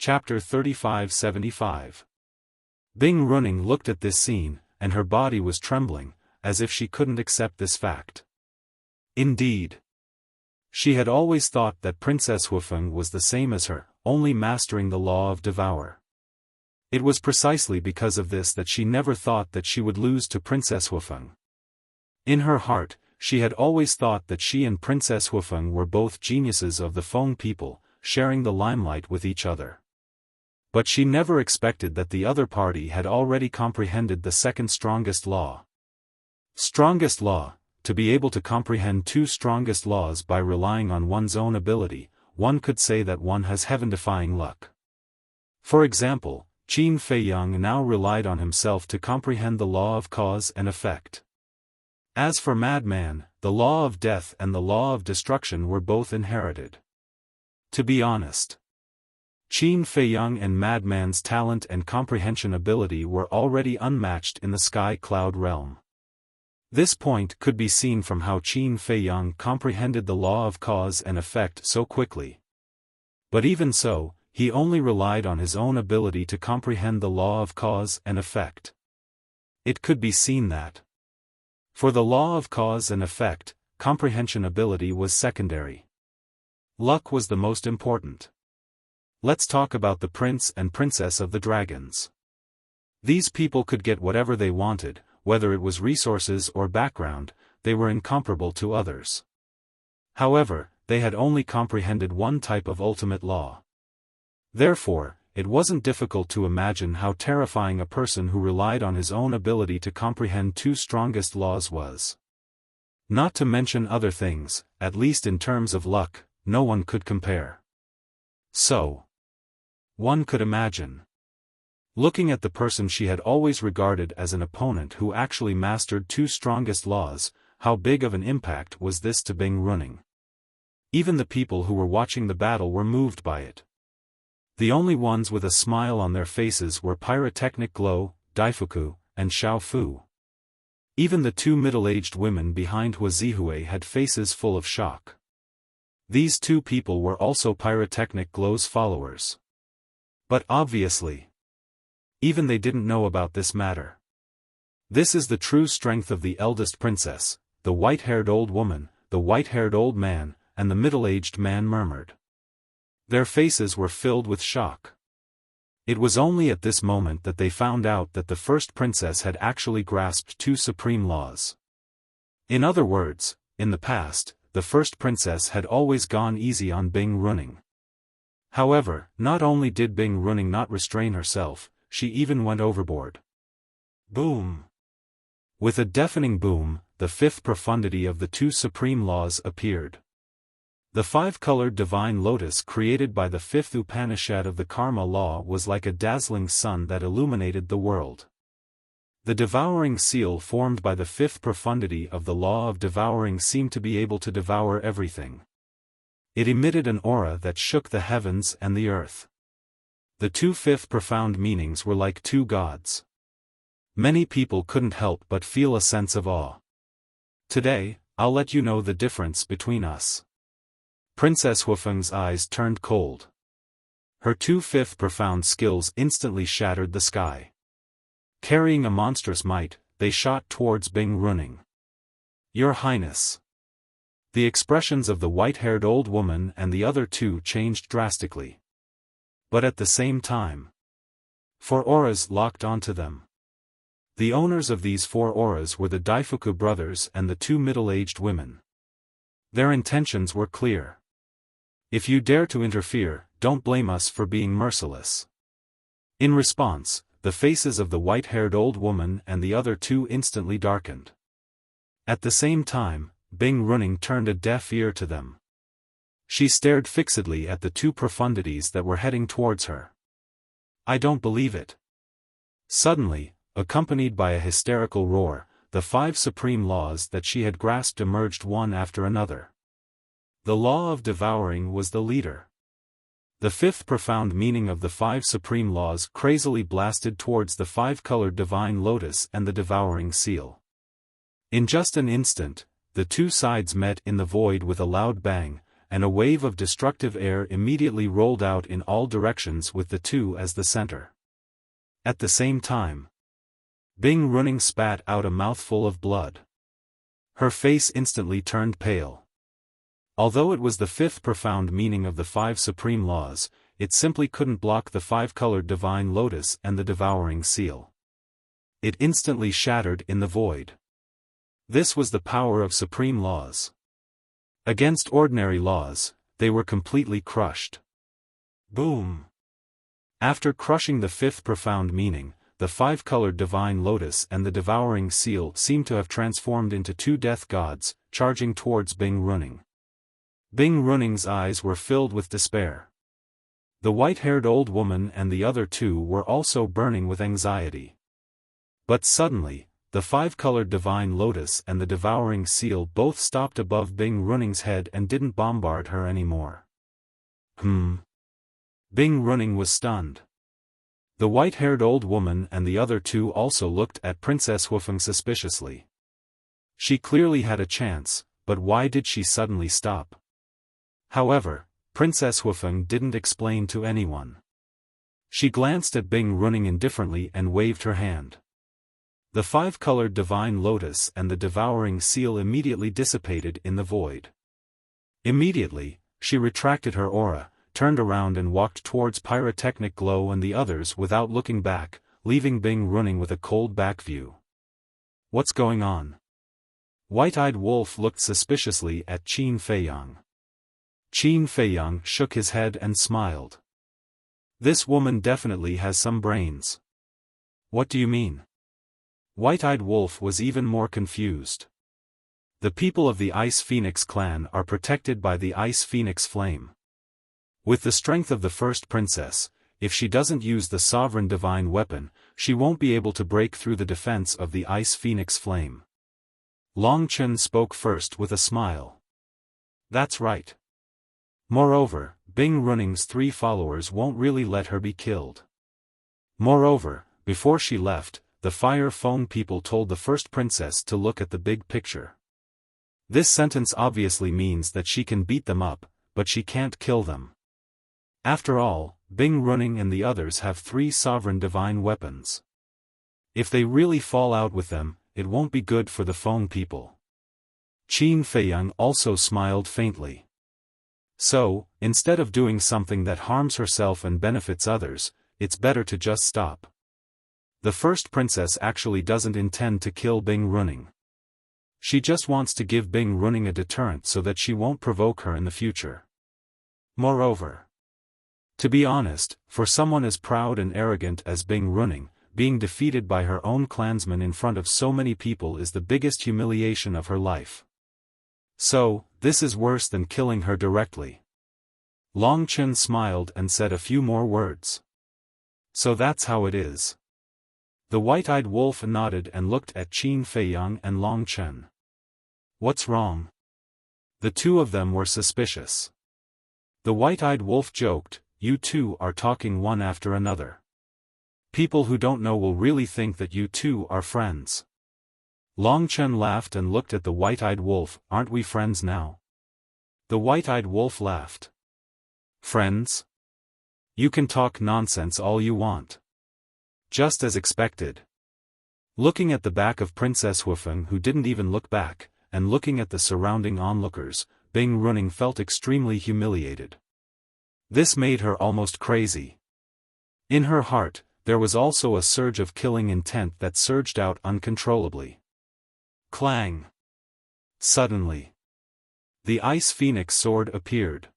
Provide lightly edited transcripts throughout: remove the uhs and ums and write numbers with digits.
Chapter 3575. Bing Running looked at this scene, and her body was trembling, as if she couldn't accept this fact. Indeed. She had always thought that Princess Xiaofan was the same as her, only mastering the law of devour. It was precisely because of this that she never thought that she would lose to Princess Xiaofan. In her heart, she had always thought that she and Princess Xiaofan were both geniuses of the Feng people, sharing the limelight with each other. But she never expected that the other party had already comprehended the second strongest law. Strongest law, to be able to comprehend two strongest laws by relying on one's own ability, one could say that one has heaven-defying luck. For example, Qin Feiyang now relied on himself to comprehend the law of cause and effect. As for Madman, the law of death and the law of destruction were both inherited. To be honest, Qin Feiyang and Madman's talent and comprehension ability were already unmatched in the Sky Cloud realm. This point could be seen from how Qin Feiyang comprehended the law of cause and effect so quickly. But even so, he only relied on his own ability to comprehend the law of cause and effect. It could be seen that, for the law of cause and effect, comprehension ability was secondary. Luck was the most important. Let's talk about the prince and princess of the dragons. These people could get whatever they wanted, whether it was resources or background, they were incomparable to others. However, they had only comprehended one type of ultimate law. Therefore, it wasn't difficult to imagine how terrifying a person who relied on his own ability to comprehend two strongest laws was. Not to mention other things, at least in terms of luck, no one could compare. So, one could imagine, looking at the person she had always regarded as an opponent who actually mastered two strongest laws, how big of an impact was this to Bing Running. Even the people who were watching the battle were moved by it. The only ones with a smile on their faces were Pyrotechnic Glow, Daifuku, and Xiaofu. Even the two middle-aged women behind Huazihue had faces full of shock. These two people were also Pyrotechnic Glow's followers. But obviously, even they didn't know about this matter. This is the true strength of the eldest princess, the white-haired old woman, the white-haired old man, and the middle-aged man murmured. Their faces were filled with shock. It was only at this moment that they found out that the first princess had actually grasped two supreme laws. In other words, in the past, the first princess had always gone easy on Bing Running. However, not only did Bing Running not restrain herself, she even went overboard. Boom! With a deafening boom, the fifth profundity of the two supreme laws appeared. The five-colored divine lotus created by the fifth Upanishad of the Karma law was like a dazzling sun that illuminated the world. The devouring seal formed by the fifth profundity of the law of devouring seemed to be able to devour everything. It emitted an aura that shook the heavens and the earth. The two fifth profound meanings were like two gods. Many people couldn't help but feel a sense of awe. Today, I'll let you know the difference between us. Princess Xiaofan's eyes turned cold. Her two fifth profound skills instantly shattered the sky. Carrying a monstrous might, they shot towards Bing Running. Your Highness. The expressions of the white-haired old woman and the other two changed drastically. But at the same time, four auras locked onto them. The owners of these four auras were the Daifuku brothers and the two middle-aged women. Their intentions were clear. If you dare to interfere, don't blame us for being merciless. In response, the faces of the white-haired old woman and the other two instantly darkened. At the same time, Bing Running turned a deaf ear to them. She stared fixedly at the two profundities that were heading towards her. I don't believe it. Suddenly, accompanied by a hysterical roar, the five supreme laws that she had grasped emerged one after another. The law of devouring was the leader. The fifth profound meaning of the five supreme laws crazily blasted towards the five-colored divine lotus and the devouring seal. In just an instant, the two sides met in the void with a loud bang, and a wave of destructive air immediately rolled out in all directions with the two as the center. At the same time, Bing Running spat out a mouthful of blood. Her face instantly turned pale. Although it was the fifth profound meaning of the 5 supreme laws, it simply couldn't block the 5-colored divine lotus and the devouring seal. It instantly shattered in the void. This was the power of supreme laws. Against ordinary laws, they were completely crushed. Boom! After crushing the 5th profound meaning, the 5-colored divine lotus and the devouring seal seemed to have transformed into 2 death gods, charging towards Bing Running. Bing Running's eyes were filled with despair. The white-haired old woman and the other 2 were also burning with anxiety. But suddenly, the 5-colored divine lotus and the devouring seal both stopped above Bing Running's head and didn't bombard her anymore. Bing Running was stunned. The white-haired old woman and the other 2 also looked at Princess Xiaofan suspiciously. She clearly had a chance, but why did she suddenly stop? However, Princess Xiaofan didn't explain to anyone. She glanced at Bing Running indifferently and waved her hand. The 5-colored divine lotus and the devouring seal immediately dissipated in the void. Immediately, she retracted her aura, turned around and walked towards Pyrotechnic Glow and the others without looking back, leaving Bing Running with a cold back view. What's going on? White-eyed Wolf looked suspiciously at Qin Feiyang. Qin Feiyang shook his head and smiled. This woman definitely has some brains. What do you mean? White-eyed Wolf was even more confused. The people of the Ice Phoenix clan are protected by the Ice Phoenix flame. With the strength of the first princess, if she doesn't use the sovereign divine weapon, she won't be able to break through the defense of the Ice Phoenix flame. Long Chen spoke first with a smile. That's right. Moreover, Bing Running's 3 followers won't really let her be killed. Moreover, before she left, the Fire Phone people told the first princess to look at the big picture. This sentence obviously means that she can beat them up, but she can't kill them. After all, Bing Running and the others have 3 sovereign divine weapons. If they really fall out with them, it won't be good for the Phone people. Qin Feiyang also smiled faintly. So, instead of doing something that harms herself and benefits others, it's better to just stop. The first princess actually doesn't intend to kill Bing Running. She just wants to give Bing Running a deterrent so that she won't provoke her in the future. Moreover, to be honest, for someone as proud and arrogant as Bing Running, being defeated by her own clansmen in front of so many people is the biggest humiliation of her life. So, this is worse than killing her directly. Long Chen smiled and said a few more words. So that's how it is. The white-eyed wolf nodded and looked at Qin Feiyang and Long Chen. What's wrong? The 2 of them were suspicious. The white-eyed wolf joked, you 2 are talking one after another. People who don't know will really think that you 2 are friends. Long Chen laughed and looked at the white-eyed wolf, aren't we friends now? The white-eyed wolf laughed. Friends? You can talk nonsense all you want. Just as expected. Looking at the back of Princess Xiaofan who didn't even look back, and looking at the surrounding onlookers, Bing Running felt extremely humiliated. This made her almost crazy. In her heart, there was also a surge of killing intent that surged out uncontrollably. Clang! Suddenly, the Ice Phoenix sword appeared.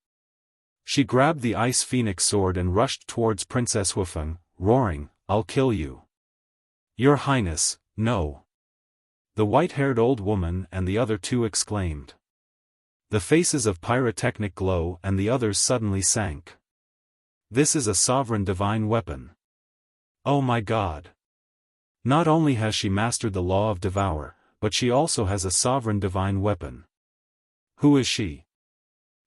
She grabbed the Ice Phoenix sword and rushed towards Princess Xiaofan, roaring, I'll kill you. Your Highness, no. The white-haired old woman and the other 2 exclaimed. The faces of Pyrotechnic Glow and the others suddenly sank. This is a sovereign divine weapon. Oh my God. Not only has she mastered the law of Devour, but she also has a sovereign divine weapon. Who is she?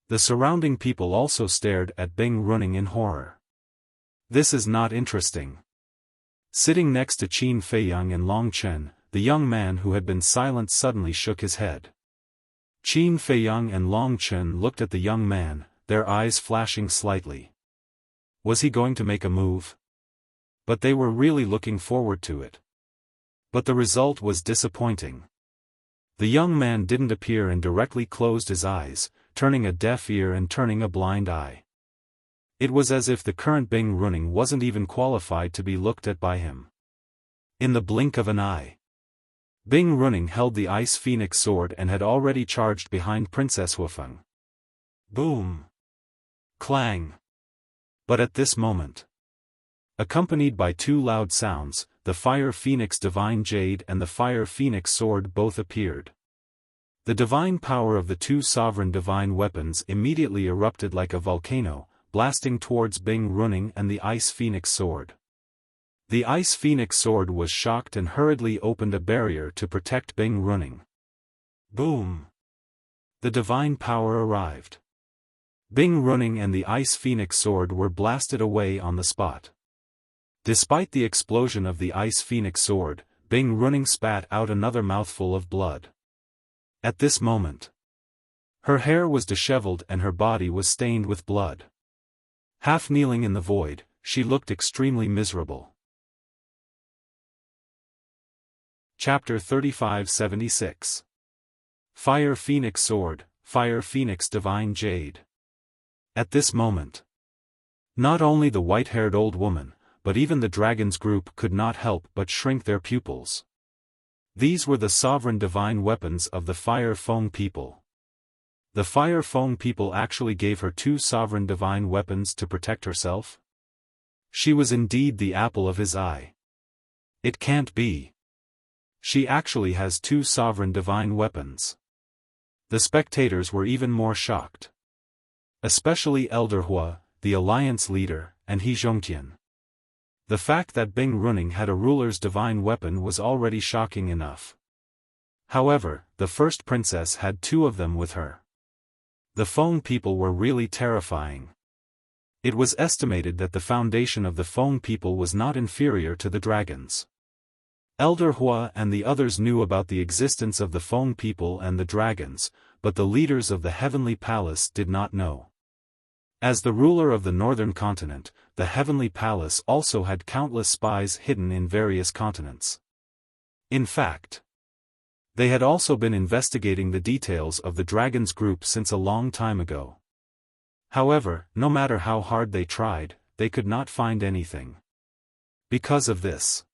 The surrounding people also stared at Bing Running in horror. This is not interesting. Sitting next to Qin Feiyang and Long Chen, the young man who had been silent suddenly shook his head. Qin Feiyang and Long Chen looked at the young man, their eyes flashing slightly. Was he going to make a move? But they were really looking forward to it. But the result was disappointing. The young man didn't appear and directly closed his eyes, turning a deaf ear and turning a blind eye. It was as if the current Bing Running wasn't even qualified to be looked at by him. In the blink of an eye, Bing Running held the Ice Phoenix sword and had already charged behind Princess Wufeng. Boom! Clang! But at this moment, accompanied by two loud sounds, the Fire Phoenix Divine Jade and the Fire Phoenix Sword both appeared. The divine power of the two sovereign divine weapons immediately erupted like a volcano, blasting towards Bing Running and the Ice Phoenix Sword. The Ice Phoenix Sword was shocked and hurriedly opened a barrier to protect Bing Running. Boom! The divine power arrived. Bing Running and the Ice Phoenix Sword were blasted away on the spot. Despite the explosion of the Ice Phoenix Sword, Bing Running spat out another mouthful of blood. At this moment, her hair was disheveled and her body was stained with blood. Half kneeling in the void, she looked extremely miserable. Chapter 3576. Fire Phoenix Sword, Fire Phoenix Divine Jade. At this moment, not only the white-haired old woman, but even the dragon's group could not help but shrink their pupils. These were the sovereign divine weapons of the Fire Feng people. The Fire Feng people actually gave her two sovereign divine weapons to protect herself? She was indeed the apple of his eye. It can't be. She actually has two sovereign divine weapons. The spectators were even more shocked. Especially Elder Hua, the alliance leader, and He Zhongtian. The fact that Bing Running had a ruler's divine weapon was already shocking enough. However, the first princess had two of them with her. The Feng people were really terrifying. It was estimated that the foundation of the Feng people was not inferior to the dragons. Elder Hua and the others knew about the existence of the Feng people and the dragons, but the leaders of the Heavenly Palace did not know. As the ruler of the northern continent, the Heavenly Palace also had countless spies hidden in various continents. In fact, they had also been investigating the details of the Dragon's group since a long time ago. However, no matter how hard they tried, they could not find anything. Because of this,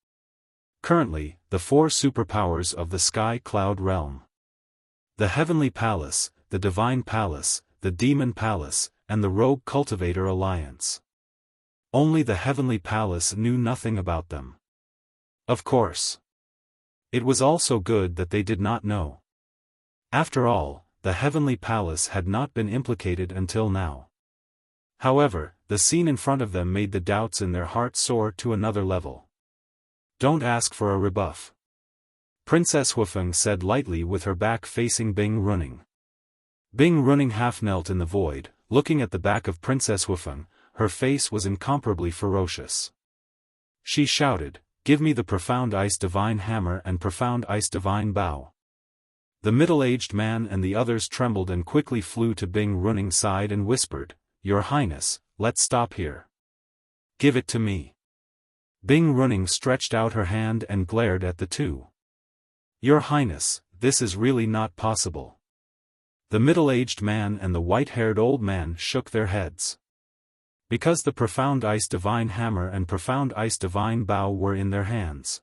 currently, the four superpowers of the Sky Cloud realm, the Heavenly Palace, the Divine Palace, the Demon Palace, and the Rogue Cultivator Alliance. Only the Heavenly Palace knew nothing about them. Of course, it was also good that they did not know. After all, the Heavenly Palace had not been implicated until now. However, the scene in front of them made the doubts in their hearts soar to another level. Don't ask for a rebuff, Princess Wufeng said lightly with her back facing Bing Running. Bing Running half knelt in the void, looking at the back of Princess Wufeng. Her face was incomparably ferocious. She shouted, "Give me the Profound Ice Divine Hammer and Profound Ice Divine Bow." The middle-aged man and the others trembled and quickly flew to Bing Running's side and whispered, "Your Highness, let's stop here. Give it to me." Bing Running stretched out her hand and glared at the two. "Your Highness, this is really not possible." The middle-aged man and the white-haired old man shook their heads. Because the Profound Ice Divine Hammer and Profound Ice Divine Bow were in their hands,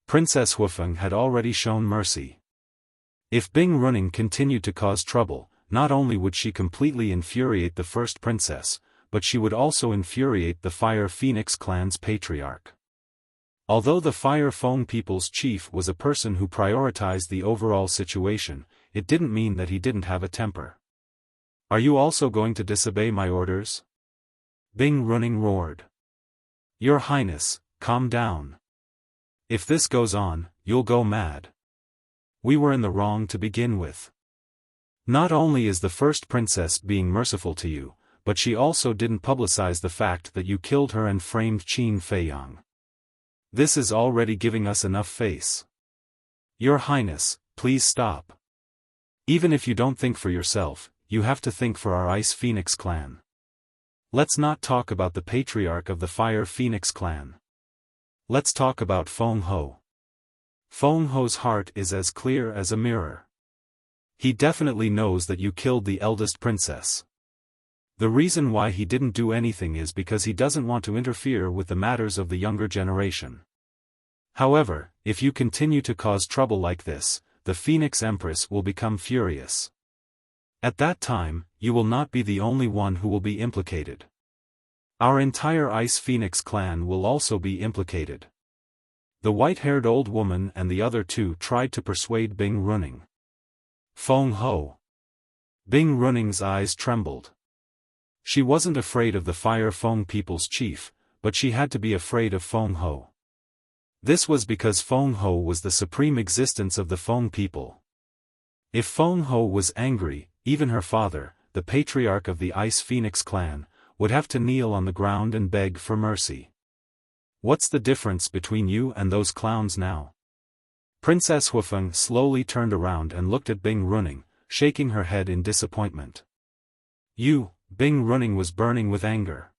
Princess Wufeng had already shown mercy. If Bing Running continued to cause trouble, not only would she completely infuriate the first princess, but she would also infuriate the Fire Phoenix clan's patriarch. Although the Fire Feng people's chief was a person who prioritized the overall situation, it didn't mean that he didn't have a temper. "Are you also going to disobey my orders?" Bing Running roared. "Your Highness, calm down. If this goes on, you'll go mad. We were in the wrong to begin with. Not only is the first princess being merciful to you, but she also didn't publicize the fact that you killed her and framed Qin Feiyang. This is already giving us enough face. Your Highness, please stop." Even if you don't think for yourself, you have to think for our Ice Phoenix clan. Let's not talk about the patriarch of the Fire Phoenix clan. Let's talk about Feng Ho. Feng Ho's heart is as clear as a mirror. He definitely knows that you killed the eldest princess. The reason why he didn't do anything is because he doesn't want to interfere with the matters of the younger generation. However, if you continue to cause trouble like this, the Phoenix Empress will become furious. At that time, you will not be the only one who will be implicated. Our entire Ice Phoenix clan will also be implicated. The white-haired old woman and the other two tried to persuade Bing Running. Feng Ho. Bing Running's eyes trembled. She wasn't afraid of the Fire Feng people's chief, but she had to be afraid of Feng Ho. This was because Feng Ho was the supreme existence of the Feng people. If Feng Ho was angry, even her father, the patriarch of the Ice Phoenix clan, would have to kneel on the ground and beg for mercy. What's the difference between you and those clowns now? Princess Xiaofan slowly turned around and looked at Bing Running, shaking her head in disappointment. Bing Running was burning with anger.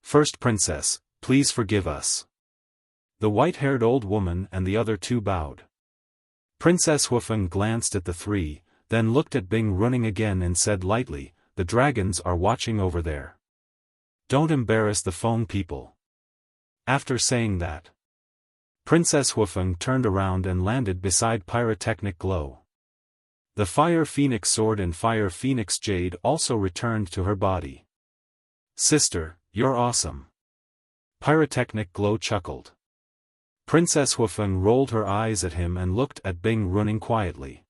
First Princess, please forgive us. The white-haired old woman and the other two bowed. Princess Xiaofan glanced at the three, then looked at Bing Running again and said lightly, "The dragons are watching over there. Don't embarrass the Feng people." After saying that, Princess Xiaofan turned around and landed beside Pyrotechnic Glow. The Fire Phoenix Sword and Fire Phoenix Jade also returned to her body. "Sister, you're awesome." Pyrotechnic Glow chuckled. Princess Xiaofan rolled her eyes at him and looked at Bing Running quietly.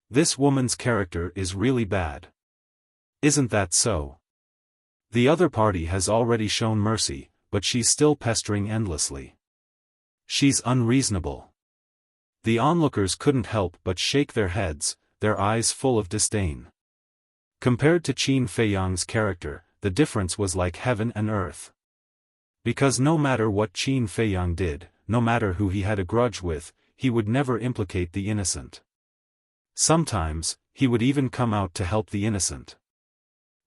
This woman's character is really bad. Isn't that so? The other party has already shown mercy, but she's still pestering endlessly. She's unreasonable. The onlookers couldn't help but shake their heads, their eyes full of disdain. Compared to Qin Feiyang's character, the difference was like heaven and earth. Because no matter what Qin Feiyang did, no matter who he had a grudge with, he would never implicate the innocent. Sometimes, he would even come out to help the innocent.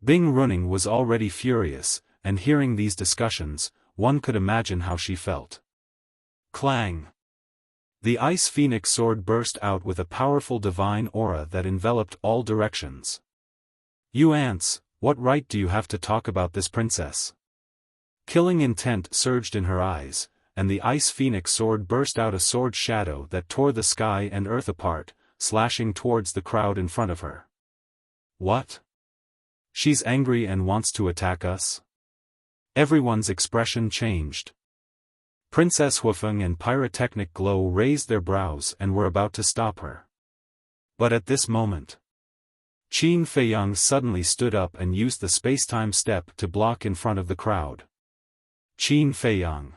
Bing Running was already furious, and hearing these discussions, one could imagine how she felt. Clang! The Ice Phoenix sword burst out with a powerful divine aura that enveloped all directions. "You ants, what right do you have to talk about this princess?" Killing intent surged in her eyes, and the Ice Phoenix sword burst out a sword shadow that tore the sky and earth apart, slashing towards the crowd in front of her. "What? She's angry and wants to attack us?" Everyone's expression changed. Princess Xiaofan and Pyrotechnic Glow raised their brows and were about to stop her. But at this moment, Qin Feiyang suddenly stood up and used the space-time step to block in front of the crowd. Qin Feiyang.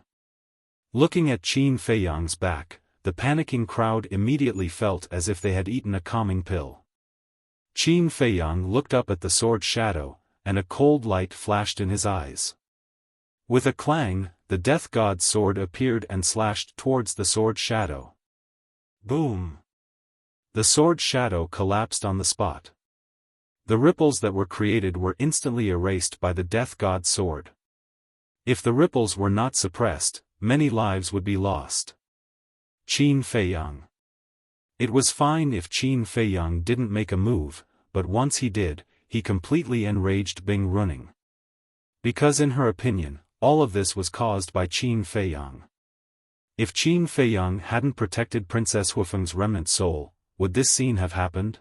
Looking at Qin Feiyang's back, the panicking crowd immediately felt as if they had eaten a calming pill. Qin Feiyang looked up at the sword shadow, and a cold light flashed in his eyes. With a clang, the Death God's sword appeared and slashed towards the sword shadow. Boom! The sword shadow collapsed on the spot. The ripples that were created were instantly erased by the Death God's sword. If the ripples were not suppressed, many lives would be lost. Qin Feiyang. It was fine if Qin Feiyang didn't make a move, but once he did, he completely enraged Bing Running. Because in her opinion, all of this was caused by Qin Feiyang. If Qin Feiyang hadn't protected Princess Xiaofan's remnant soul, would this scene have happened?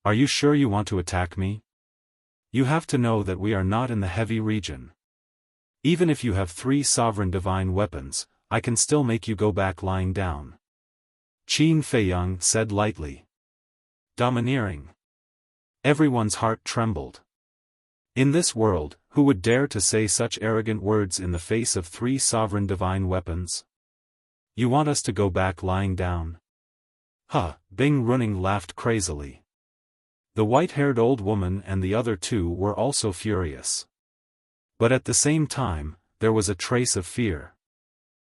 "Are you sure you want to attack me? You have to know that we are not in the heavy region. Even if you have 3 sovereign divine weapons, I can still make you go back lying down." Qin Feiyang said lightly. Domineering. Everyone's heart trembled. In this world, who would dare to say such arrogant words in the face of 3 sovereign divine weapons? "You want us to go back lying down?" "Huh," Bing Running laughed crazily. The white-haired old woman and the other two were also furious. But at the same time, there was a trace of fear.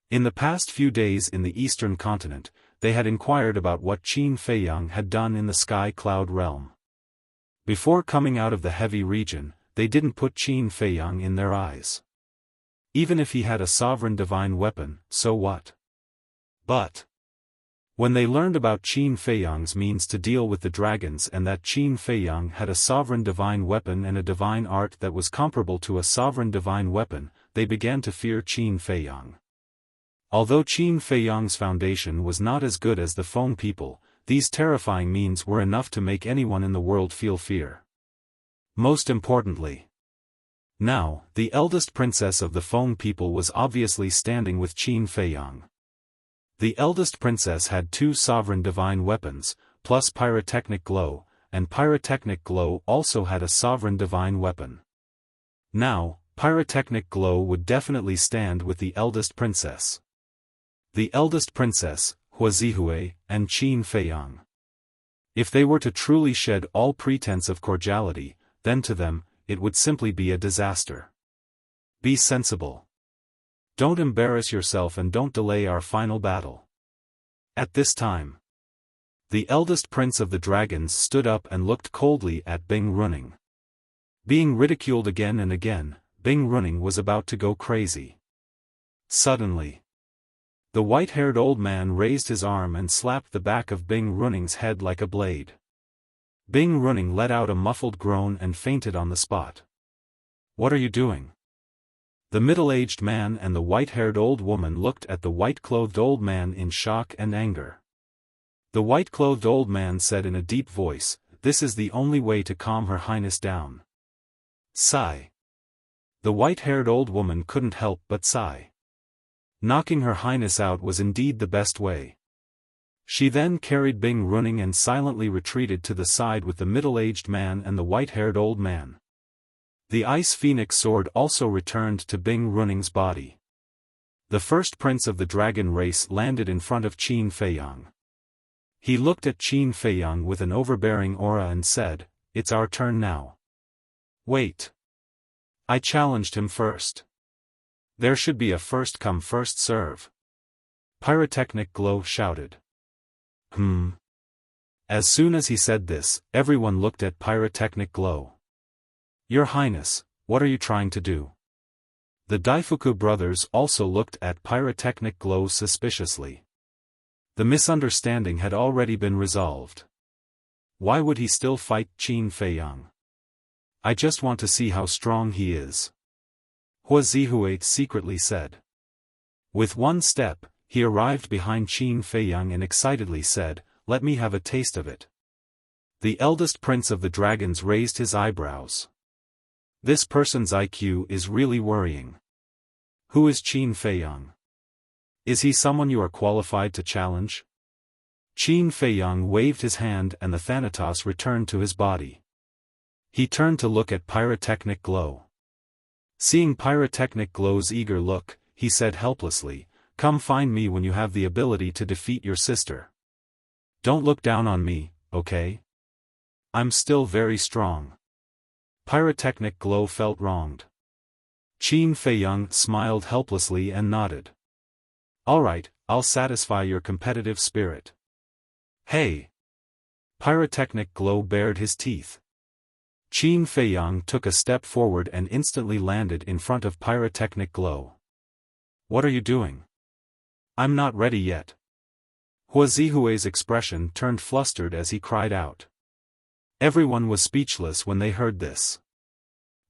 In the past few days in the eastern continent, they had inquired about what Qin Feiyang had done in the sky cloud realm. Before coming out of the heavy region, they didn't put Qin Feiyang in their eyes. Even if he had a sovereign divine weapon, so what? But when they learned about Qin Feiyang's means to deal with the dragons and that Qin Feiyang had a sovereign divine weapon and a divine art that was comparable to a sovereign divine weapon, they began to fear Qin Feiyang. Although Qin Feiyang's foundation was not as good as the Feng people, these terrifying means were enough to make anyone in the world feel fear. Most importantly, now, the eldest princess of the Feng people was obviously standing with Qin Feiyang. The eldest princess had 2 sovereign divine weapons, plus pyrotechnic glow, and pyrotechnic glow also had a sovereign divine weapon. Now, pyrotechnic glow would definitely stand with the eldest princess. The eldest princess, Huazihue, and Qin Feiyang. If they were to truly shed all pretense of cordiality, then to them, it would simply be a disaster. Be sensible. Don't embarrass yourself and don't delay our final battle. At this time, the eldest prince of the dragons stood up and looked coldly at Bing Running. Being ridiculed again and again, Bing Running was about to go crazy. Suddenly, the white-haired old man raised his arm and slapped the back of Bing Running's head like a blade. Bing Running let out a muffled groan and fainted on the spot. "What are you doing?" The middle-aged man and the white-haired old woman looked at the white-clothed old man in shock and anger. The white-clothed old man said in a deep voice, "This is the only way to calm Her Highness down." Sigh. The white-haired old woman couldn't help but sigh. Knocking Her Highness out was indeed the best way. She then carried Bing Running and silently retreated to the side with the middle-aged man and the white-haired old man. The Ice Phoenix sword also returned to Bing Running's body. The first prince of the dragon race landed in front of Qin Feiyang. He looked at Qin Feiyang with an overbearing aura and said, "It's our turn now." "Wait. I challenged him first. There should be a first come first serve." Pyrotechnic Glow shouted. As soon as he said this, everyone looked at Pyrotechnic Glow. "Your Highness, what are you trying to do?" The Daifuku brothers also looked at Pyrotechnic Glow suspiciously. The misunderstanding had already been resolved. Why would he still fight Qin Feiyang? "I just want to see how strong he is," Huazihue secretly said. With one step, he arrived behind Qin Feiyang and excitedly said, "Let me have a taste of it." The eldest prince of the dragons raised his eyebrows. This person's IQ is really worrying. Who is Qin Feiyang? Is he someone you are qualified to challenge? Qin Feiyang waved his hand and the Thanatos returned to his body. He turned to look at Pyrotechnic Glow. Seeing Pyrotechnic Glow's eager look, he said helplessly, "Come find me when you have the ability to defeat your sister. Don't look down on me, okay? I'm still very strong." Pyrotechnic Glow felt wronged. Qin Feiyang smiled helplessly and nodded. "All right, I'll satisfy your competitive spirit." "Hey!" Pyrotechnic Glow bared his teeth. Qin Feiyang took a step forward and instantly landed in front of Pyrotechnic Glow. "What are you doing?" "I'm not ready yet." Huazihue's expression turned flustered as he cried out. Everyone was speechless when they heard this.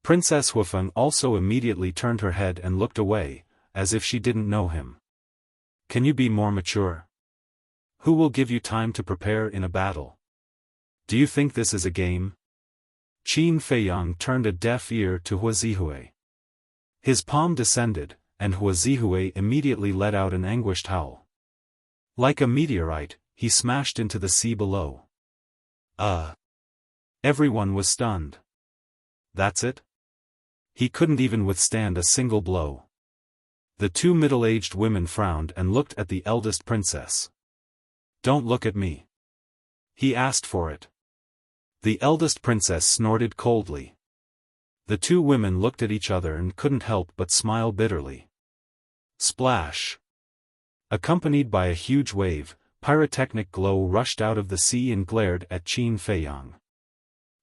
Princess Xiaofan also immediately turned her head and looked away, as if she didn't know him. "Can you be more mature? Who will give you time to prepare in a battle? Do you think this is a game?" Qin Feiyang turned a deaf ear to Huazihue. His palm descended, and Huazihue immediately let out an anguished howl. Like a meteorite, he smashed into the sea below. Everyone was stunned. That's it? He couldn't even withstand a single blow. The 2 middle-aged women frowned and looked at the eldest princess. "Don't look at me." He asked for it. The eldest princess snorted coldly. The 2 women looked at each other and couldn't help but smile bitterly. Splash! Accompanied by a huge wave, pyrotechnic glow rushed out of the sea and glared at Qin Feiyang.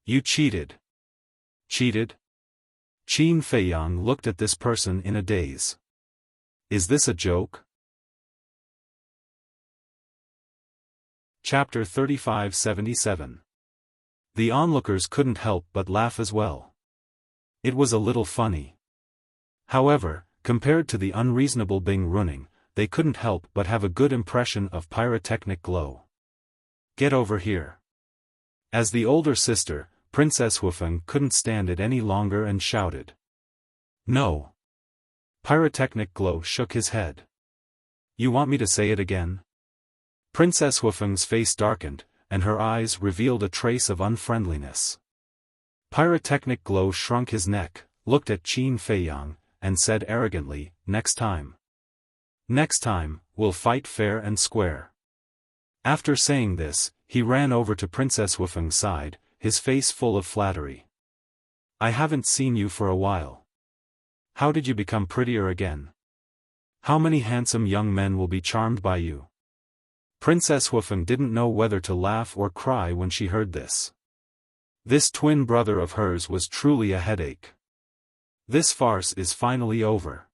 You cheated. Cheated? Qin Feiyang looked at this person in a daze. Is this a joke? Chapter 3577. The onlookers couldn't help but laugh as well. It was a little funny. However, compared to the unreasonable Bing running, they couldn't help but have a good impression of pyrotechnic glow. Get over here. As the older sister, Princess Xiaofan couldn't stand it any longer and shouted. No. Pyrotechnic glow shook his head. You want me to say it again? Princess Xiaofan's face darkened, and her eyes revealed a trace of unfriendliness. Pyrotechnic glow shrunk his neck, looked at Qin Feiyang, and said arrogantly, Next time. Next time, we'll fight fair and square. After saying this, he ran over to Princess Xiaofang's side, his face full of flattery. I haven't seen you for a while. How did you become prettier again? How many handsome young men will be charmed by you? Princess Xiaofan didn't know whether to laugh or cry when she heard this. This twin brother of hers was truly a headache. This farce is finally over.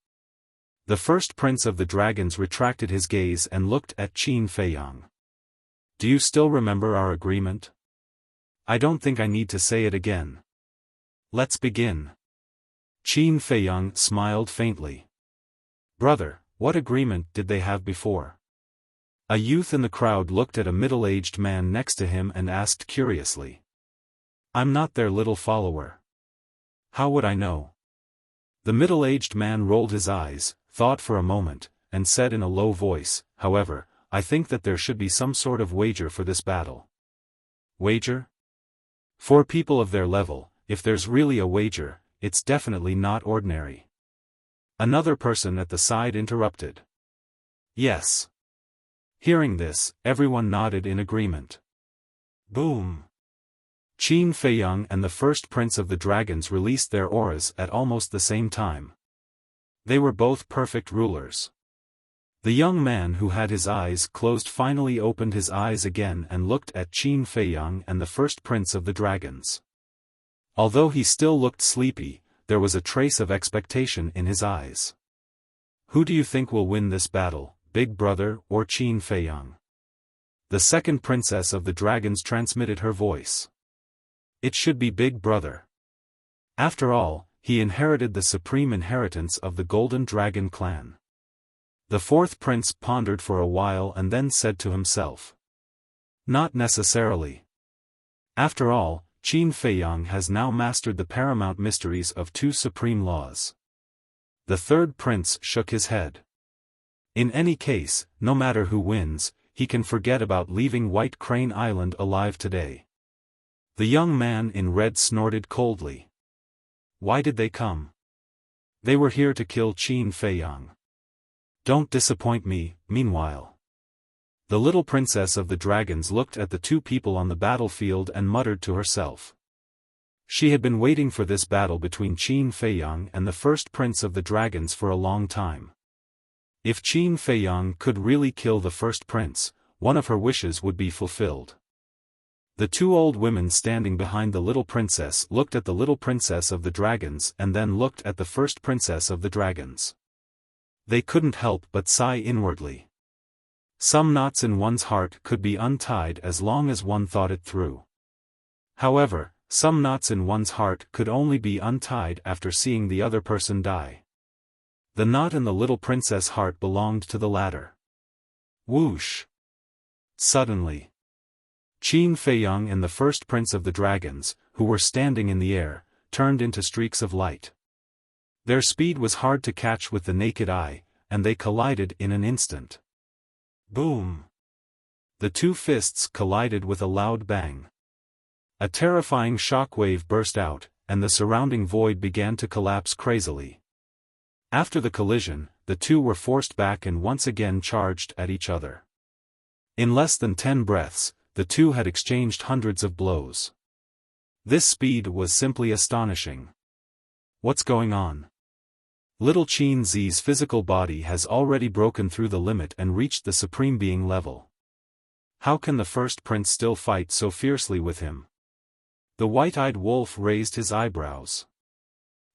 The first prince of the dragons retracted his gaze and looked at Qin Feiyang. Do you still remember our agreement? I don't think I need to say it again. Let's begin. Qin Feiyang smiled faintly. Brother, what agreement did they have before? A youth in the crowd looked at a middle-aged man next to him and asked curiously. I'm not their little follower. How would I know? The middle-aged man rolled his eyes, thought for a moment, and said in a low voice, However, I think that there should be some sort of wager for this battle. Wager? For people of their level, if there's really a wager, it's definitely not ordinary. Another person at the side interrupted. Yes. Hearing this, everyone nodded in agreement. Boom. Qin Feiyang and the first prince of the dragons released their auras at almost the same time. They were both perfect rulers. The young man who had his eyes closed finally opened his eyes again and looked at Qin Feiyang and the first prince of the dragons. Although he still looked sleepy, there was a trace of expectation in his eyes. Who do you think will win this battle, Big Brother or Qin Feiyang? The second princess of the dragons transmitted her voice. It should be Big Brother. After all, he inherited the supreme inheritance of the Golden Dragon clan. The fourth prince pondered for a while and then said to himself. Not necessarily. After all, Qin Feiyang has now mastered the paramount mysteries of two supreme laws. The third prince shook his head. In any case, no matter who wins, he can forget about leaving White Crane Island alive today. The young man in red snorted coldly. Why did they come? They were here to kill Qin Feiyang. Don't disappoint me, meanwhile. The little princess of the dragons looked at the two people on the battlefield and muttered to herself. She had been waiting for this battle between Qin Feiyang and the first prince of the dragons for a long time. If Qin Feiyang could really kill the first prince, one of her wishes would be fulfilled. The two old women standing behind the little princess looked at the little princess of the dragons and then looked at the first princess of the dragons. They couldn't help but sigh inwardly. Some knots in one's heart could be untied as long as one thought it through. However, some knots in one's heart could only be untied after seeing the other person die. The knot in the little princess' heart belonged to the latter. Whoosh! Suddenly, Qin Feiyang and the first prince of the dragons, who were standing in the air, turned into streaks of light. Their speed was hard to catch with the naked eye, and they collided in an instant. Boom! The two fists collided with a loud bang. A terrifying shockwave burst out, and the surrounding void began to collapse crazily. After the collision, the two were forced back and once again charged at each other. In less than 10 breaths, the two had exchanged hundreds of blows. This speed was simply astonishing. What's going on? Little Qin Zi's physical body has already broken through the limit and reached the Supreme Being level. How can the first prince still fight so fiercely with him? The white-eyed wolf raised his eyebrows.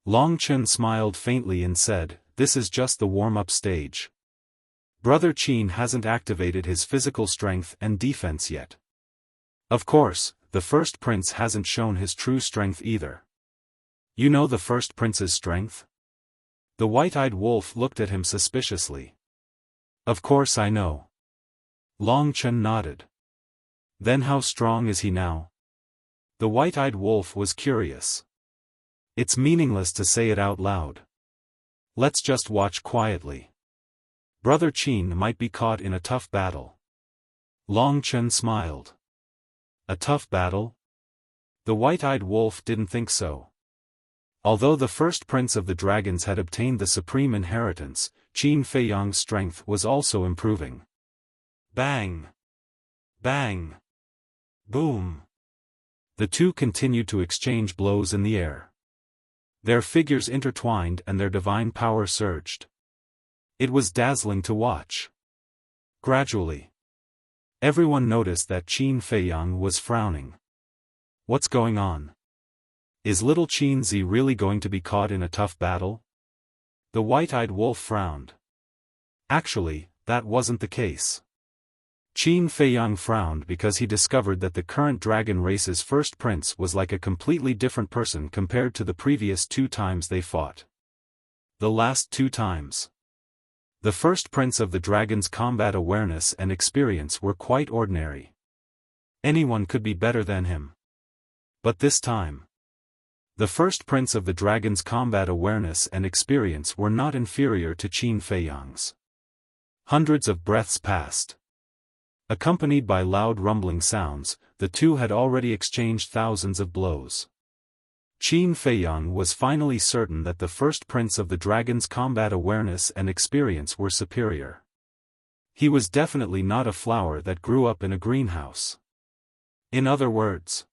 Long Chen smiled faintly and said, "This is just the warm-up stage. Brother Qin hasn't activated his physical strength and defense yet. Of course, the first prince hasn't shown his true strength either." "You know the first prince's strength?" The white-eyed wolf looked at him suspiciously. "Of course I know." Long Chen nodded. "Then how strong is he now?" The white-eyed wolf was curious. "It's meaningless to say it out loud. Let's just watch quietly. Brother Qin might be caught in a tough battle." Long Chen smiled. "A tough battle?" The white-eyed wolf didn't think so. Although the first prince of the dragons had obtained the supreme inheritance, Qin Feiyang's strength was also improving. Bang! Bang! Boom! The two continued to exchange blows in the air. Their figures intertwined and their divine power surged. It was dazzling to watch. Gradually, everyone noticed that Qin Feiyang was frowning. What's going on? Is little Qin Zi really going to be caught in a tough battle? The white-eyed wolf frowned. Actually, that wasn't the case. Qin Feiyang frowned because he discovered that the current dragon race's first prince was like a completely different person compared to the previous 2 times they fought. The last 2 times. The first prince of the dragon's combat awareness and experience were quite ordinary. Anyone could be better than him. But this time, the first prince of the dragon's combat awareness and experience were not inferior to Qin Feiyang's. Hundreds of breaths passed. Accompanied by loud rumbling sounds, the two had already exchanged thousands of blows. Qin Feiyang was finally certain that the first prince of the dragon's combat awareness and experience were superior. He was definitely not a flower that grew up in a greenhouse. In other words,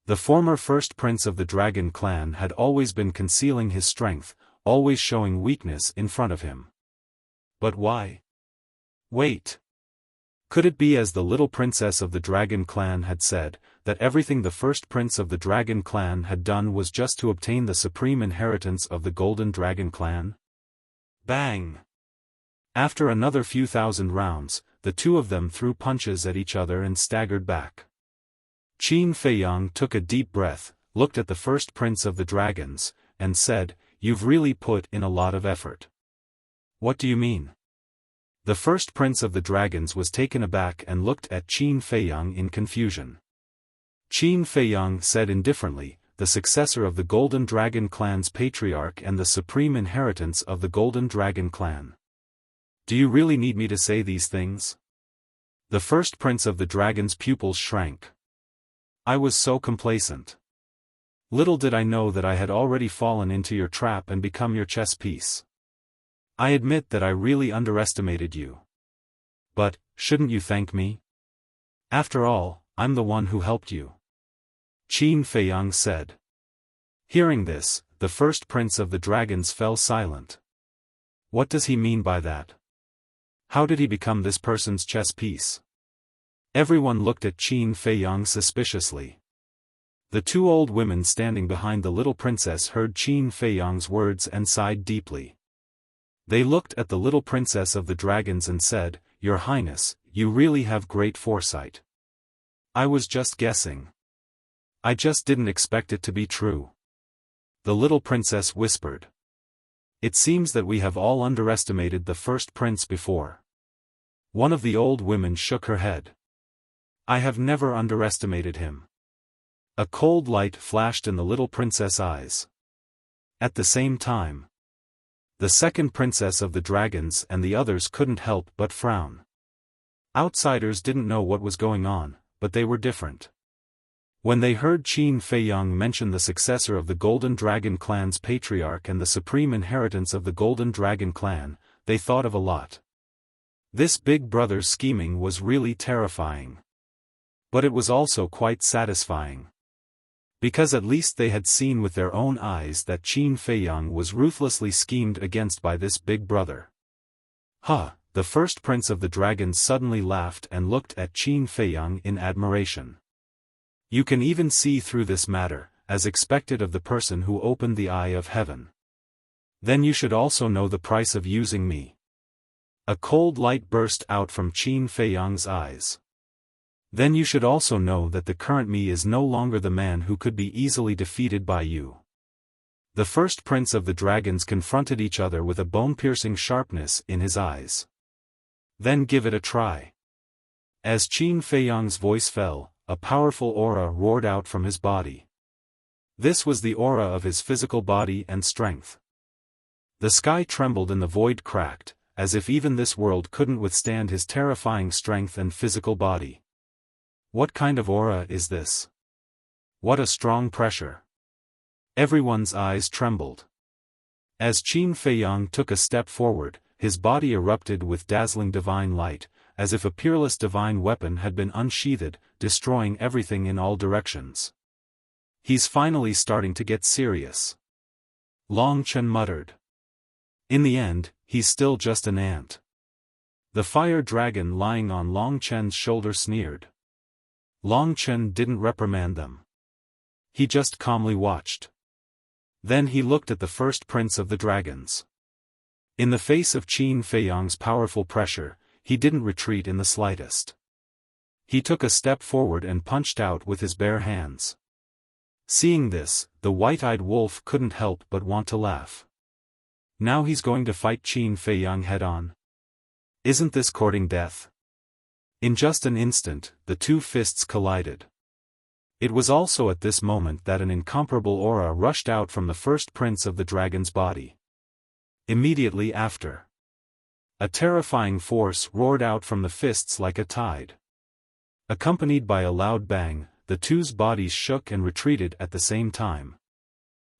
the former first prince of the dragon clan had always been concealing his strength, always showing weakness in front of him. But why? Wait. Could it be, as the little princess of the dragon clan had said, that everything the first prince of the dragon clan had done was just to obtain the supreme inheritance of the golden dragon clan? Bang! After another few thousand rounds, the two of them threw punches at each other and staggered back. Qin Feiyang took a deep breath, looked at the first prince of the dragons, and said, "You've really put in a lot of effort." "What do you mean?" The first prince of the dragons was taken aback and looked at Qin Feiyang in confusion. Qin Feiyang said indifferently, "The successor of the Golden Dragon Clan's patriarch and the supreme inheritance of the Golden Dragon Clan." "Do you really need me to say these things?" The first prince of the dragon's pupils shrank. "I was so complacent. Little did I know that I had already fallen into your trap and become your chess piece. I admit that I really underestimated you. But, shouldn't you thank me? After all, I'm the one who helped you," Qin Feiyang said. Hearing this, the first prince of the dragons fell silent. What does he mean by that? How did he become this person's chess piece? Everyone looked at Qin Feiyang suspiciously. The 2 old women standing behind the little princess heard Qin Feiyang's words and sighed deeply. They looked at the little princess of the dragons and said, "Your Highness, you really have great foresight. I was just guessing. I just didn't expect it to be true." The little princess whispered. "It seems that we have all underestimated the first prince before." One of the old women shook her head. "I have never underestimated him." A cold light flashed in the little princess' eyes. At the same time, the second princess of the dragons and the others couldn't help but frown. Outsiders didn't know what was going on, but they were different. When they heard Qin Feiyang mention the successor of the Golden Dragon Clan's patriarch and the supreme inheritance of the Golden Dragon Clan, they thought of a lot. This big brother's scheming was really terrifying. But it was also quite satisfying. Because at least they had seen with their own eyes that Qin Feiyang was ruthlessly schemed against by this big brother. "Huh, the first prince of the dragons suddenly laughed and looked at Qin Feiyang in admiration. You can even see through this matter, as expected of the person who opened the eye of heaven. Then you should also know the price of using me. A cold light burst out from Qin Feiyang's eyes. Then you should also know that the current me is no longer the man who could be easily defeated by you. The first prince of the dragons confronted each other with a bone-piercing sharpness in his eyes. Then give it a try. As Qin Feiyang's voice fell, a powerful aura roared out from his body. This was the aura of his physical body and strength. The sky trembled and the void cracked, as if even this world couldn't withstand his terrifying strength and physical body. What kind of aura is this? What a strong pressure! Everyone's eyes trembled. As Qin Feiyang took a step forward, his body erupted with dazzling divine light, as if a peerless divine weapon had been unsheathed, destroying everything in all directions. He's finally starting to get serious. Long Chen muttered. In the end, he's still just an ant. The fire dragon lying on Long Chen's shoulder sneered. Long Chen didn't reprimand them. He just calmly watched. Then he looked at the first prince of the dragons. In the face of Qin Feiyang's powerful pressure, he didn't retreat in the slightest. He took a step forward and punched out with his bare hands. Seeing this, the white-eyed wolf couldn't help but want to laugh. Now he's going to fight Qin Feiyang head-on. Isn't this courting death? In just an instant, the two fists collided. It was also at this moment that an incomparable aura rushed out from the first prince of the dragon's body. Immediately after, a terrifying force roared out from the fists like a tide. Accompanied by a loud bang, the two's bodies shook and retreated at the same time.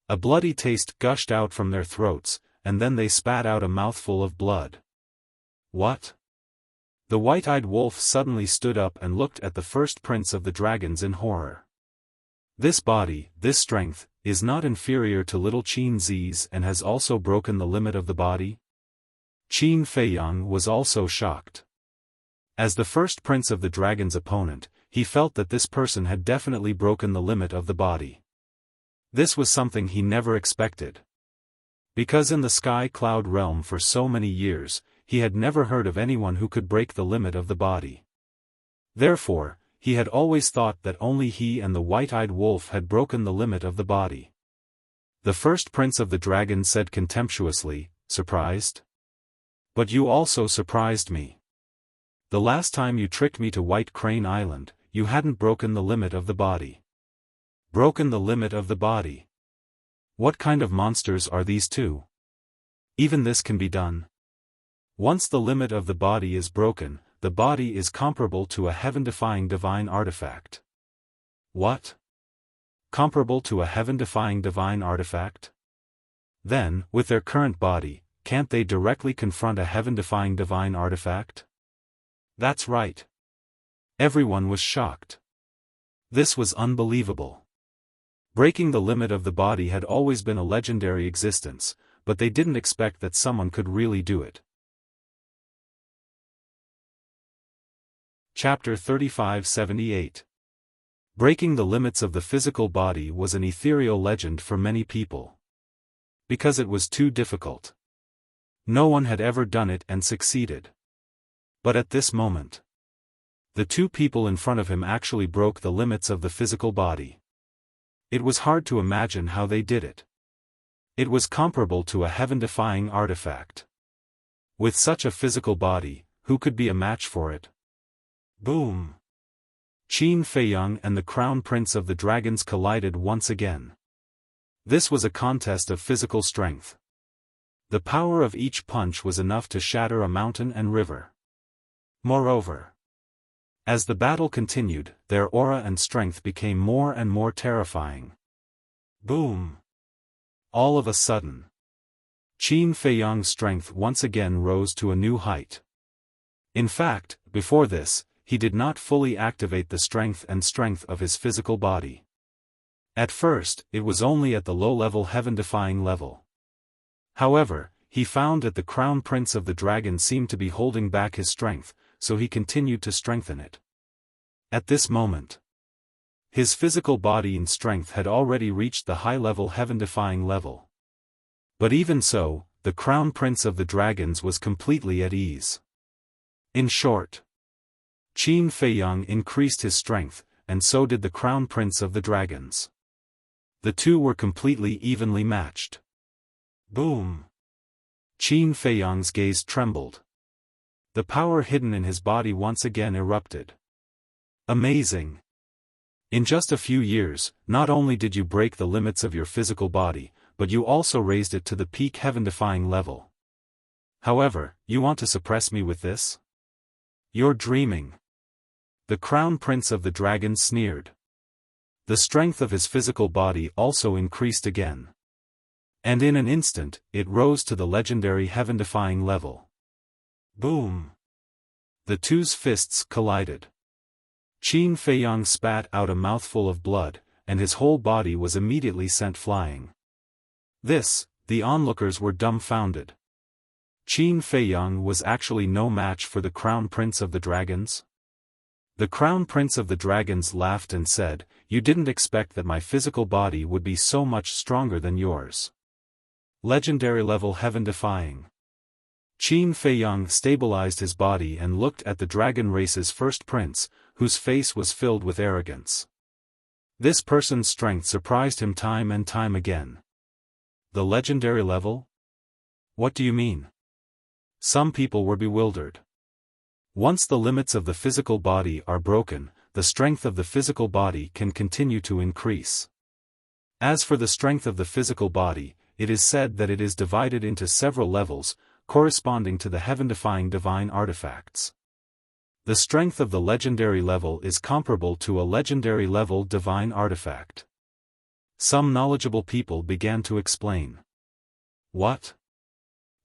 A bloody taste gushed out from their throats, and then they spat out a mouthful of blood. What? The white-eyed wolf suddenly stood up and looked at the first prince of the dragons in horror. This body, this strength, is not inferior to little Qin Zi's and has also broken the limit of the body? Qin Feiyang was also shocked. As the first prince of the dragon's opponent, he felt that this person had definitely broken the limit of the body. This was something he never expected. Because in the sky cloud realm for so many years, he had never heard of anyone who could break the limit of the body. Therefore, he had always thought that only he and the white-eyed wolf had broken the limit of the body. The first prince of the dragons said contemptuously, surprised? But you also surprised me. The last time you tricked me to White Crane Island, you hadn't broken the limit of the body. Broken the limit of the body. What kind of monsters are these two? Even this can be done. Once the limit of the body is broken, the body is comparable to a heaven-defying divine artifact. What? Comparable to a heaven-defying divine artifact? Then, with their current body, can't they directly confront a heaven-defying divine artifact? That's right. Everyone was shocked. This was unbelievable. Breaking the limit of the body had always been a legendary existence, but they didn't expect that someone could really do it. Chapter 3578. Breaking the limits of the physical body was an ethereal legend for many people. Because it was too difficult. No one had ever done it and succeeded. But at this moment, the two people in front of him actually broke the limits of the physical body. It was hard to imagine how they did it. It was comparable to a heaven-defying artifact. With such a physical body, who could be a match for it? Boom! Qin Feiyang and the crown prince of the dragons collided once again. This was a contest of physical strength. The power of each punch was enough to shatter a mountain and river. Moreover, as the battle continued, their aura and strength became more and more terrifying. Boom! All of a sudden, Qin Feiyang's strength once again rose to a new height. In fact, before this, he did not fully activate the strength of his physical body. At first, it was only at the low-level heaven-defying level. However, he found that the crown prince of the dragon seemed to be holding back his strength, so he continued to strengthen it. At this moment, his physical body and strength had already reached the high-level heaven-defying level. But even so, the crown prince of the dragons was completely at ease. In short, Qin Feiyang increased his strength, and so did the crown prince of the dragons. The two were completely evenly matched. Boom! Qin Feiyang's gaze trembled. The power hidden in his body once again erupted. Amazing! In just a few years, not only did you break the limits of your physical body, but you also raised it to the peak heaven-defying level. However, you want to suppress me with this? You're dreaming. The crown prince of the dragons sneered. The strength of his physical body also increased again. And in an instant, it rose to the legendary heaven-defying level. Boom! The two's fists collided. Qin Feiyang spat out a mouthful of blood, and his whole body was immediately sent flying. The onlookers were dumbfounded. Qin Feiyang was actually no match for the crown prince of the dragons? The crown prince of the dragons laughed and said, "You didn't expect that my physical body would be so much stronger than yours. Legendary level heaven-defying." Qin Feiyang stabilized his body and looked at the dragon race's first prince, whose face was filled with arrogance. This person's strength surprised him time and time again. The legendary level? What do you mean? Some people were bewildered. Once the limits of the physical body are broken, the strength of the physical body can continue to increase. As for the strength of the physical body, it is said that it is divided into several levels, corresponding to the heaven-defying divine artifacts. The strength of the legendary level is comparable to a legendary level divine artifact. Some knowledgeable people began to explain. What?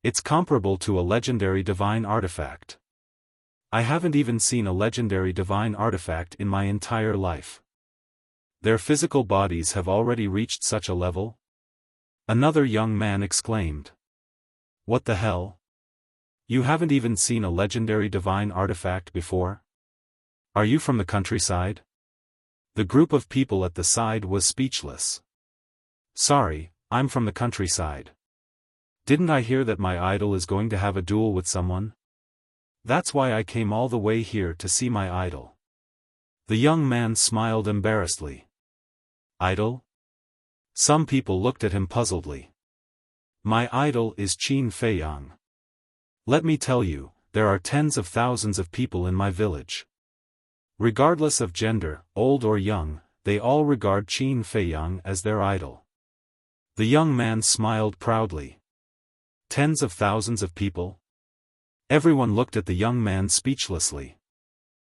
It's comparable to a legendary divine artifact. I haven't even seen a legendary divine artifact in my entire life. Their physical bodies have already reached such a level? Another young man exclaimed. What the hell? You haven't even seen a legendary divine artifact before? Are you from the countryside? The group of people at the side was speechless. Sorry, I'm from the countryside. Didn't I hear that my idol is going to have a duel with someone? That's why I came all the way here to see my idol. The young man smiled embarrassedly. Idol? Some people looked at him puzzledly. My idol is Qin Feiyang. Let me tell you, there are tens of thousands of people in my village. Regardless of gender, old or young, they all regard Qin Feiyang as their idol. The young man smiled proudly. Tens of thousands of people? Everyone looked at the young man speechlessly.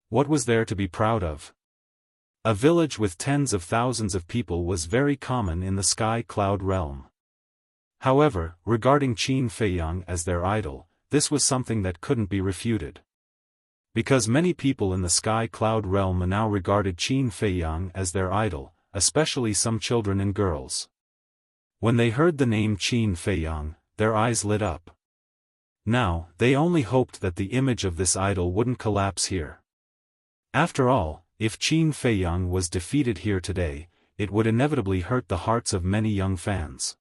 What was there to be proud of? A village with tens of thousands of people was very common in the sky cloud realm. However, regarding Qin Feiyang as their idol, this was something that couldn't be refuted. Because many people in the sky cloud realm now regarded Qin Feiyang as their idol, especially some children and girls. When they heard the name Qin Feiyang, their eyes lit up. Now, they only hoped that the image of this idol wouldn't collapse here. After all, if Qin Feiyang was defeated here today, it would inevitably hurt the hearts of many young fans.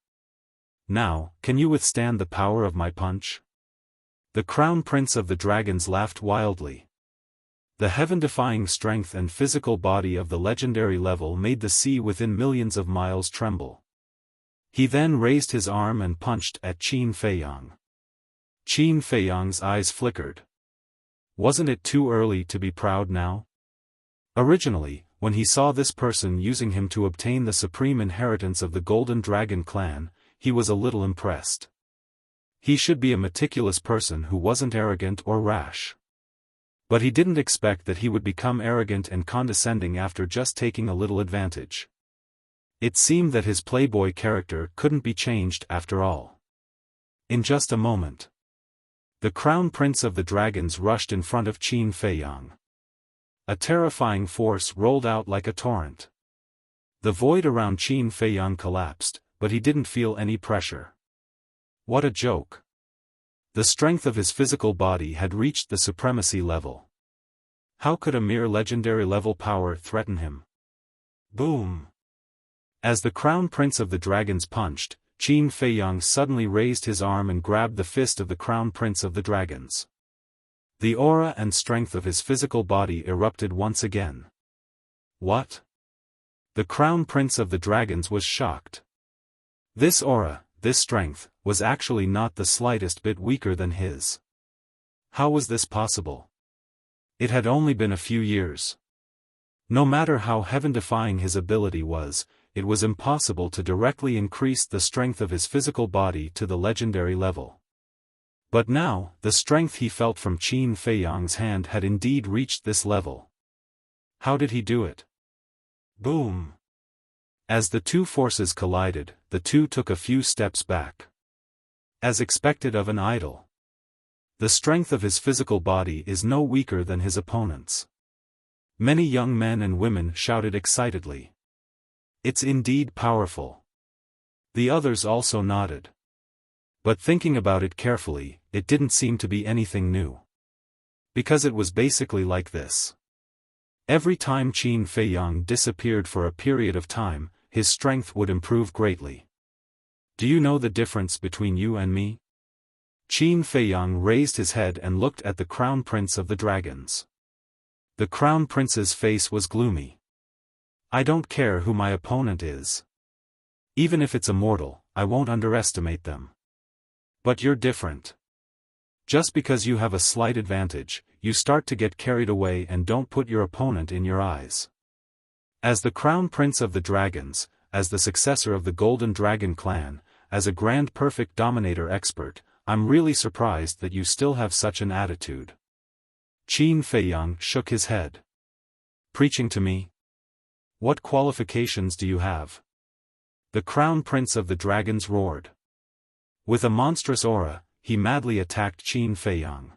Now, can you withstand the power of my punch? The crown prince of the dragons laughed wildly. The heaven-defying strength and physical body of the legendary level made the sea within millions of miles tremble. He then raised his arm and punched at Qin Feiyang. Qin Feiyang's eyes flickered. Wasn't it too early to be proud now? Originally, when he saw this person using him to obtain the supreme inheritance of the Golden Dragon clan, he was a little impressed. He should be a meticulous person who wasn't arrogant or rash. But he didn't expect that he would become arrogant and condescending after just taking a little advantage. It seemed that his playboy character couldn't be changed after all. In just a moment, the crown prince of the dragons rushed in front of Qin Feiyang. A terrifying force rolled out like a torrent. The void around Qin Feiyang collapsed, but he didn't feel any pressure. What a joke. The strength of his physical body had reached the supremacy level. How could a mere legendary level power threaten him? Boom! As the crown prince of the dragons punched, Qin Feiyang suddenly raised his arm and grabbed the fist of the crown prince of the dragons. The aura and strength of his physical body erupted once again. What? The crown prince of the dragons was shocked. This aura, this strength, was actually not the slightest bit weaker than his. How was this possible? It had only been a few years. No matter how heaven-defying his ability was, it was impossible to directly increase the strength of his physical body to the legendary level. But now, the strength he felt from Qin Feiyang's hand had indeed reached this level. How did he do it? Boom! As the two forces collided, the two took a few steps back. As expected of an idol. The strength of his physical body is no weaker than his opponent's. Many young men and women shouted excitedly. It's indeed powerful. The others also nodded. But thinking about it carefully, it didn't seem to be anything new. Because it was basically like this. Every time Qin Feiyang disappeared for a period of time, his strength would improve greatly. Do you know the difference between you and me? Qin Feiyang raised his head and looked at the crown prince of the dragons. The crown prince's face was gloomy. I don't care who my opponent is. Even if it's a mortal, I won't underestimate them. But you're different. Just because you have a slight advantage, you start to get carried away and don't put your opponent in your eyes. As the crown prince of the dragons, as the successor of the Golden Dragon clan, as a grand perfect dominator expert, I'm really surprised that you still have such an attitude. Qin Feiyang shook his head. Preaching to me? What qualifications do you have? The crown prince of the dragons roared. With a monstrous aura, he madly attacked Qin Feiyang.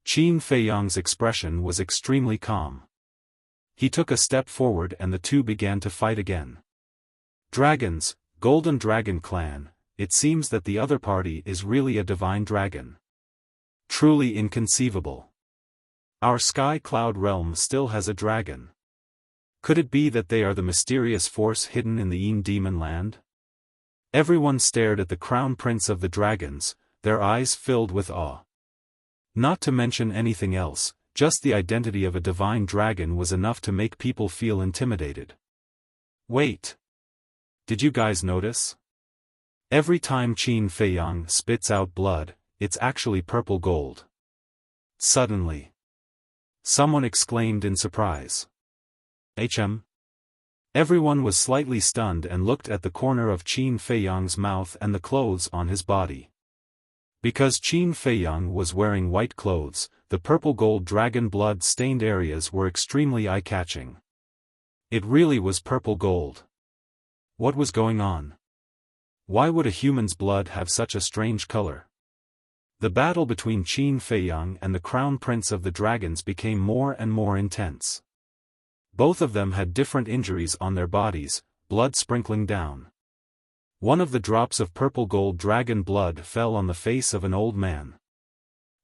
Qin Feiyang's expression was extremely calm. He took a step forward and the two began to fight again. Dragons, Golden Dragon clan, it seems that the other party is really a divine dragon. Truly inconceivable. Our sky cloud realm still has a dragon. Could it be that they are the mysterious force hidden in the Yin demon land? Everyone stared at the crown prince of the dragons, their eyes filled with awe. Not to mention anything else, just the identity of a divine dragon was enough to make people feel intimidated. Wait! Did you guys notice? Every time Qin Feiyang spits out blood, it's actually purple gold. Suddenly, someone exclaimed in surprise. Everyone was slightly stunned and looked at the corner of Qin Feiyang's mouth and the clothes on his body. Because Qin Feiyang was wearing white clothes, the purple gold dragon blood-stained areas were extremely eye-catching. It really was purple gold. What was going on? Why would a human's blood have such a strange color? The battle between Qin Feiyang and the crown prince of the dragons became more and more intense. Both of them had different injuries on their bodies, blood sprinkling down. One of the drops of purple gold dragon blood fell on the face of an old man.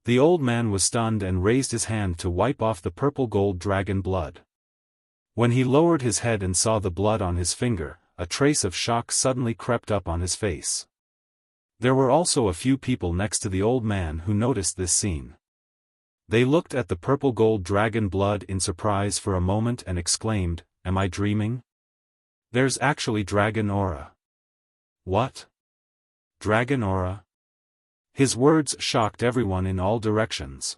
The old man was stunned and raised his hand to wipe off the purple gold dragon blood. When he lowered his head and saw the blood on his finger, a trace of shock suddenly crept up on his face. There were also a few people next to the old man who noticed this scene. They looked at the purple gold dragon blood in surprise for a moment and exclaimed, "Am I dreaming? There's actually dragon aura." What? Dragon aura? His words shocked everyone in all directions.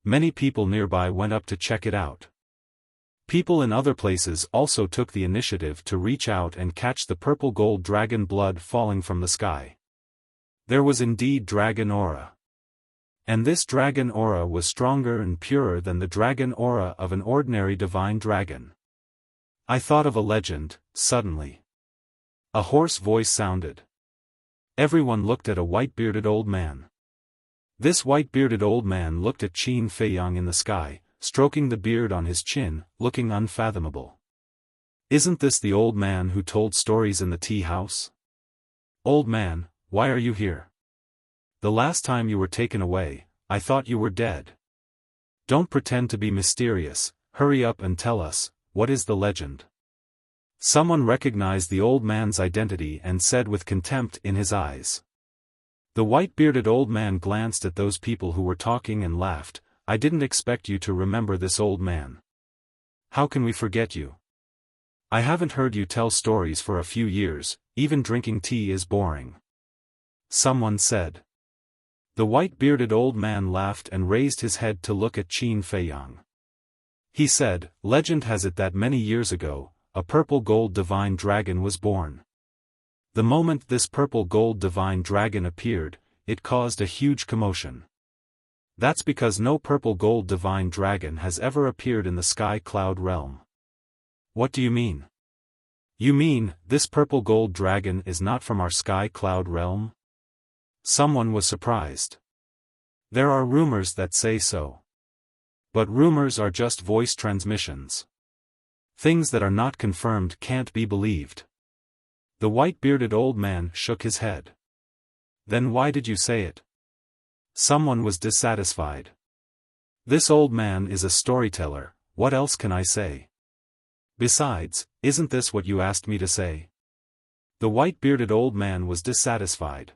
Many people nearby went up to check it out. People in other places also took the initiative to reach out and catch the purple gold dragon blood falling from the sky. There was indeed dragon aura. And this dragon aura was stronger and purer than the dragon aura of an ordinary divine dragon. I thought of a legend, suddenly. A hoarse voice sounded. Everyone looked at a white-bearded old man. This white-bearded old man looked at Qin Feiyang in the sky, stroking the beard on his chin, looking unfathomable. Isn't this the old man who told stories in the tea house? Old man, why are you here? The last time you were taken away, I thought you were dead. Don't pretend to be mysterious, hurry up and tell us, what is the legend? Someone recognized the old man's identity and said with contempt in his eyes. The white-bearded old man glanced at those people who were talking and laughed. I didn't expect you to remember this old man. How can we forget you? I haven't heard you tell stories for a few years, even drinking tea is boring. Someone said. The white-bearded old man laughed and raised his head to look at Qin Feiyang. He said, legend has it that many years ago, a purple-gold divine dragon was born. The moment this purple-gold divine dragon appeared, it caused a huge commotion. That's because no purple-gold divine dragon has ever appeared in the sky cloud realm. What do you mean? You mean, this purple-gold dragon is not from our sky cloud realm? Someone was surprised. There are rumors that say so. But rumors are just voice transmissions. Things that are not confirmed can't be believed. The white-bearded old man shook his head. Then why did you say it? Someone was dissatisfied. This old man is a storyteller, what else can I say? Besides, isn't this what you asked me to say? The white-bearded old man was dissatisfied.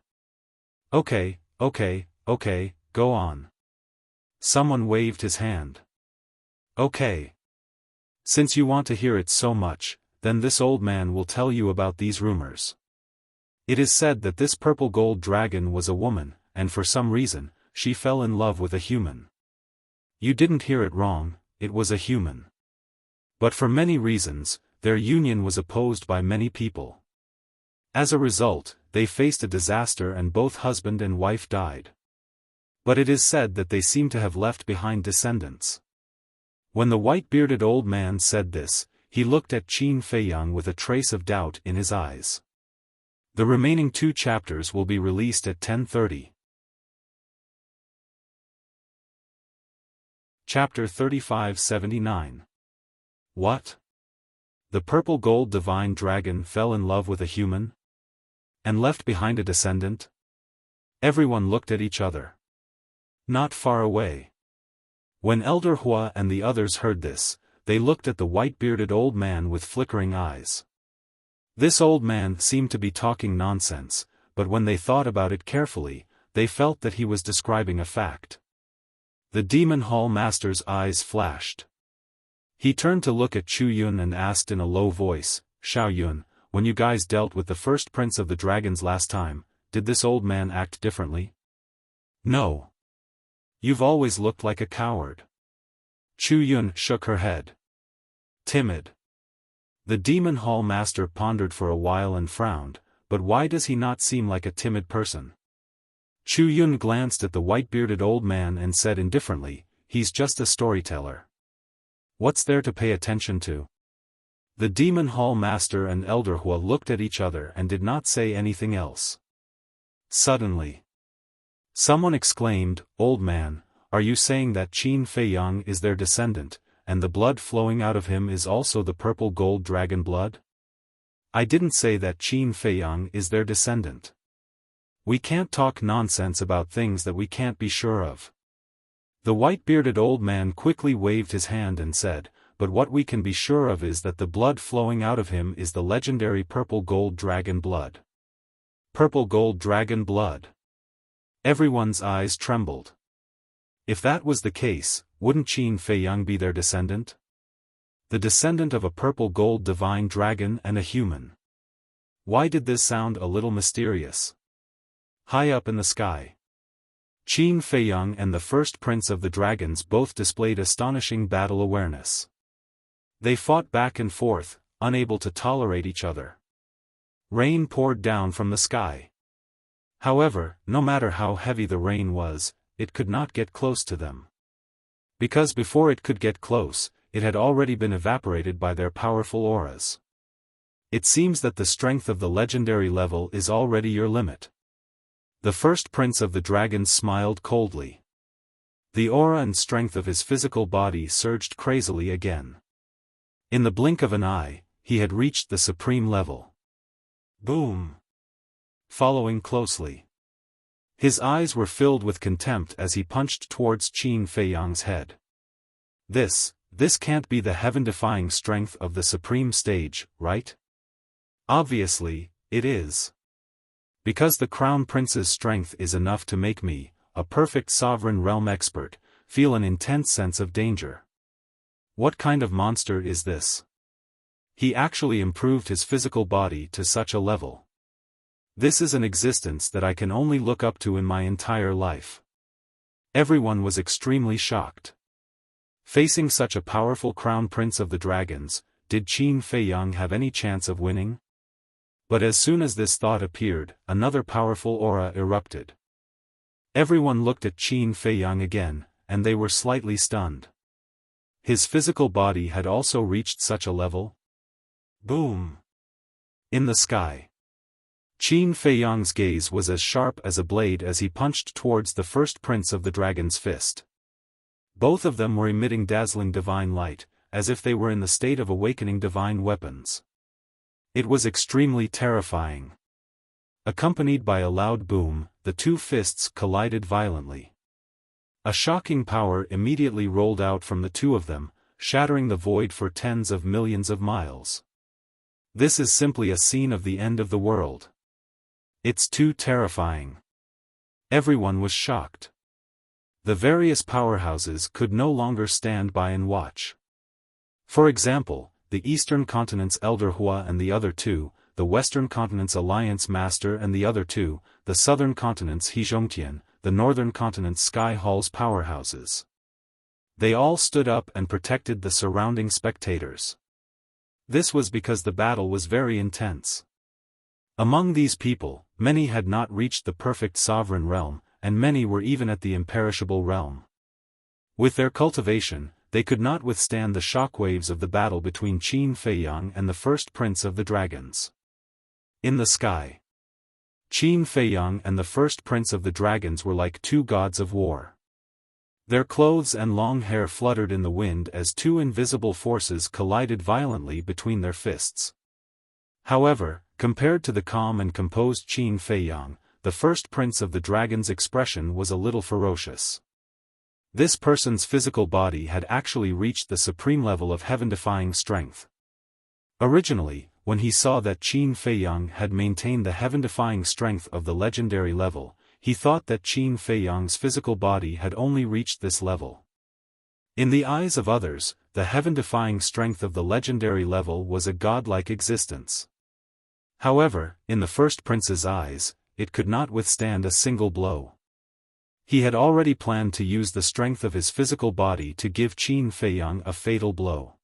Okay, go on. Someone waved his hand. Okay. Since you want to hear it so much, then this old man will tell you about these rumors. It is said that this purple-gold dragon was a woman, and for some reason, she fell in love with a human. You didn't hear it wrong, it was a human. But for many reasons, their union was opposed by many people. As a result, they faced a disaster and both husband and wife died. But it is said that they seem to have left behind descendants. When the white-bearded old man said this, he looked at Qin Feiyang with a trace of doubt in his eyes. The remaining 2 chapters will be released at 10:30. Chapter 3579. What? The purple-gold divine dragon fell in love with a human? And left behind a descendant? Everyone looked at each other. Not far away. When Elder Hua and the others heard this, they looked at the white-bearded old man with flickering eyes. This old man seemed to be talking nonsense, but when they thought about it carefully, they felt that he was describing a fact. The Demon Hall Master's eyes flashed. He turned to look at Chu Yun and asked in a low voice, Xiao Yun, when you guys dealt with the first prince of the dragons last time, did this old man act differently? No. You've always looked like a coward. Chu Yun shook her head. Timid. The Demon Hall Master pondered for a while and frowned, but why does he not seem like a timid person? Chu Yun glanced at the white-bearded old man and said indifferently, he's just a storyteller. What's there to pay attention to? The Demon Hall Master and Elder Hua looked at each other and did not say anything else. Suddenly, someone exclaimed, Old man, are you saying that Qin Feiyang is their descendant, and the blood flowing out of him is also the purple-gold dragon blood? I didn't say that Qin Feiyang is their descendant. We can't talk nonsense about things that we can't be sure of. The white-bearded old man quickly waved his hand and said, but what we can be sure of is that the blood flowing out of him is the legendary purple-gold dragon blood. Purple-gold dragon blood. Everyone's eyes trembled. If that was the case, wouldn't Qin Feiyang be their descendant? The descendant of a purple-gold divine dragon and a human. Why did this sound a little mysterious? High up in the sky, Qin Feiyang and the first prince of the dragons both displayed astonishing battle awareness. They fought back and forth, unable to tolerate each other. Rain poured down from the sky. However, no matter how heavy the rain was, it could not get close to them. Because before it could get close, it had already been evaporated by their powerful auras. It seems that the strength of the legendary level is already your limit. The first prince of the dragons smiled coldly. The aura and strength of his physical body surged crazily again. In the blink of an eye, he had reached the supreme level. Boom! Following closely, His eyes were filled with contempt as he punched towards Qin Feiyang's head. This can't be the heaven-defying strength of the supreme stage, right? Obviously, it is. Because the Crown Prince's strength is enough to make me, a perfect sovereign realm expert, feel an intense sense of danger. What kind of monster is this? He actually improved his physical body to such a level. This is an existence that I can only look up to in my entire life. Everyone was extremely shocked. Facing such a powerful Crown Prince of the Dragons, did Qin Feiyang have any chance of winning? But as soon as this thought appeared, another powerful aura erupted. Everyone looked at Qin Feiyang again, and they were slightly stunned. His physical body had also reached such a level? Boom! In the sky. Qin Feiyang's gaze was as sharp as a blade as he punched towards the first prince of the dragon's fist. Both of them were emitting dazzling divine light, as if they were in the state of awakening divine weapons. It was extremely terrifying. Accompanied by a loud boom, the two fists collided violently. A shocking power immediately rolled out from the two of them, shattering the void for tens of millions of miles. This is simply a scene of the end of the world. It's too terrifying. Everyone was shocked. The various powerhouses could no longer stand by and watch. For example, the Eastern Continent's Elder Hua and the other two, the Western Continent's Alliance Master and the other two, the Southern Continent's Hizhongtian, the Northern Continent's Sky Hall's powerhouses. They all stood up and protected the surrounding spectators. This was because the battle was very intense. Among these people, many had not reached the perfect sovereign realm, and many were even at the imperishable realm. With their cultivation, they could not withstand the shockwaves of the battle between Qin Feiyang and the first prince of the dragons. In the sky, Qin Feiyang and the first prince of the dragons were like two gods of war. Their clothes and long hair fluttered in the wind as two invisible forces collided violently between their fists. However, compared to the calm and composed Qin Feiyang, the first prince of the dragon's expression was a little ferocious. This person's physical body had actually reached the supreme level of heaven-defying strength. Originally, when he saw that Qin Feiyang had maintained the heaven-defying strength of the legendary level, he thought that Qin Feiyang's physical body had only reached this level. In the eyes of others, the heaven-defying strength of the legendary level was a godlike existence. However, in the first prince's eyes, it could not withstand a single blow. He had already planned to use the strength of his physical body to give Qin Feiyang a fatal blow.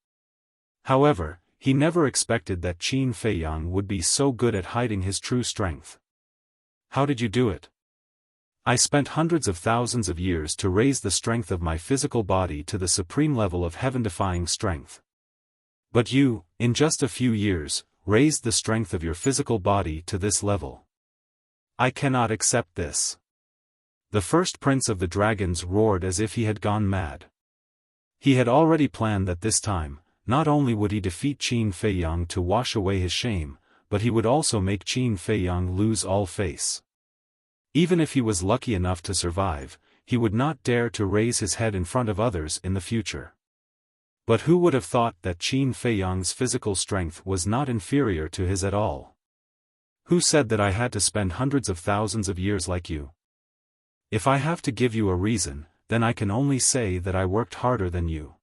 However, he never expected that Qin Feiyang would be so good at hiding his true strength. How did you do it? I spent hundreds of thousands of years to raise the strength of my physical body to the supreme level of heaven-defying strength. But you, in just a few years, raised the strength of your physical body to this level. I cannot accept this. The first prince of the dragons roared as if he had gone mad. He had already planned that this time, not only would he defeat Qin Feiyang to wash away his shame, but he would also make Qin Feiyang lose all face. Even if he was lucky enough to survive, he would not dare to raise his head in front of others in the future. But who would have thought that Qin Feiyang's physical strength was not inferior to his at all? Who said that I had to spend hundreds of thousands of years like you? If I have to give you a reason, then I can only say that I worked harder than you.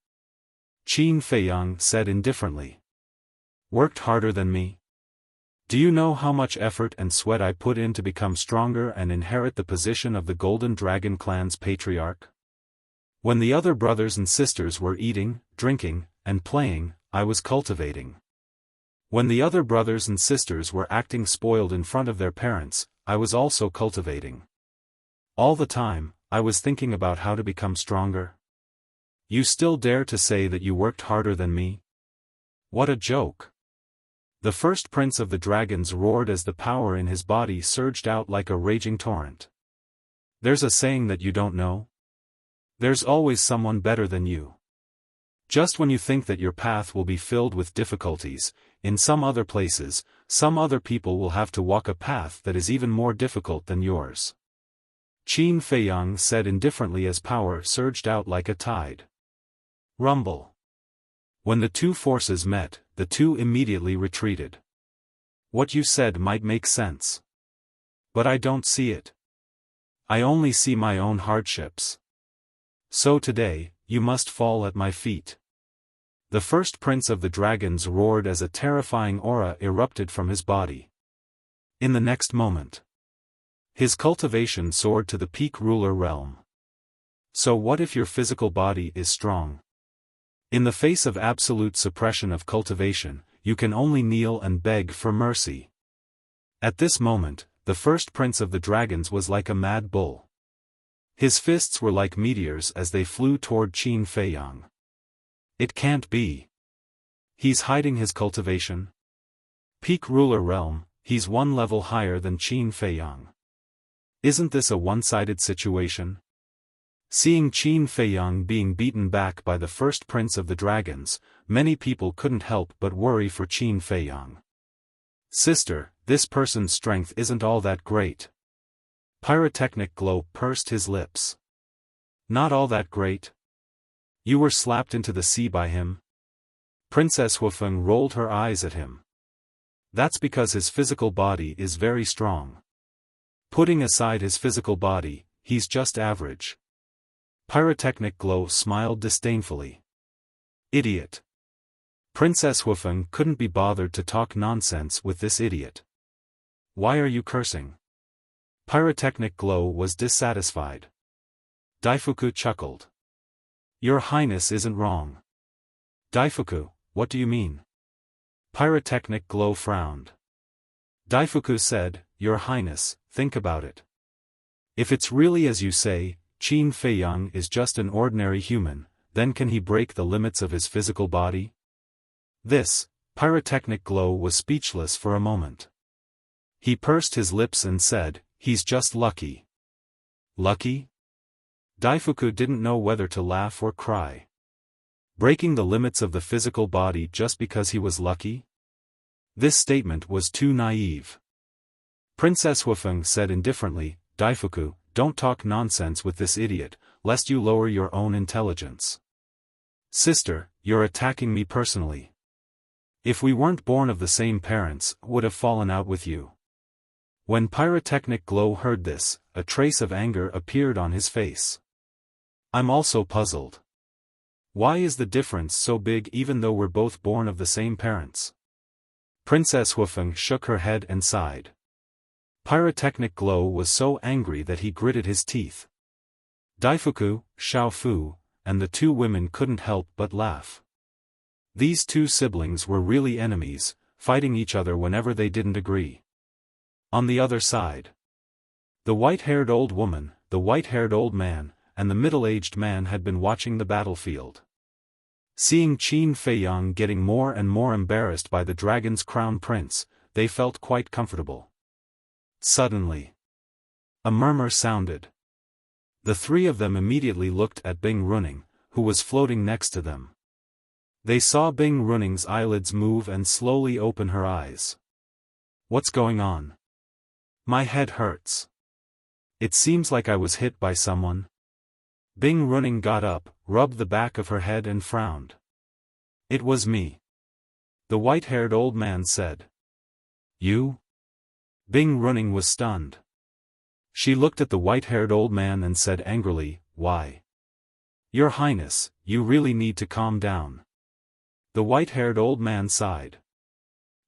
Qin Feiyang said indifferently. Worked harder than me? Do you know how much effort and sweat I put in to become stronger and inherit the position of the Golden Dragon clan's patriarch? When the other brothers and sisters were eating, drinking, and playing, I was cultivating. When the other brothers and sisters were acting spoiled in front of their parents, I was also cultivating. All the time, I was thinking about how to become stronger. You still dare to say that you worked harder than me? What a joke. The first prince of the dragons roared as the power in his body surged out like a raging torrent. There's a saying that you don't know? There's always someone better than you. Just when you think that your path will be filled with difficulties, in some other places, some other people will have to walk a path that is even more difficult than yours. Qin Feiyang said indifferently as power surged out like a tide. Rumble. When the two forces met, the two immediately retreated. What you said might make sense. But I don't see it. I only see my own hardships. So today, you must fall at my feet. The first prince of the dragons roared as a terrifying aura erupted from his body. In the next moment, his cultivation soared to the peak ruler realm. So what if your physical body is strong? In the face of absolute suppression of cultivation, you can only kneel and beg for mercy. At this moment, the first prince of the dragons was like a mad bull. His fists were like meteors as they flew toward Qin Feiyang. It can't be. He's hiding his cultivation. Peak ruler realm, he's one level higher than Qin Feiyang. Isn't this a one-sided situation? Seeing Qin Feiyang being beaten back by the first prince of the dragons, many people couldn't help but worry for Qin Feiyang. Sister, this person's strength isn't all that great. Pyrotechnic Glow pursed his lips. Not all that great? You were slapped into the sea by him? Princess Xiaofan rolled her eyes at him. That's because his physical body is very strong. Putting aside his physical body, he's just average. Pyrotechnic Glow smiled disdainfully. Idiot. Princess Xiaofan couldn't be bothered to talk nonsense with this idiot. Why are you cursing? Pyrotechnic Glow was dissatisfied. Daifuku chuckled. Your Highness isn't wrong. Daifuku, what do you mean? Pyrotechnic Glow frowned. Daifuku said, Your Highness, think about it. If it's really as you say, Qin Feiyang is just an ordinary human, then can he break the limits of his physical body? This, Pyrotechnic Glow was speechless for a moment. He pursed his lips and said, He's just lucky. Lucky? Daifuku didn't know whether to laugh or cry. Breaking the limits of the physical body just because he was lucky? This statement was too naive. Princess Xiaofan said indifferently, Daifuku, don't talk nonsense with this idiot, lest you lower your own intelligence. Sister, you're attacking me personally. If we weren't born of the same parents, I would have fallen out with you. When Pyrotechnic Glow heard this, a trace of anger appeared on his face. I'm also puzzled. Why is the difference so big even though we're both born of the same parents? Princess Xiaofan shook her head and sighed. Pyrotechnic Glow was so angry that he gritted his teeth. Daifuku, Xiaofu, and the two women couldn't help but laugh. These two siblings were really enemies, fighting each other whenever they didn't agree. On the other side, the white-haired old woman, the white-haired old man, and the middle-aged man had been watching the battlefield. Seeing Qin Feiyang getting more and more embarrassed by the dragon's crown prince, they felt quite comfortable. Suddenly, a murmur sounded. The three of them immediately looked at Bing Running, who was floating next to them. They saw Bing Running's eyelids move and slowly open her eyes. What's going on? My head hurts. It seems like I was hit by someone. Bing Running got up, rubbed the back of her head and frowned. It was me. The white-haired old man said. You? Bing Running was stunned. She looked at the white-haired old man and said angrily, Why? Your Highness, you really need to calm down. The white-haired old man sighed.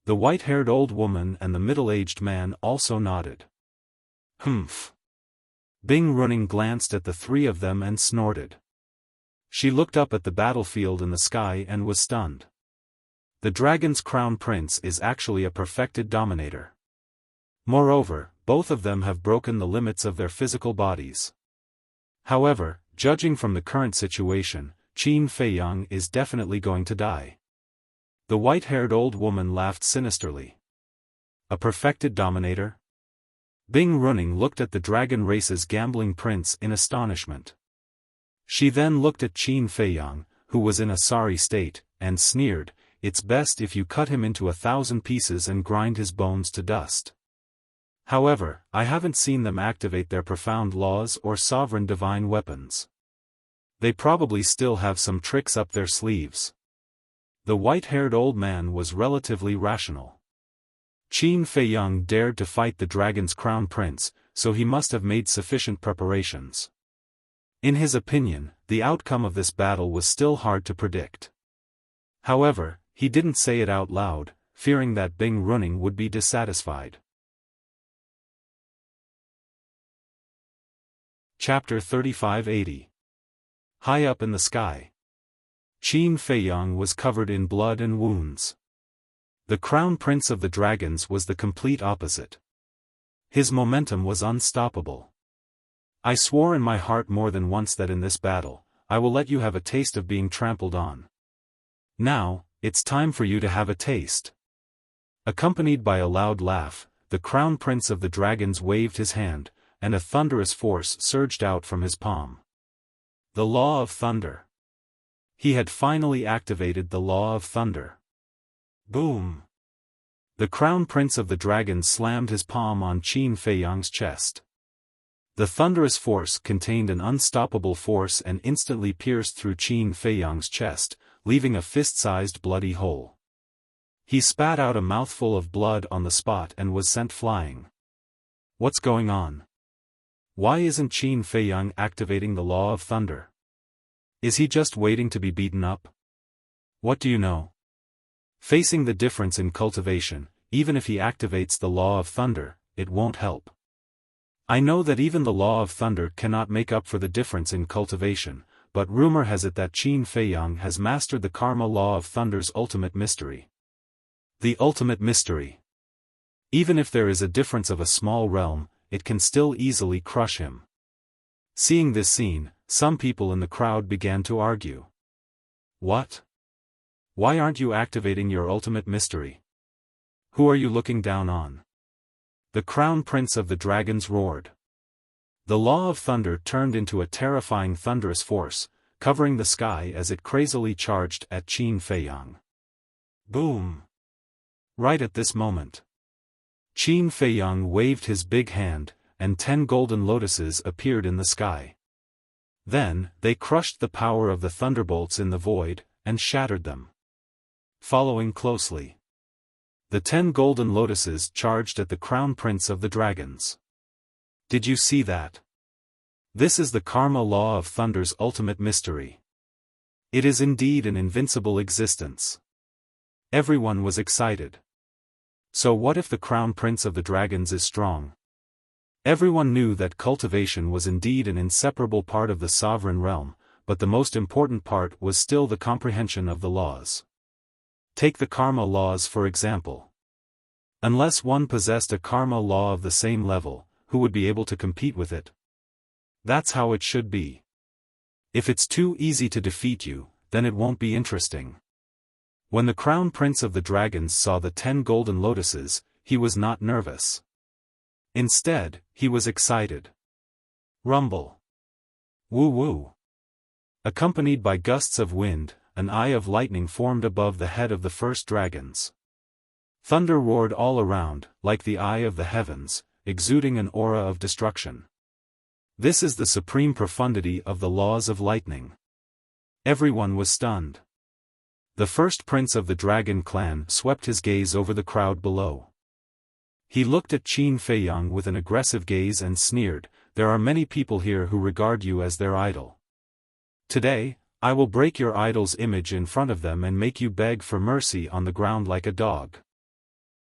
The white-haired old woman and the middle-aged man also nodded. Humph. Bing Running glanced at the three of them and snorted. She looked up at the battlefield in the sky and was stunned. The dragon's crown prince is actually a perfected dominator. Moreover, both of them have broken the limits of their physical bodies. However, judging from the current situation, Qin Feiyang is definitely going to die. The white-haired old woman laughed sinisterly. A perfected dominator? Bing Running looked at the dragon race's gambling prince in astonishment. She then looked at Qin Feiyang, who was in a sorry state, and sneered, It's best if you cut him into 1,000 pieces and grind his bones to dust. However, I haven't seen them activate their profound laws or sovereign divine weapons. They probably still have some tricks up their sleeves. The white-haired old man was relatively rational. Qin Feiyang dared to fight the dragon's crown prince, so he must have made sufficient preparations. In his opinion, the outcome of this battle was still hard to predict. However, he didn't say it out loud, fearing that Bing Running would be dissatisfied. Chapter 3580. High up in the sky. Qin Feiyang was covered in blood and wounds. The crown prince of the dragons was the complete opposite. His momentum was unstoppable. I swore in my heart more than once that in this battle, I will let you have a taste of being trampled on. Now, it's time for you to have a taste. Accompanied by a loud laugh, the crown prince of the dragons waved his hand, and a thunderous force surged out from his palm. The Law of Thunder. He had finally activated the Law of Thunder. Boom! The crown prince of the dragons slammed his palm on Qin Feiyang's chest. The thunderous force contained an unstoppable force and instantly pierced through Qin Feiyang's chest, leaving a fist-sized bloody hole. He spat out a mouthful of blood on the spot and was sent flying. What's going on? Why isn't Qin Feiyang activating the Law of Thunder? Is he just waiting to be beaten up? What do you know? Facing the difference in cultivation, even if he activates the Law of Thunder, it won't help. I know that even the Law of Thunder cannot make up for the difference in cultivation, but rumor has it that Qin Feiyang has mastered the Karma Law of Thunder's ultimate mystery. The ultimate mystery. Even if there is a difference of a small realm, it can still easily crush him. Seeing this scene, some people in the crowd began to argue. What? Why aren't you activating your ultimate mystery? Who are you looking down on? The crown prince of the dragons roared. The Law of Thunder turned into a terrifying thunderous force, covering the sky as it crazily charged at Qin Feiyang. Boom! Right at this moment, Qin Feiyang waved his big hand, and 10 golden lotuses appeared in the sky. Then, they crushed the power of the thunderbolts in the void, and shattered them. Following closely, the 10 golden lotuses charged at the crown prince of the dragons. Did you see that? This is the Karma Law of Thunder's ultimate mystery. It is indeed an invincible existence. Everyone was excited. So what if the crown prince of the dragons is strong? Everyone knew that cultivation was indeed an inseparable part of the sovereign realm, but the most important part was still the comprehension of the laws. Take the karma laws for example. Unless one possessed a karma law of the same level, who would be able to compete with it? That's how it should be. If it's too easy to defeat you, then it won't be interesting. When the crown prince of the dragons saw the 10 golden lotuses, he was not nervous. Instead, he was excited. Rumble. Woo-woo. Accompanied by gusts of wind, an eye of lightning formed above the head of the first dragons. Thunder roared all around, like the eye of the heavens, exuding an aura of destruction. This is the supreme profundity of the laws of lightning. Everyone was stunned. The first prince of the dragon clan swept his gaze over the crowd below. He looked at Qin Feiyang with an aggressive gaze and sneered, "There are many people here who regard you as their idol. Today, I will break your idol's image in front of them and make you beg for mercy on the ground like a dog."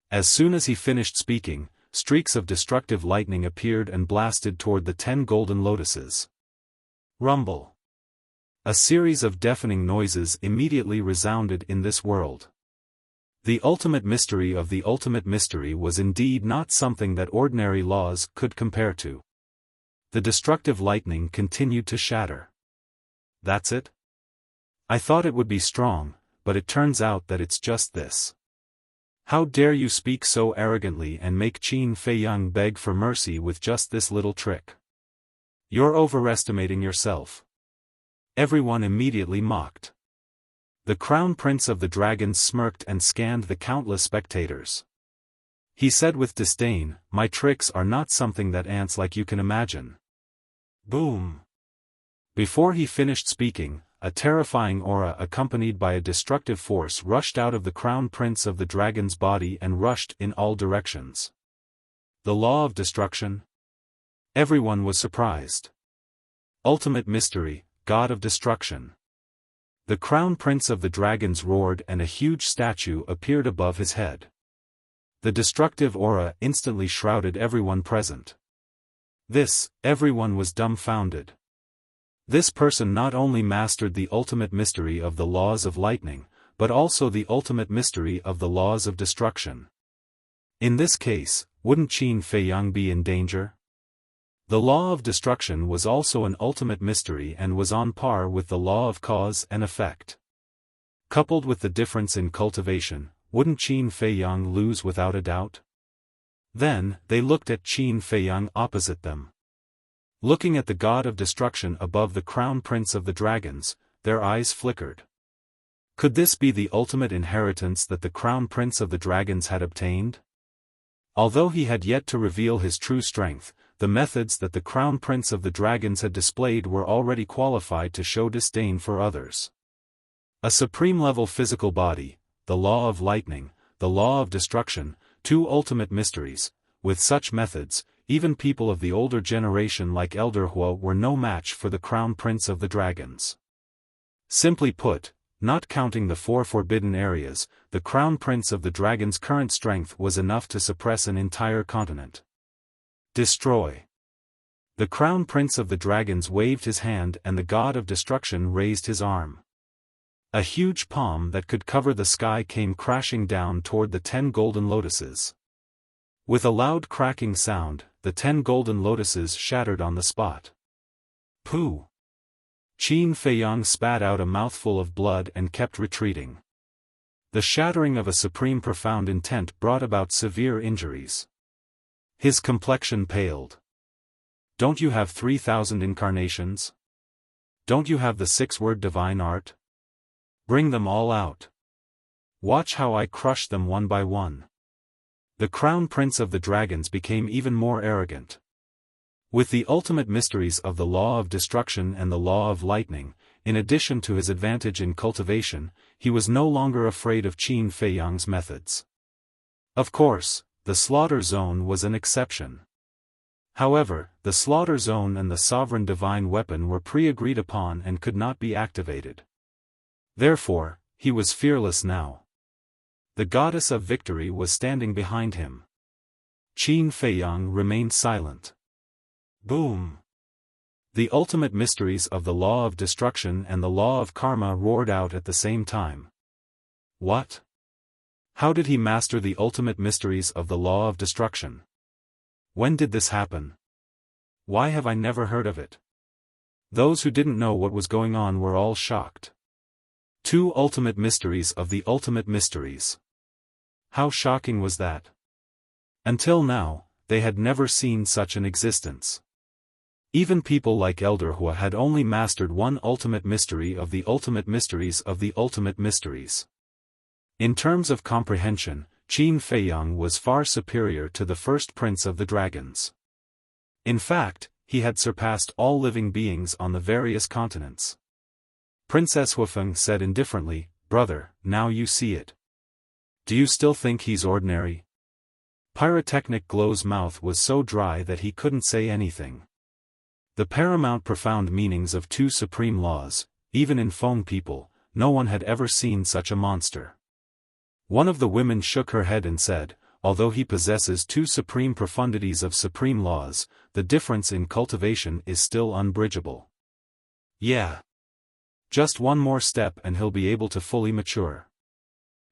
As soon as he finished speaking, streaks of destructive lightning appeared and blasted toward the 10 golden lotuses. Rumble. A series of deafening noises immediately resounded in this world. The ultimate mystery of the ultimate mystery was indeed not something that ordinary laws could compare to. The destructive lightning continued to shatter. That's it? I thought it would be strong, but it turns out that it's just this. How dare you speak so arrogantly and make Qin Feiyang beg for mercy with just this little trick? You're overestimating yourself. Everyone immediately mocked. The crown prince of the dragons smirked and scanned the countless spectators. He said with disdain, "My tricks are not something that ants like you can imagine." Boom! Before he finished speaking, a terrifying aura accompanied by a destructive force rushed out of the crown prince of the dragon's body and rushed in all directions. The law of destruction? Everyone was surprised. Ultimate mystery, god of destruction. The crown prince of the dragons roared and a huge statue appeared above his head. The destructive aura instantly shrouded everyone present. Everyone was dumbfounded. This person not only mastered the ultimate mystery of the laws of lightning, but also the ultimate mystery of the laws of destruction. In this case, wouldn't Qin Feiyang be in danger? The law of destruction was also an ultimate mystery and was on par with the law of cause and effect. Coupled with the difference in cultivation, wouldn't Qin Feiyang lose without a doubt? Then, they looked at Qin Feiyang opposite them. Looking at the god of destruction above the crown prince of the dragons, their eyes flickered. Could this be the ultimate inheritance that the crown prince of the dragons had obtained? Although he had yet to reveal his true strength, the methods that the crown prince of the dragons had displayed were already qualified to show disdain for others. A supreme-level physical body, the law of lightning, the law of destruction, two ultimate mysteries. With such methods, even people of the older generation like Elder Hua were no match for the crown prince of the dragons. Simply put, not counting the 4 forbidden areas, the crown prince of the dragons' current strength was enough to suppress an entire continent. Destroy. The crown prince of the dragons waved his hand and the god of destruction raised his arm. A huge palm that could cover the sky came crashing down toward the 10 golden lotuses. With a loud cracking sound, the 10 golden lotuses shattered on the spot. Pooh! Qin Feiyang spat out a mouthful of blood and kept retreating. The shattering of a supreme profound intent brought about severe injuries. His complexion paled. Don't you have 3,000 incarnations? Don't you have the 6-word divine art? Bring them all out. Watch how I crush them one by one. The crown prince of the dragons became even more arrogant. With the ultimate mysteries of the law of destruction and the law of lightning, in addition to his advantage in cultivation, he was no longer afraid of Qin Feiyang's methods. Of course, the slaughter zone was an exception. However, the slaughter zone and the sovereign divine weapon were pre-agreed upon and could not be activated. Therefore, he was fearless now. The goddess of victory was standing behind him. Qin Feiyang remained silent. Boom! The ultimate mysteries of the law of destruction and the law of karma roared out at the same time. What? How did he master the ultimate mysteries of the law of destruction? When did this happen? Why have I never heard of it? Those who didn't know what was going on were all shocked. 2 ultimate mysteries of the ultimate mysteries. How shocking was that? Until now, they had never seen such an existence. Even people like Elder Hua had only mastered one ultimate mystery of the ultimate mysteries of the ultimate mysteries. In terms of comprehension, Qin Feiyang was far superior to the first prince of the dragons. In fact, he had surpassed all living beings on the various continents. Princess Xiaofan said indifferently, "Brother, now you see it. Do you still think he's ordinary?" Pyrotechnic Glow's mouth was so dry that he couldn't say anything. The paramount profound meanings of 2 supreme laws, even in Feng people, no one had ever seen such a monster. One of the women shook her head and said, "Although he possesses 2 supreme profundities of supreme laws, the difference in cultivation is still unbridgeable." Yeah. Just one more step and he'll be able to fully mature.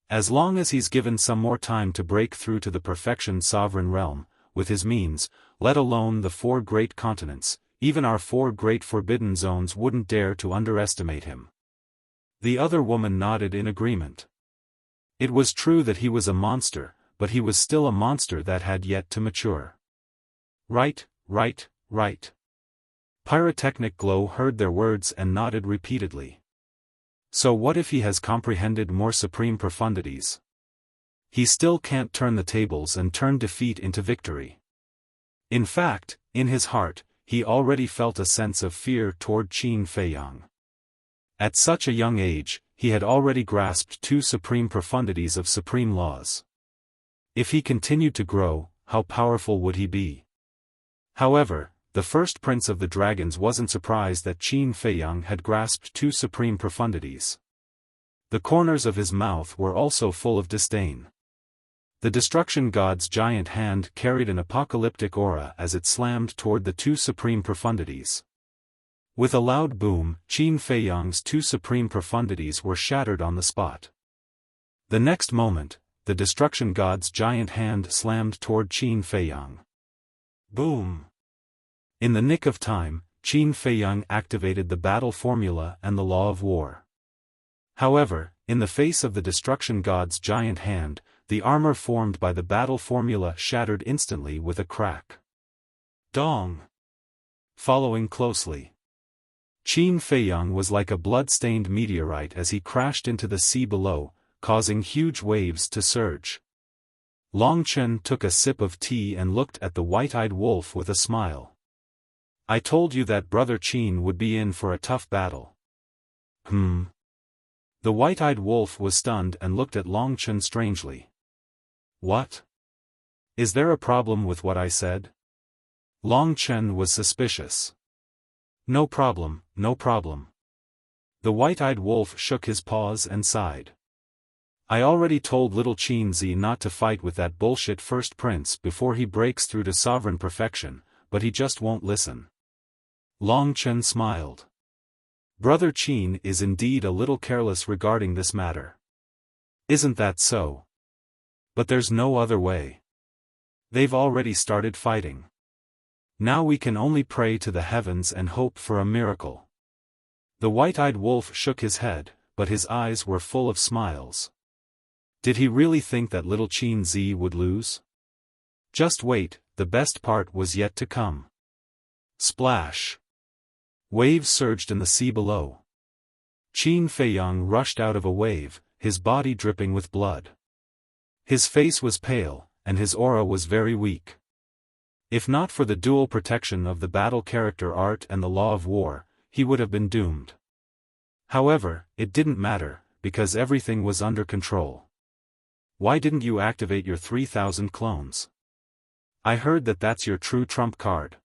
As long as he's given some more time to break through to the perfection sovereign realm, with his means, let alone the 4 great continents, even our 4 great forbidden zones wouldn't dare to underestimate him. The other woman nodded in agreement. It was true that he was a monster, but he was still a monster that had yet to mature. Right. Pyrotechnic Glow heard their words and nodded repeatedly. So what if he has comprehended more supreme profundities? he still can't turn the tables and turn defeat into victory. In fact, in his heart, he already felt a sense of fear toward Qin Feiyang. At such a young age, he had already grasped two supreme profundities of supreme laws. If he continued to grow, how powerful would he be? However, the first prince of the dragons wasn't surprised that Qin Feiyang had grasped two supreme profundities. The corners of his mouth were also full of disdain. The destruction god's giant hand carried an apocalyptic aura as it slammed toward the two supreme profundities. With a loud boom, Qin Feiyang's two supreme profundities were shattered on the spot. The next moment, the destruction god's giant hand slammed toward Qin Feiyang. Boom! In the nick of time, Qin Feiyang activated the battle formula and the law of war. However, in the face of the destruction god's giant hand, the armor formed by the battle formula shattered instantly with a crack. Dong! Following closely. Qin Feiyang was like a blood-stained meteorite as he crashed into the sea below, causing huge waves to surge. Long Chen took a sip of tea and looked at the white-eyed wolf with a smile. I told you that Brother Qin would be in for a tough battle. The white-eyed wolf was stunned and looked at Long Chen strangely. What? Is there a problem with what I said? Long Chen was suspicious. No problem, no problem. The white-eyed wolf shook his paws and sighed. I already told little Qin Zi not to fight with that bullshit first prince before he breaks through to sovereign perfection, but he just won't listen. Long Chen smiled. Brother Qin is indeed a little careless regarding this matter. Isn't that so? But there's no other way. They've already started fighting. Now we can only pray to the heavens and hope for a miracle. The white-eyed wolf shook his head, but his eyes were full of smiles. Did he really think that little Qin Zi would lose? Just wait, the best part was yet to come. Splash! Waves surged in the sea below. Qin Feiyang rushed out of a wave, his body dripping with blood. His face was pale, and his aura was very weak. If not for the dual protection of the battle character art and the law of war, he would have been doomed. However, it didn't matter, because everything was under control. Why didn't you activate your 3,000 clones? I heard that that's your true trump card.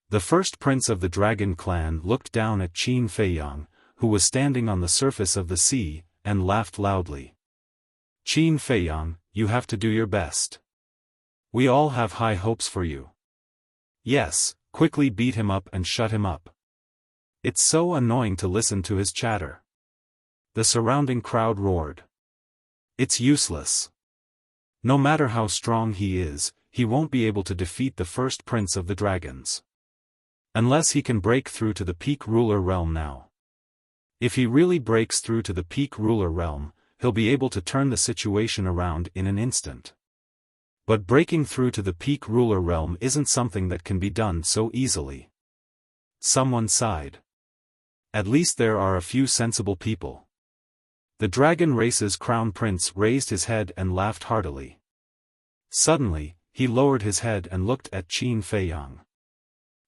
The first prince of the dragon clan looked down at Qin Feiyang, who was standing on the surface of the sea, and laughed loudly. Qin Feiyang, you have to do your best. We all have high hopes for you. Yes, quickly beat him up and shut him up. It's so annoying to listen to his chatter. The surrounding crowd roared. It's useless. No matter how strong he is, he won't be able to defeat the first prince of the dragons. Unless he can break through to the peak ruler realm now. If he really breaks through to the peak ruler realm, he'll be able to turn the situation around in an instant. But breaking through to the peak ruler realm isn't something that can be done so easily. Someone sighed. At least there are a few sensible people. The dragon race's crown prince raised his head and laughed heartily. Suddenly, he lowered his head and looked at Qin Feiyang.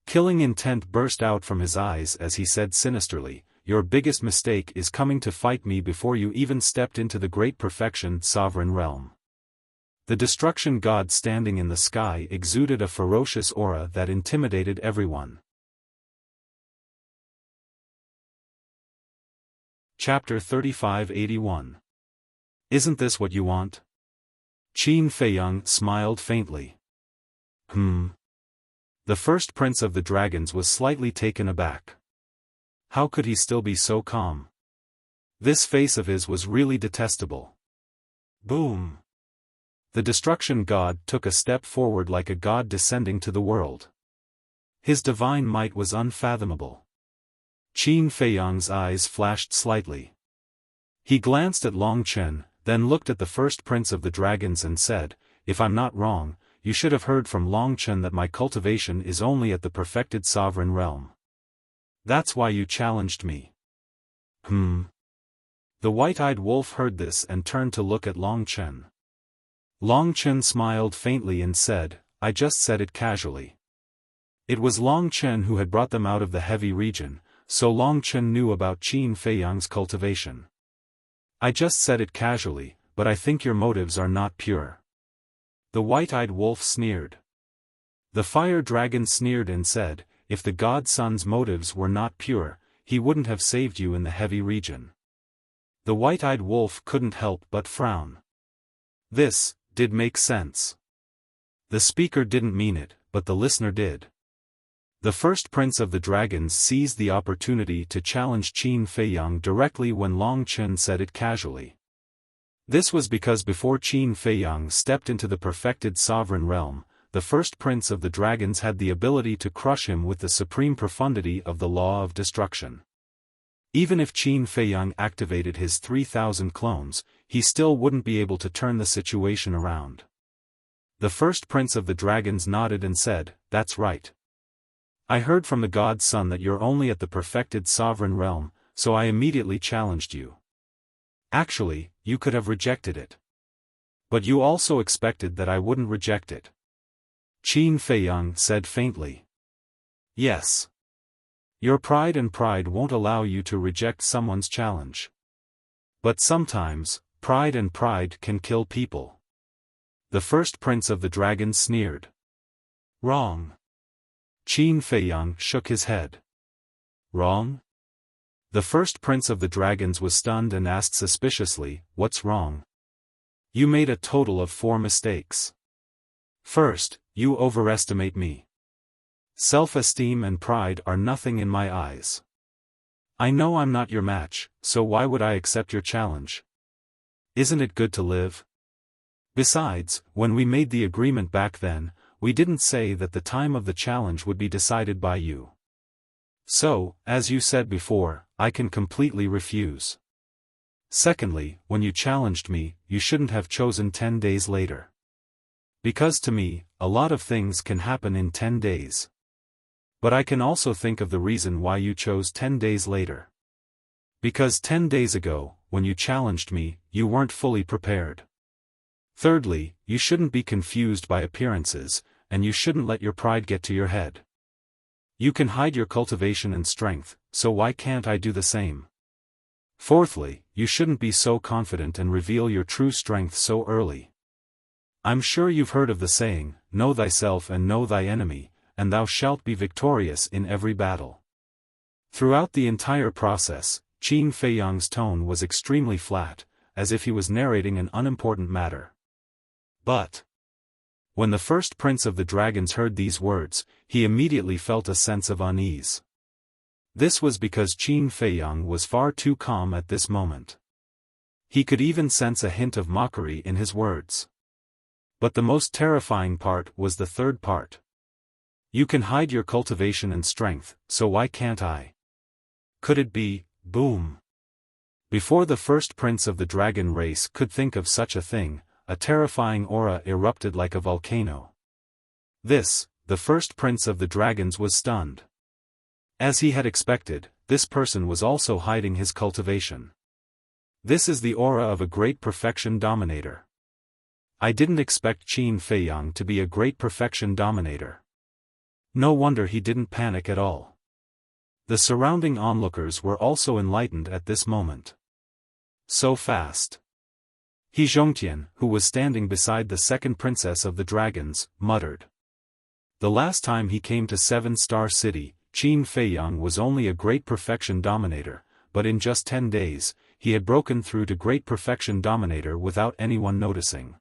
Killing intent burst out from his eyes as he said sinisterly, "Your biggest mistake is coming to fight me before you even stepped into the great perfection sovereign realm." The destruction god standing in the sky exuded a ferocious aura that intimidated everyone. Chapter 3581. Isn't this what you want? Qin Feiyang smiled faintly. The first prince of the dragons was slightly taken aback. How could he still be so calm? This face of his was really detestable. Boom! The destruction god took a step forward like a god descending to the world. His divine might was unfathomable. Qin Feiyang's eyes flashed slightly. He glanced at Long Chen, then looked at the first prince of the dragons and said, "If I'm not wrong, you should have heard from Long Chen that my cultivation is only at the perfected sovereign realm. That's why you challenged me." The white-eyed wolf heard this and turned to look at Long Chen. Long Chen smiled faintly and said, I just said it casually. It was Long Chen who had brought them out of the heavy region, so Long Chen knew about Qin Feiyang's cultivation. I just said it casually, but I think your motives are not pure. The white-eyed wolf sneered. The fire dragon sneered and said, if the god-son's motives were not pure, he wouldn't have saved you in the heavy region. The white-eyed wolf couldn't help but frown. This did make sense. The speaker didn't mean it, but the listener did. The first prince of the dragons seized the opportunity to challenge Qin Feiyang directly when Long Chen said it casually. This was because before Qin Feiyang stepped into the perfected sovereign realm, the first prince of the dragons had the ability to crush him with the supreme profundity of the law of destruction. Even if Qin Feiyang activated his 3,000 clones, he still wouldn't be able to turn the situation around. The first prince of the dragons nodded and said, that's right. I heard from the god's son that you're only at the perfected sovereign realm, so I immediately challenged you. Actually, you could have rejected it. But you also expected that I wouldn't reject it. Qin Feiyang said faintly. Yes. Your pride won't allow you to reject someone's challenge. But sometimes, pride can kill people. The first prince of the dragons sneered. Wrong. Qin Feiyang shook his head. Wrong? The first prince of the dragons was stunned and asked suspiciously, what's wrong? You made a total of 4 mistakes. First, you overestimate me. Self-esteem and pride are nothing in my eyes. I know I'm not your match, so why would I accept your challenge? Isn't it good to live? Besides, when we made the agreement back then, we didn't say that the time of the challenge would be decided by you. So, as you said before, I can completely refuse. Secondly, when you challenged me, you shouldn't have chosen 10 days later. Because to me, a lot of things can happen in 10 days. But I can also think of the reason why you chose 10 days later. Because 10 days ago, when you challenged me, you weren't fully prepared. Thirdly, you shouldn't be confused by appearances, and you shouldn't let your pride get to your head. You can hide your cultivation and strength, so why can't I do the same? Fourthly, you shouldn't be so confident and reveal your true strength so early. I'm sure you've heard of the saying, know thyself and know thy enemy, and thou shalt be victorious in every battle. Throughout the entire process, Qin Feiyang's tone was extremely flat, as if he was narrating an unimportant matter. But when the first prince of the dragons heard these words, he immediately felt a sense of unease. This was because Qin Feiyang was far too calm at this moment. He could even sense a hint of mockery in his words. But the most terrifying part was the third part. You can hide your cultivation and strength, so why can't I? Could it be, boom? Before the first prince of the dragon race could think of such a thing, a terrifying aura erupted like a volcano. This, the first prince of the dragons was stunned. As he had expected, this person was also hiding his cultivation. This is the aura of a great perfection dominator. I didn't expect Qin Feiyang to be a great perfection dominator. No wonder he didn't panic at all. The surrounding onlookers were also enlightened at this moment. So fast. He Zhongtian, who was standing beside the second princess of the dragons, muttered. The last time he came to 7-Star City, Qin Feiyang was only a great perfection dominator, but in just 10 days, he had broken through to great perfection dominator without anyone noticing.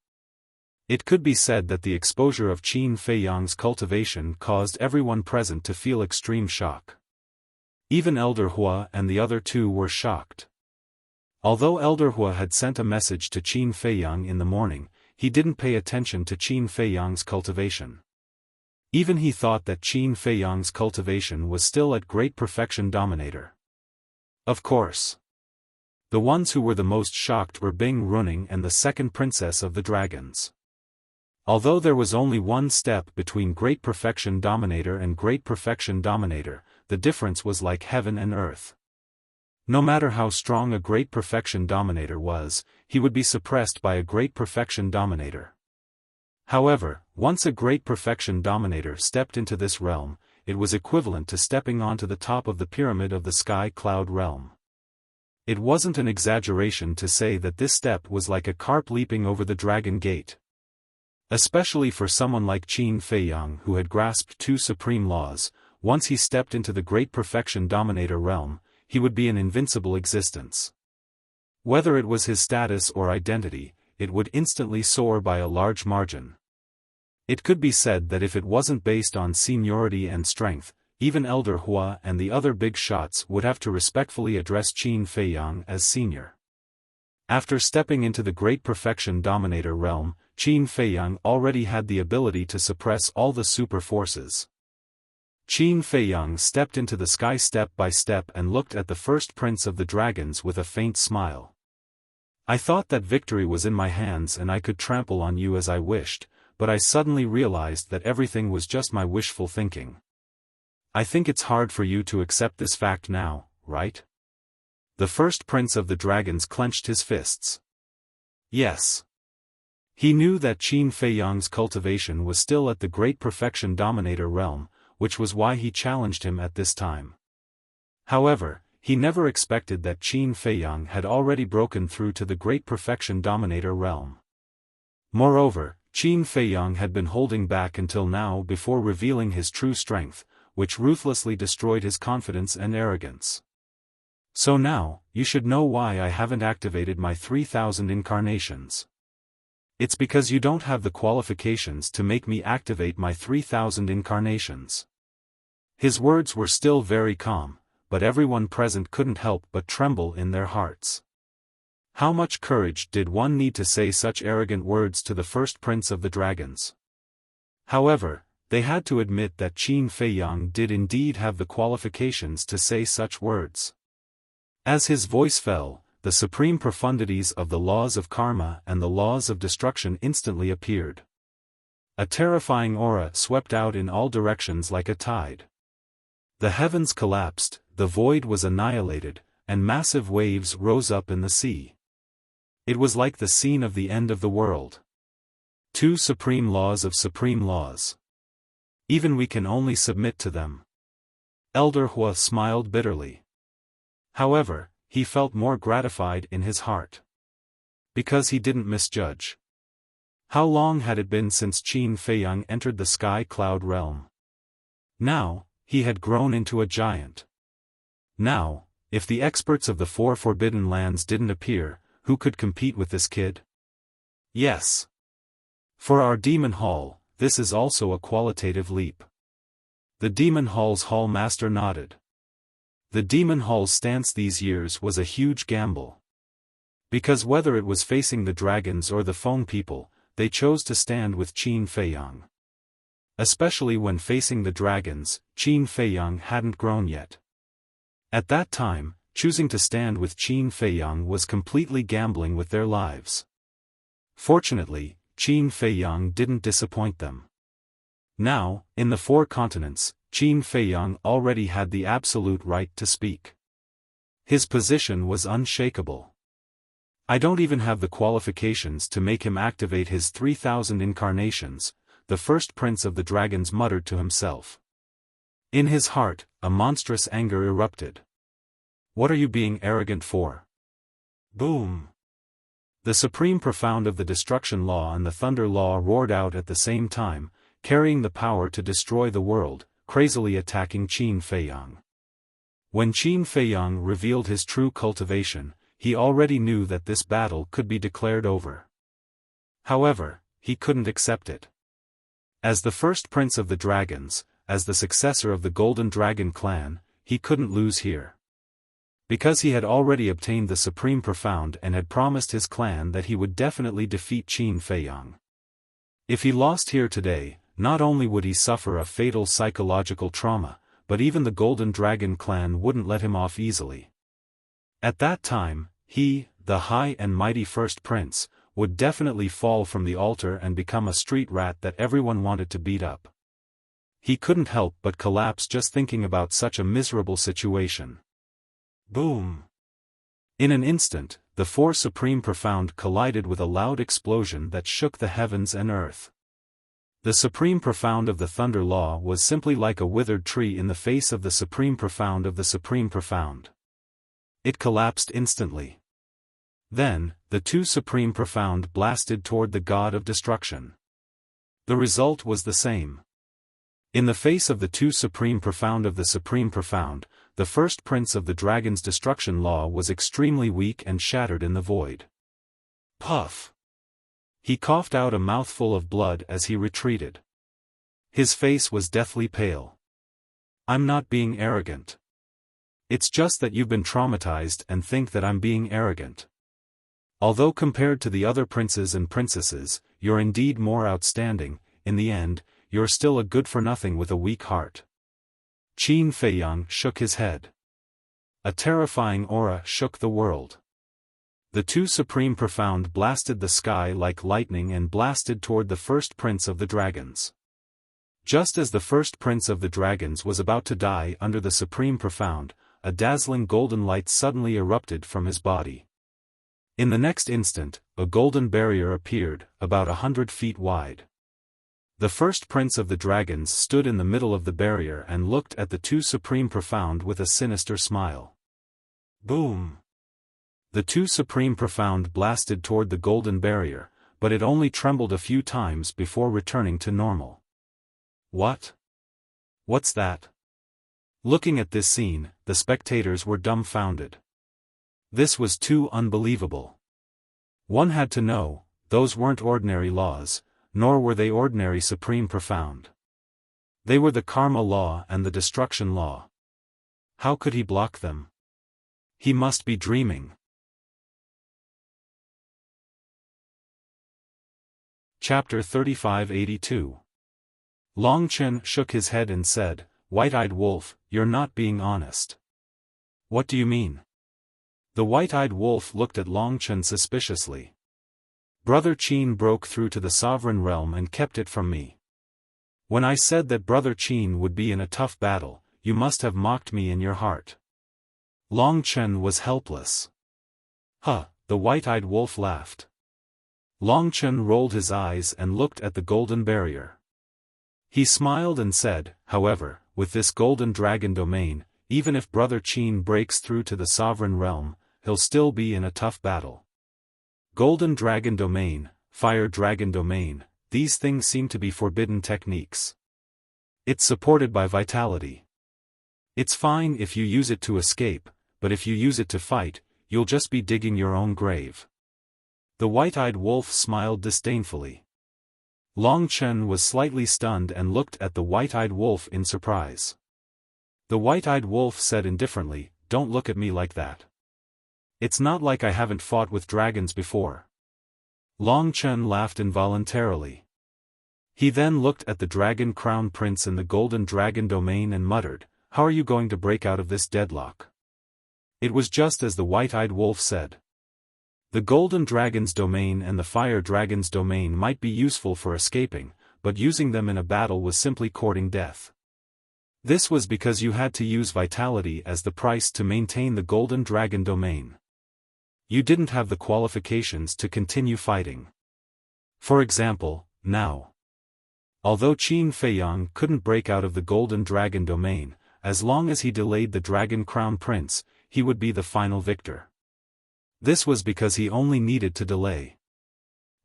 It could be said that the exposure of Qin Feiyang's cultivation caused everyone present to feel extreme shock. Even Elder Hua and the other two were shocked. Although Elder Hua had sent a message to Qin Feiyang in the morning, he didn't pay attention to Qin Feiyang's cultivation. Even he thought that Qin Feiyang's cultivation was still at great perfection dominator. Of course. The ones who were the most shocked were Bing Runing and the second princess of the dragons. Although there was only one step between great perfection dominator and great perfection dominator, the difference was like heaven and earth. No matter how strong a great perfection dominator was, he would be suppressed by a great perfection dominator. However, once a great perfection dominator stepped into this realm, it was equivalent to stepping onto the top of the pyramid of the sky cloud realm. It wasn't an exaggeration to say that this step was like a carp leaping over the dragon gate. Especially for someone like Qin Feiyang who had grasped two supreme laws, once he stepped into the great perfection dominator realm, he would be an invincible existence. Whether it was his status or identity, it would instantly soar by a large margin. It could be said that if it wasn't based on seniority and strength, even Elder Hua and the other big shots would have to respectfully address Qin Feiyang as senior. After stepping into the great perfection dominator realm, Qin Feiyang already had the ability to suppress all the super forces. Qin Feiyang stepped into the sky step by step and looked at the first prince of the dragons with a faint smile. I thought that victory was in my hands and I could trample on you as I wished, but I suddenly realized that everything was just my wishful thinking. I think it's hard for you to accept this fact now, right? The first prince of the dragons clenched his fists. Yes. He knew that Qin Feiyang's cultivation was still at the great perfection dominator realm, which was why he challenged him at this time. However, he never expected that Qin Feiyang had already broken through to the great perfection dominator realm. Moreover, Qin Feiyang had been holding back until now before revealing his true strength, which ruthlessly destroyed his confidence and arrogance. So now, you should know why I haven't activated my 3,000 incarnations. It's because you don't have the qualifications to make me activate my 3,000 incarnations. His words were still very calm, but everyone present couldn't help but tremble in their hearts. How much courage did one need to say such arrogant words to the first prince of the dragons? However, they had to admit that Qin Feiyang did indeed have the qualifications to say such words. As his voice fell, the supreme profundities of the laws of karma and the laws of destruction instantly appeared. A terrifying aura swept out in all directions like a tide. The heavens collapsed, the void was annihilated, and massive waves rose up in the sea. It was like the scene of the end of the world. Two supreme laws of supreme laws. Even we can only submit to them. Elder Hua smiled bitterly. However, he felt more gratified in his heart. Because he didn't misjudge. How long had it been since Qin Feiyang entered the sky cloud realm? Now, he had grown into a giant. Now, if the experts of the four forbidden lands didn't appear, who could compete with this kid? Yes. For our Demon Hall, this is also a qualitative leap. The Demon Hall's hall master nodded. The Demon Hall's stance these years was a huge gamble. Because whether it was facing the dragons or the Feng people, they chose to stand with Qin Feiyang. Especially when facing the dragons, Qin Feiyang hadn't grown yet. At that time, choosing to stand with Qin Feiyang was completely gambling with their lives. Fortunately, Qin Feiyang didn't disappoint them. Now, in the four continents, Qin Feiyang already had the absolute right to speak. His position was unshakable. I don't even have the qualifications to make him activate his 3,000 incarnations, the first prince of the dragons muttered to himself. In his heart, a monstrous anger erupted. What are you being arrogant for? Boom! The supreme profound of the destruction law and the thunder law roared out at the same time, carrying the power to destroy the world, crazily attacking Qin Feiyang. When Qin Feiyang revealed his true cultivation, he already knew that this battle could be declared over. However, he couldn't accept it. As the first prince of the dragons, as the successor of the Golden Dragon clan, he couldn't lose here. Because he had already obtained the Supreme Profound and had promised his clan that he would definitely defeat Qin Feiyang. If he lost here today, not only would he suffer a fatal psychological trauma, but even the Golden Dragon clan wouldn't let him off easily. At that time, he, the high and mighty first prince, would definitely fall from the altar and become a street rat that everyone wanted to beat up. He couldn't help but collapse just thinking about such a miserable situation. Boom! In an instant, the four Supreme Profound collided with a loud explosion that shook the heavens and earth. The supreme profound of the thunder law was simply like a withered tree in the face of the supreme profound of the supreme profound. It collapsed instantly. Then, the two supreme profound blasted toward the god of destruction. The result was the same. In the face of the two supreme profound of the supreme profound, the first prince of the dragon's destruction law was extremely weak and shattered in the void. Puff! He coughed out a mouthful of blood as he retreated. His face was deathly pale. I'm not being arrogant. It's just that you've been traumatized and think that I'm being arrogant. Although compared to the other princes and princesses, you're indeed more outstanding, in the end, you're still a good-for-nothing with a weak heart. Qin Feiyang shook his head. A terrifying aura shook the world. The two supreme profound blasted the sky like lightning and blasted toward the first prince of the dragons. Just as the first prince of the dragons was about to die under the supreme profound, a dazzling golden light suddenly erupted from his body. In the next instant, a golden barrier appeared, about 100 feet wide. The first prince of the dragons stood in the middle of the barrier and looked at the two supreme profound with a sinister smile. Boom! The two supreme profound blasted toward the golden barrier, but it only trembled a few times before returning to normal. What? What's that? Looking at this scene, the spectators were dumbfounded. This was too unbelievable. One had to know, those weren't ordinary laws, nor were they ordinary supreme profound. They were the karma law and the destruction law. How could he block them? He must be dreaming. Chapter 3582. Long Chen shook his head and said, "White-eyed wolf, you're not being honest." What do you mean? The white-eyed wolf looked at Long Chen suspiciously. Brother Qin broke through to the sovereign realm and kept it from me. When I said that Brother Qin would be in a tough battle, you must have mocked me in your heart. Long Chen was helpless. Huh, the white-eyed wolf laughed. Long Chen rolled his eyes and looked at the golden barrier. He smiled and said, however, with this golden dragon domain, even if Brother Qin breaks through to the sovereign realm, he'll still be in a tough battle. Golden dragon domain, fire dragon domain, these things seem to be forbidden techniques. It's supported by vitality. It's fine if you use it to escape, but if you use it to fight, you'll just be digging your own grave. The white-eyed wolf smiled disdainfully. Long Chen was slightly stunned and looked at the white-eyed wolf in surprise. The white-eyed wolf said indifferently, "Don't look at me like that. It's not like I haven't fought with dragons before." Long Chen laughed involuntarily. He then looked at the dragon crown prince in the golden dragon domain and muttered, "How are you going to break out of this deadlock?" It was just as the white-eyed wolf said. The golden dragon's domain and the fire dragon's domain might be useful for escaping, but using them in a battle was simply courting death. This was because you had to use vitality as the price to maintain the golden dragon domain. You didn't have the qualifications to continue fighting. For example, now. Although Qin Feiyang couldn't break out of the golden dragon domain, as long as he delayed the dragon crown prince, he would be the final victor. This was because he only needed to delay.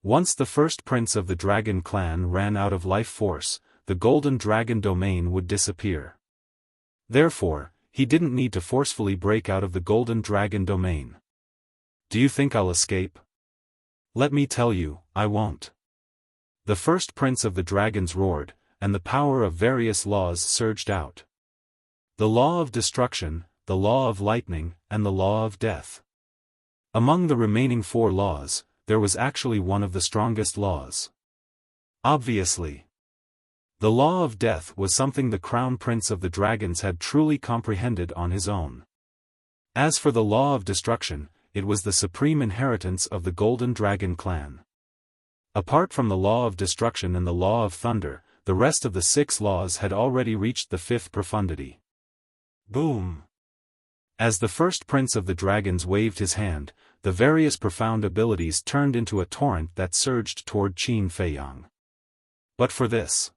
Once the first prince of the dragon clan ran out of life force, the golden dragon domain would disappear. Therefore, he didn't need to forcefully break out of the golden dragon domain. Do you think I'll escape? Let me tell you, I won't. The first prince of the dragons roared, and the power of various laws surged out. The law of destruction, the law of lightning, and the law of death. Among the remaining 4 laws, there was actually one of the strongest laws. Obviously. The law of death was something the crown prince of the dragons had truly comprehended on his own. As for the law of destruction, it was the supreme inheritance of the golden dragon clan. Apart from the law of destruction and the law of thunder, the rest of the 6 laws had already reached the 5th profundity. Boom! As the first prince of the dragons waved his hand, the various profound abilities turned into a torrent that surged toward Qin Feiyang. But for this,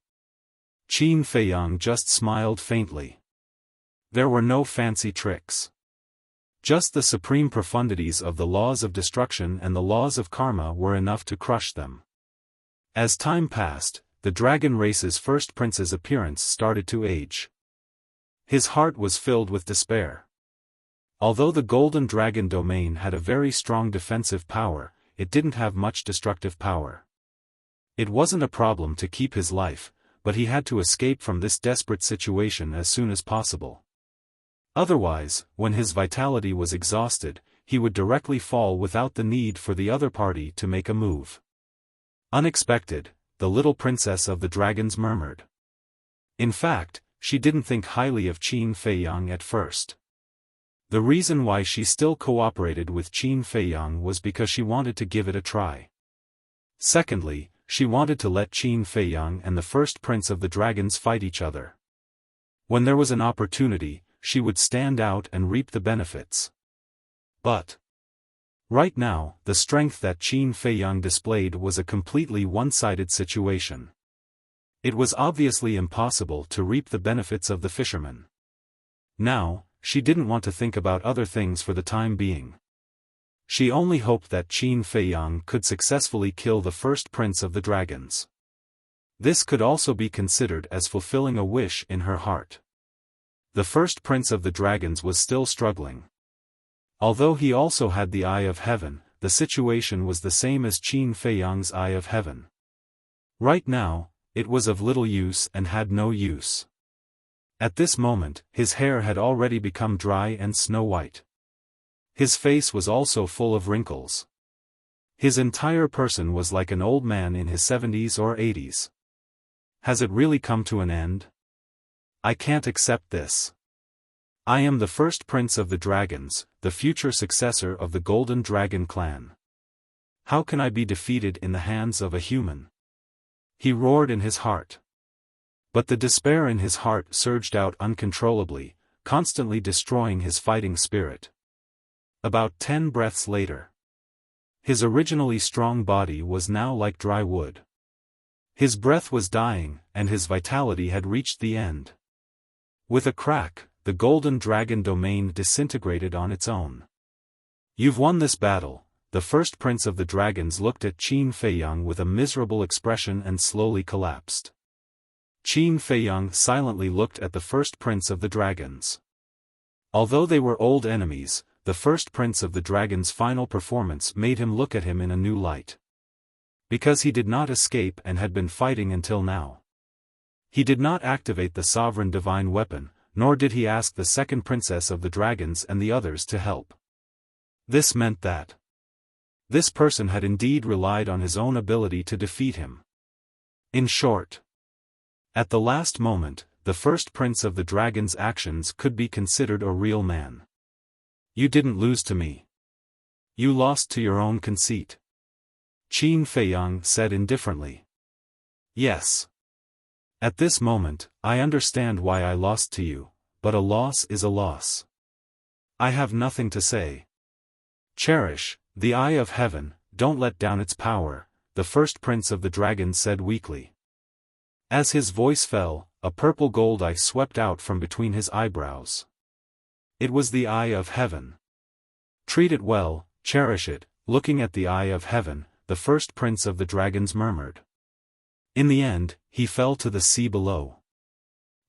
Qin Feiyang just smiled faintly. There were no fancy tricks. Just the supreme profundities of the laws of destruction and the laws of karma were enough to crush them. As time passed, the dragon race's first prince's appearance started to age. His heart was filled with despair. Although the golden dragon domain had a very strong defensive power, it didn't have much destructive power. It wasn't a problem to keep his life, but he had to escape from this desperate situation as soon as possible. Otherwise, when his vitality was exhausted, he would directly fall without the need for the other party to make a move. Unexpected, the little princess of the dragons murmured. In fact, she didn't think highly of Qin Feiyang at first. The reason why she still cooperated with Qin Feiyang was because she wanted to give it a try. Secondly, she wanted to let Qin Feiyang and the first prince of the dragons fight each other. When there was an opportunity, she would stand out and reap the benefits. But right now, the strength that Qin Feiyang displayed was a completely one-sided situation. It was obviously impossible to reap the benefits of the fisherman. Now, she didn't want to think about other things for the time being. She only hoped that Qin Feiyang could successfully kill the first prince of the dragons. This could also be considered as fulfilling a wish in her heart. The first prince of the dragons was still struggling. Although he also had the Eye of Heaven, the situation was the same as Qin Feiyang's Eye of Heaven. Right now, it was of little use and had no use. At this moment, his hair had already become dry and snow-white. His face was also full of wrinkles. His entire person was like an old man in his 70s or 80s. Has it really come to an end? I can't accept this. I am the first prince of the dragons, the future successor of the Golden Dragon clan. How can I be defeated in the hands of a human? He roared in his heart. But the despair in his heart surged out uncontrollably, constantly destroying his fighting spirit. About 10 breaths later, his originally strong body was now like dry wood. His breath was dying, and his vitality had reached the end. With a crack, the golden dragon domain disintegrated on its own. You've won this battle. The first prince of the dragons looked at Qin Feiyang with a miserable expression and slowly collapsed. Qin Feiyang silently looked at the first prince of the dragons. Although they were old enemies, the first prince of the dragons' final performance made him look at him in a new light. Because he did not escape and had been fighting until now. He did not activate the sovereign divine weapon, nor did he ask the second princess of the dragons and the others to help. This meant that this person had indeed relied on his own ability to defeat him. In short, at the last moment, the first prince of the dragons' actions could be considered a real man. You didn't lose to me. You lost to your own conceit. Qin Feiyang said indifferently. Yes. At this moment, I understand why I lost to you, but a loss is a loss. I have nothing to say. Cherish the Eye of Heaven, don't let down its power, the first prince of the dragons said weakly. As his voice fell, a purple gold eye swept out from between his eyebrows. It was the Eye of Heaven. Treat it well, cherish it. Looking at the Eye of Heaven, the first prince of the dragons murmured. In the end, he fell to the sea below.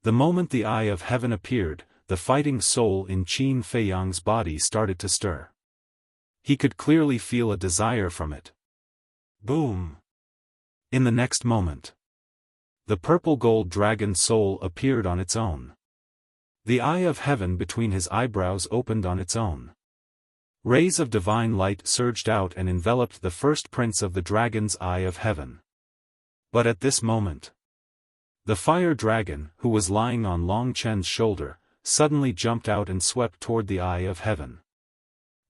The moment the Eye of Heaven appeared, the fighting soul in Qin Feiyang's body started to stir. He could clearly feel a desire from it. Boom! In the next moment, the purple gold dragon soul appeared on its own. The Eye of Heaven between his eyebrows opened on its own. Rays of divine light surged out and enveloped the first prince of the dragon's Eye of Heaven. But at this moment, the fire dragon, who was lying on Long Chen's shoulder, suddenly jumped out and swept toward the Eye of Heaven.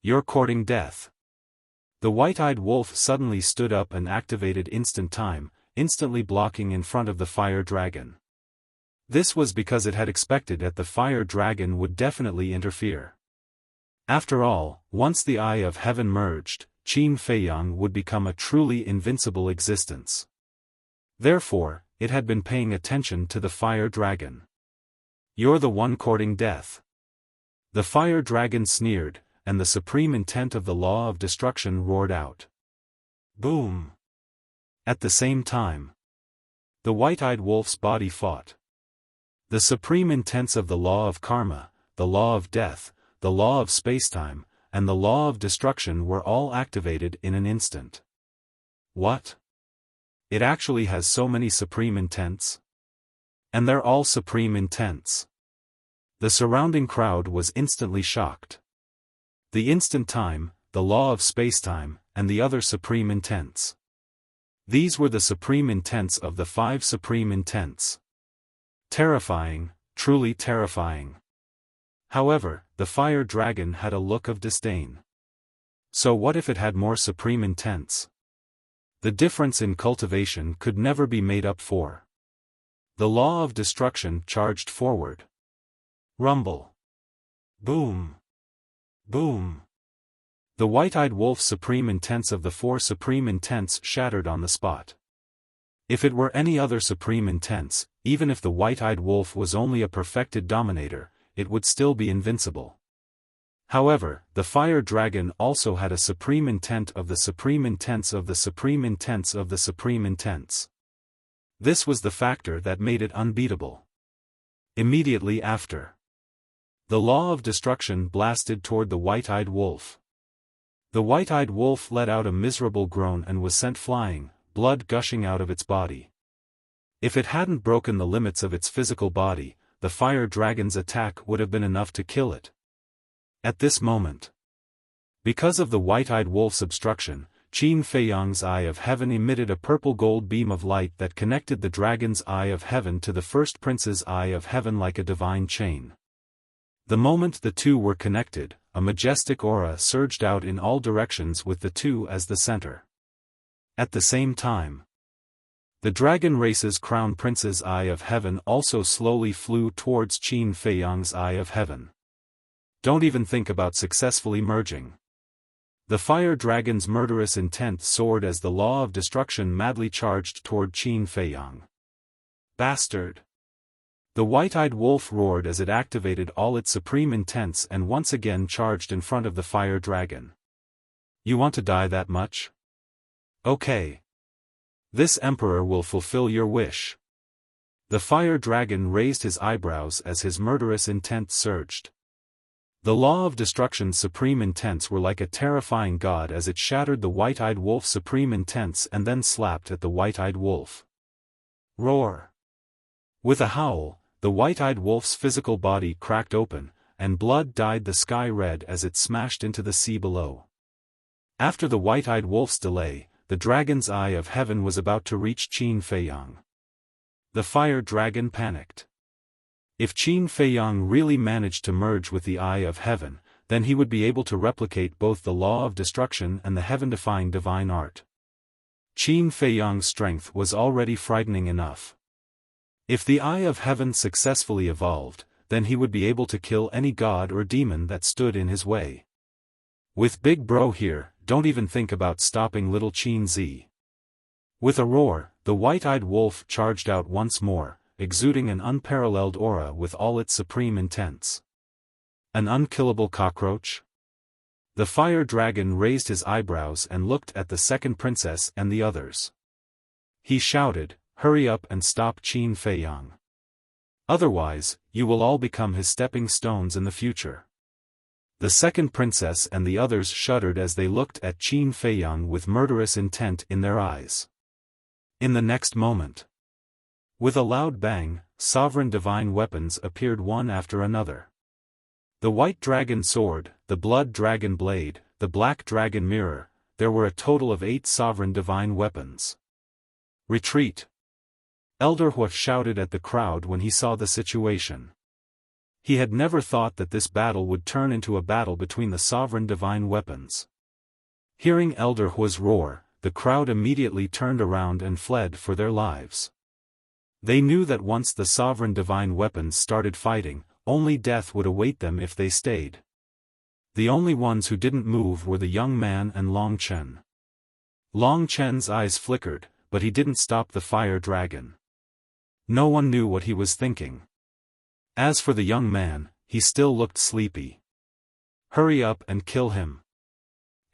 You're courting death. The white-eyed wolf suddenly stood up and activated instant time, instantly blocking in front of the fire dragon. This was because it had expected that the fire dragon would definitely interfere. After all, once the Eye of Heaven merged, Qin Feiyang would become a truly invincible existence. Therefore, it had been paying attention to the fire dragon. "You're the one courting death." The fire dragon sneered, and the supreme intent of the law of destruction roared out. Boom! At the same time, the white-eyed wolf's body fought. The supreme intents of the law of karma, the law of death, the law of spacetime, and the law of destruction were all activated in an instant. What? It actually has so many supreme intents? And they're all supreme intents. The surrounding crowd was instantly shocked. The instant time, the law of spacetime, and the other supreme intents. These were the supreme intents of the 5 supreme intents. Terrifying, truly terrifying. However, the fire dragon had a look of disdain. So what if it had more supreme intents? The difference in cultivation could never be made up for. The law of destruction charged forward. Rumble. Boom. Boom. The white-eyed wolf's supreme intents of the 4 supreme intents shattered on the spot. If it were any other supreme intents, even if the white-eyed wolf was only a perfected dominator, it would still be invincible. However, the fire dragon also had a supreme intent of the supreme intents of the supreme intents of the supreme intents. This was the factor that made it unbeatable. Immediately after, the law of destruction blasted toward the white-eyed wolf. The white-eyed wolf let out a miserable groan and was sent flying, blood gushing out of its body. If it hadn't broken the limits of its physical body, the fire dragon's attack would have been enough to kill it. At this moment, because of the white-eyed wolf's obstruction, Qin Feiyang's Eye of Heaven emitted a purple-gold beam of light that connected the dragon's Eye of Heaven to the first prince's Eye of Heaven like a divine chain. The moment the two were connected, a majestic aura surged out in all directions with the two as the center. At the same time, the dragon race's crown prince's Eye of Heaven also slowly flew towards Qin Feiyang's Eye of Heaven. Don't even think about successfully merging. The fire dragon's murderous intent soared as the law of destruction madly charged toward Qin Feiyang. Bastard! The white-eyed wolf roared as it activated all its supreme intents and once again charged in front of the fire dragon. You want to die that much? Okay. This emperor will fulfill your wish. The fire dragon raised his eyebrows as his murderous intent surged. The law of destruction's supreme intents were like a terrifying god as it shattered the white-eyed wolf's supreme intents and then slapped at the white-eyed wolf. Roar! With a howl, the white-eyed wolf's physical body cracked open, and blood dyed the sky red as it smashed into the sea below. After the white-eyed wolf's delay, the dragon's Eye of Heaven was about to reach Qin Feiyang. The fire dragon panicked. If Qin Feiyang really managed to merge with the Eye of Heaven, then he would be able to replicate both the law of destruction and the heaven-defying divine art. Qin Feiyang's strength was already frightening enough. If the Eye of Heaven successfully evolved, then he would be able to kill any god or demon that stood in his way. With Big Bro here, don't even think about stopping little Qin Z. With a roar, the white-eyed wolf charged out once more, exuding an unparalleled aura with all its supreme intents. An unkillable cockroach? The fire dragon raised his eyebrows and looked at the second princess and the others. He shouted, "Hurry up and stop Qin Feiyang. Otherwise, you will all become his stepping stones in the future." The second princess and the others shuddered as they looked at Qin Feiyang with murderous intent in their eyes. In the next moment, with a loud bang, sovereign divine weapons appeared one after another. The white dragon sword, the blood dragon blade, the black dragon mirror, there were a total of 8 sovereign divine weapons. Retreat! Elder Hu shouted at the crowd when he saw the situation. He had never thought that this battle would turn into a battle between the sovereign divine weapons. Hearing Elder Hu's roar, the crowd immediately turned around and fled for their lives. They knew that once the sovereign divine weapons started fighting, only death would await them if they stayed. The only ones who didn't move were the young man and Long Chen. Long Chen's eyes flickered, but he didn't stop the fire dragon. No one knew what he was thinking. As for the young man, he still looked sleepy. Hurry up and kill him.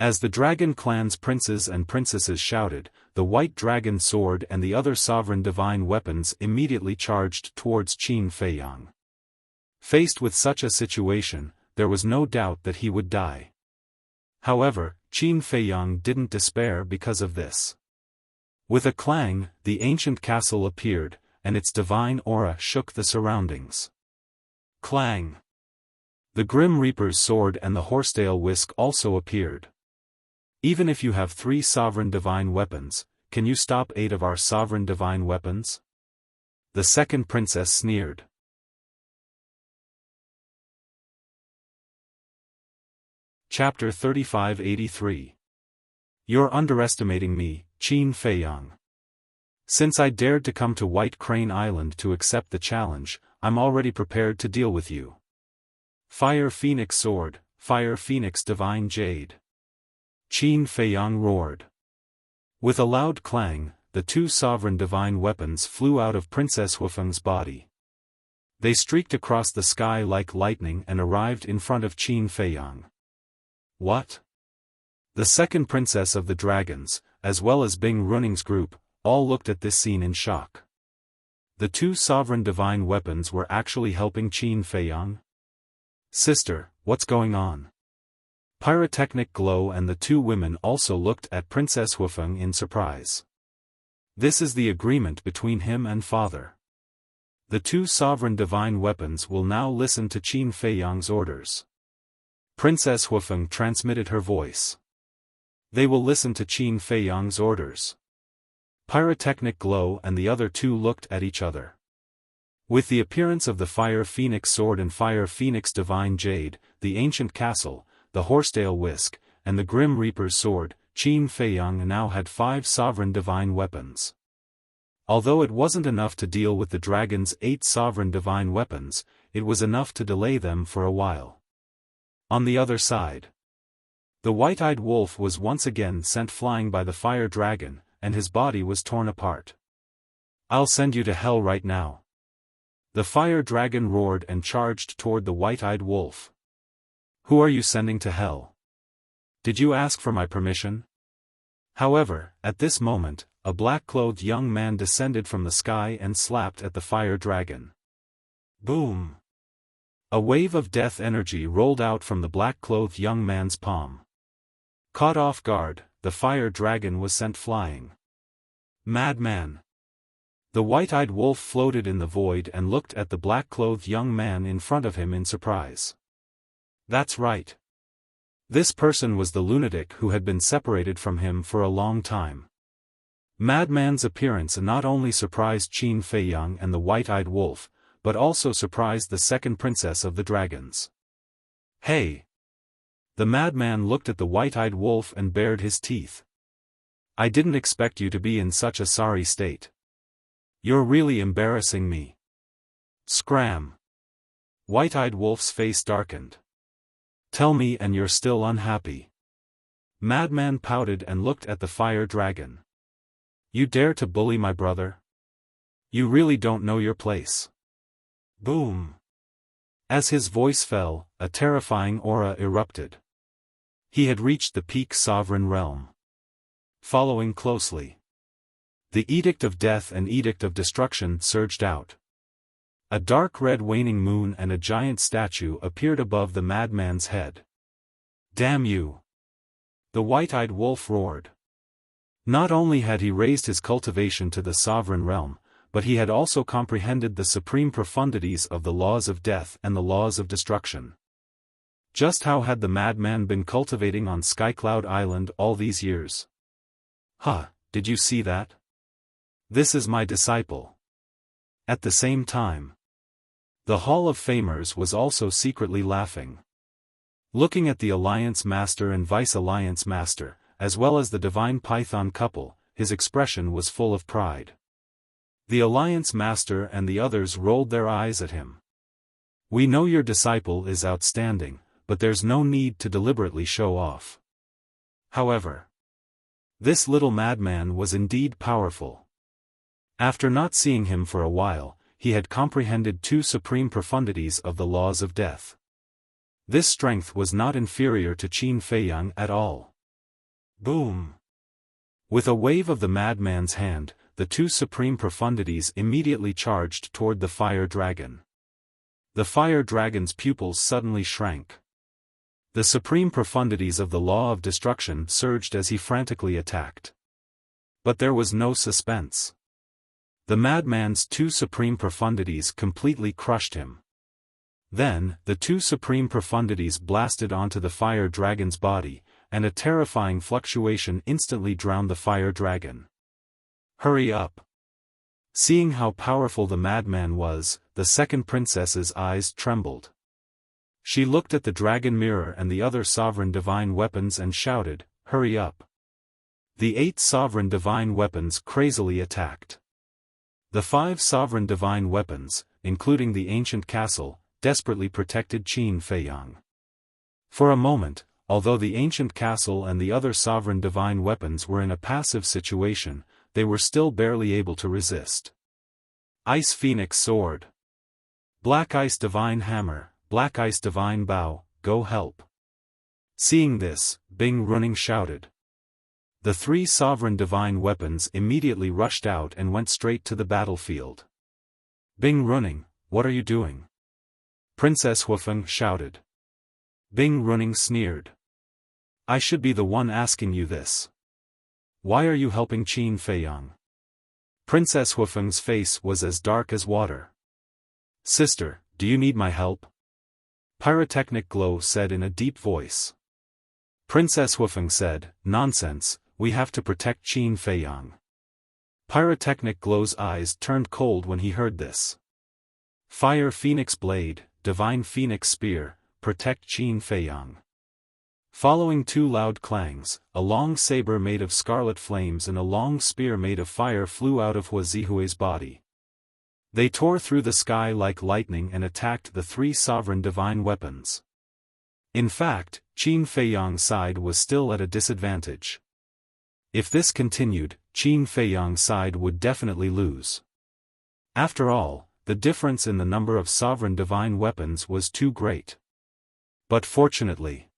As the dragon clan's princes and princesses shouted, the white dragon sword and the other sovereign divine weapons immediately charged towards Qin Feiyang. Faced with such a situation, there was no doubt that he would die. However, Qin Feiyang didn't despair because of this. With a clang, the ancient castle appeared, and its divine aura shook the surroundings. Clang! The Grim Reaper's sword and the horsetail whisk also appeared. Even if you have 3 sovereign divine weapons, can you stop 8 of our sovereign divine weapons? The second princess sneered. Chapter 3583. You're underestimating me, Qin Feiyang. Since I dared to come to White Crane Island to accept the challenge, I'm already prepared to deal with you. Fire Phoenix Sword, Fire Phoenix Divine Jade. Qin Feiyang roared. With a loud clang, the 2 sovereign divine weapons flew out of Princess Huifeng's body. They streaked across the sky like lightning and arrived in front of Qin Feiyang. What? The second princess of the dragons, as well as Bing Running's group, all looked at this scene in shock. The 2 sovereign divine weapons were actually helping Qin Feiyang? Sister, what's going on? Pyrotechnic Glow and the 2 women also looked at Princess Huifeng in surprise. This is the agreement between him and father. The 2 sovereign divine weapons will now listen to Qin Feiyang's orders. Princess Huifeng transmitted her voice. They will listen to Qin Feiyang's orders. Pyrotechnic Glow and the other 2 looked at each other. With the appearance of the Fire Phoenix Sword and Fire Phoenix Divine Jade, the ancient castle, the horsetail whisk, and the Grim Reaper's sword, Qin Feiyang now had 5 sovereign divine weapons. Although it wasn't enough to deal with the dragon's 8 sovereign divine weapons, it was enough to delay them for a while. On the other side, the white-eyed wolf was once again sent flying by the fire dragon, and his body was torn apart. I'll send you to hell right now. The fire dragon roared and charged toward the white-eyed wolf. Who are you sending to hell? Did you ask for my permission? However, at this moment, a black-clothed young man descended from the sky and slapped at the fire dragon. Boom! A wave of death energy rolled out from the black-clothed young man's palm. Caught off guard, the fire dragon was sent flying. Madman! The white-eyed wolf floated in the void and looked at the black-clothed young man in front of him in surprise. That's right. This person was the lunatic who had been separated from him for a long time. Madman's appearance not only surprised Qin Feiyang and the white-eyed wolf, but also surprised the second princess of the dragons. Hey! The madman looked at the white-eyed wolf and bared his teeth. I didn't expect you to be in such a sorry state. You're really embarrassing me. Scram! White-eyed wolf's face darkened. Tell me and you're still unhappy. Madman pouted and looked at the fire dragon. You dare to bully my brother? You really don't know your place. Boom! As his voice fell, a terrifying aura erupted. He had reached the peak sovereign realm. Following closely, the Edict of Death and Edict of Destruction surged out. A dark red waning moon and a giant statue appeared above the madman's head. Damn you! The white-eyed wolf roared. Not only had he raised his cultivation to the sovereign realm, but he had also comprehended the supreme profundities of the laws of death and the laws of destruction. Just how had the madman been cultivating on Skycloud Island all these years? Huh, did you see that? This is my disciple. At the same time, the Hall of Famers was also secretly laughing. Looking at the Alliance Master and Vice Alliance Master, as well as the Divine Python couple, his expression was full of pride. The Alliance Master and the others rolled their eyes at him. We know your disciple is outstanding, but there's no need to deliberately show off. However, this little madman was indeed powerful. After not seeing him for a while, he had comprehended two supreme profundities of the laws of death. This strength was not inferior to Qin Feiyang at all. Boom! With a wave of the madman's hand, the two supreme profundities immediately charged toward the fire dragon. The fire dragon's pupils suddenly shrank. The supreme profundities of the law of destruction surged as he frantically attacked. But there was no suspense. The madman's two supreme profundities completely crushed him. Then, the two supreme profundities blasted onto the fire dragon's body, and a terrifying fluctuation instantly drowned the fire dragon. Hurry up! Seeing how powerful the madman was, the second princess's eyes trembled. She looked at the dragon mirror and the other sovereign divine weapons and shouted, "Hurry up!" The 8 sovereign divine weapons crazily attacked. The 5 sovereign divine weapons, including the ancient castle, desperately protected Qin Feiyang. For a moment, although the ancient castle and the other sovereign divine weapons were in a passive situation, they were still barely able to resist. Ice Phoenix Sword. Black Ice Divine Hammer, Black Ice Divine Bow, go help. Seeing this, Bing Running shouted. The 3 sovereign divine weapons immediately rushed out and went straight to the battlefield. Bing Running, what are you doing? Princess Xiaofan shouted. Bing Running sneered. I should be the one asking you this. Why are you helping Qin Feiyang? Princess Xiaofan's face was as dark as water. Sister, do you need my help? Pyrotechnic Glow said in a deep voice. Princess Xiaofan said, nonsense, we have to protect Qin Feiyang. Pyrotechnic Glow's eyes turned cold when he heard this. Fire Phoenix Blade, Divine Phoenix Spear, protect Qin Feiyang. Following 2 loud clangs, a long saber made of scarlet flames and a long spear made of fire flew out of Hua Zihui's body. They tore through the sky like lightning and attacked the 3 sovereign divine weapons. In fact, Qin Feiyang's side was still at a disadvantage. If this continued, Qin Feiyang's side would definitely lose. After all, the difference in the number of sovereign divine weapons was too great. But fortunately,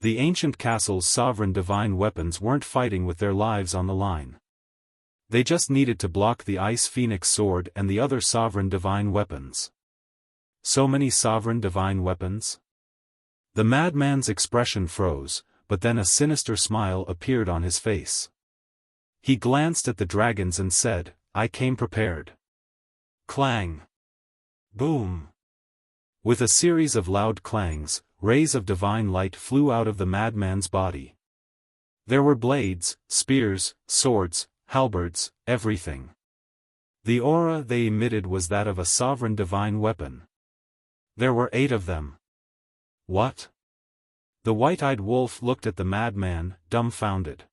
the ancient castle's sovereign divine weapons weren't fighting with their lives on the line. They just needed to block the Ice Phoenix Sword and the other sovereign divine weapons. So many sovereign divine weapons? The madman's expression froze, but then a sinister smile appeared on his face. He glanced at the dragons and said, I came prepared. Clang! Boom! With a series of loud clangs, rays of divine light flew out of the madman's body. There were blades, spears, swords, halberds, everything. The aura they emitted was that of a sovereign divine weapon. There were 8 of them. What? The white-eyed wolf looked at the madman, dumbfounded.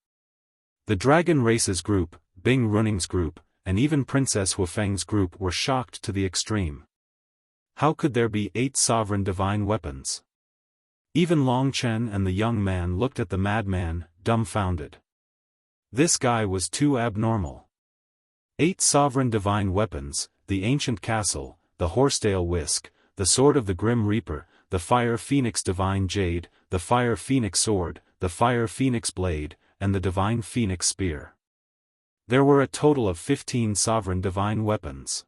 The dragon race's group, Bing Running's group, and even Princess Xiaofang's group were shocked to the extreme. How could there be 8 sovereign divine weapons? Even Long Chen and the young man looked at the madman, dumbfounded. This guy was too abnormal. 8 sovereign divine weapons, the ancient castle, the horsetail whisk, the sword of the Grim Reaper, the Fire Phoenix Divine Jade, the Fire Phoenix Sword, the Fire Phoenix Blade, and the Divine Phoenix Spear. There were a total of 15 sovereign divine weapons.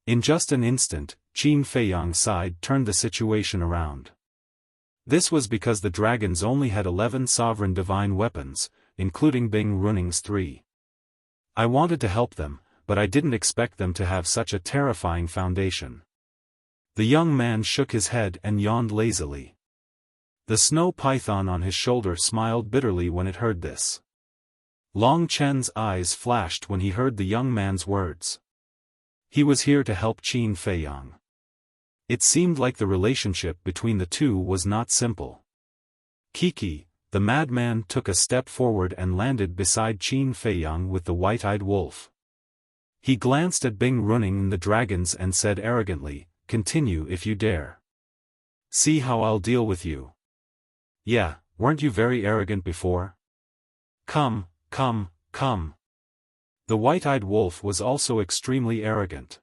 In just an instant, Qin Feiyang's side turned the situation around. This was because the dragons only had 11 sovereign divine weapons, including Bing Running's 3. I wanted to help them, but I didn't expect them to have such a terrifying foundation. The young man shook his head and yawned lazily. The snow python on his shoulder smiled bitterly when it heard this. Long Chen's eyes flashed when he heard the young man's words. He was here to help Qin Feiyang. It seemed like the relationship between the two was not simple. Kiki, the madman, took a step forward and landed beside Qin Feiyang with the white-eyed wolf. He glanced at Bing Running and the dragons and said arrogantly, continue if you dare. See how I'll deal with you. Yeah, weren't you very arrogant before? Come, come, come. The white-eyed wolf was also extremely arrogant.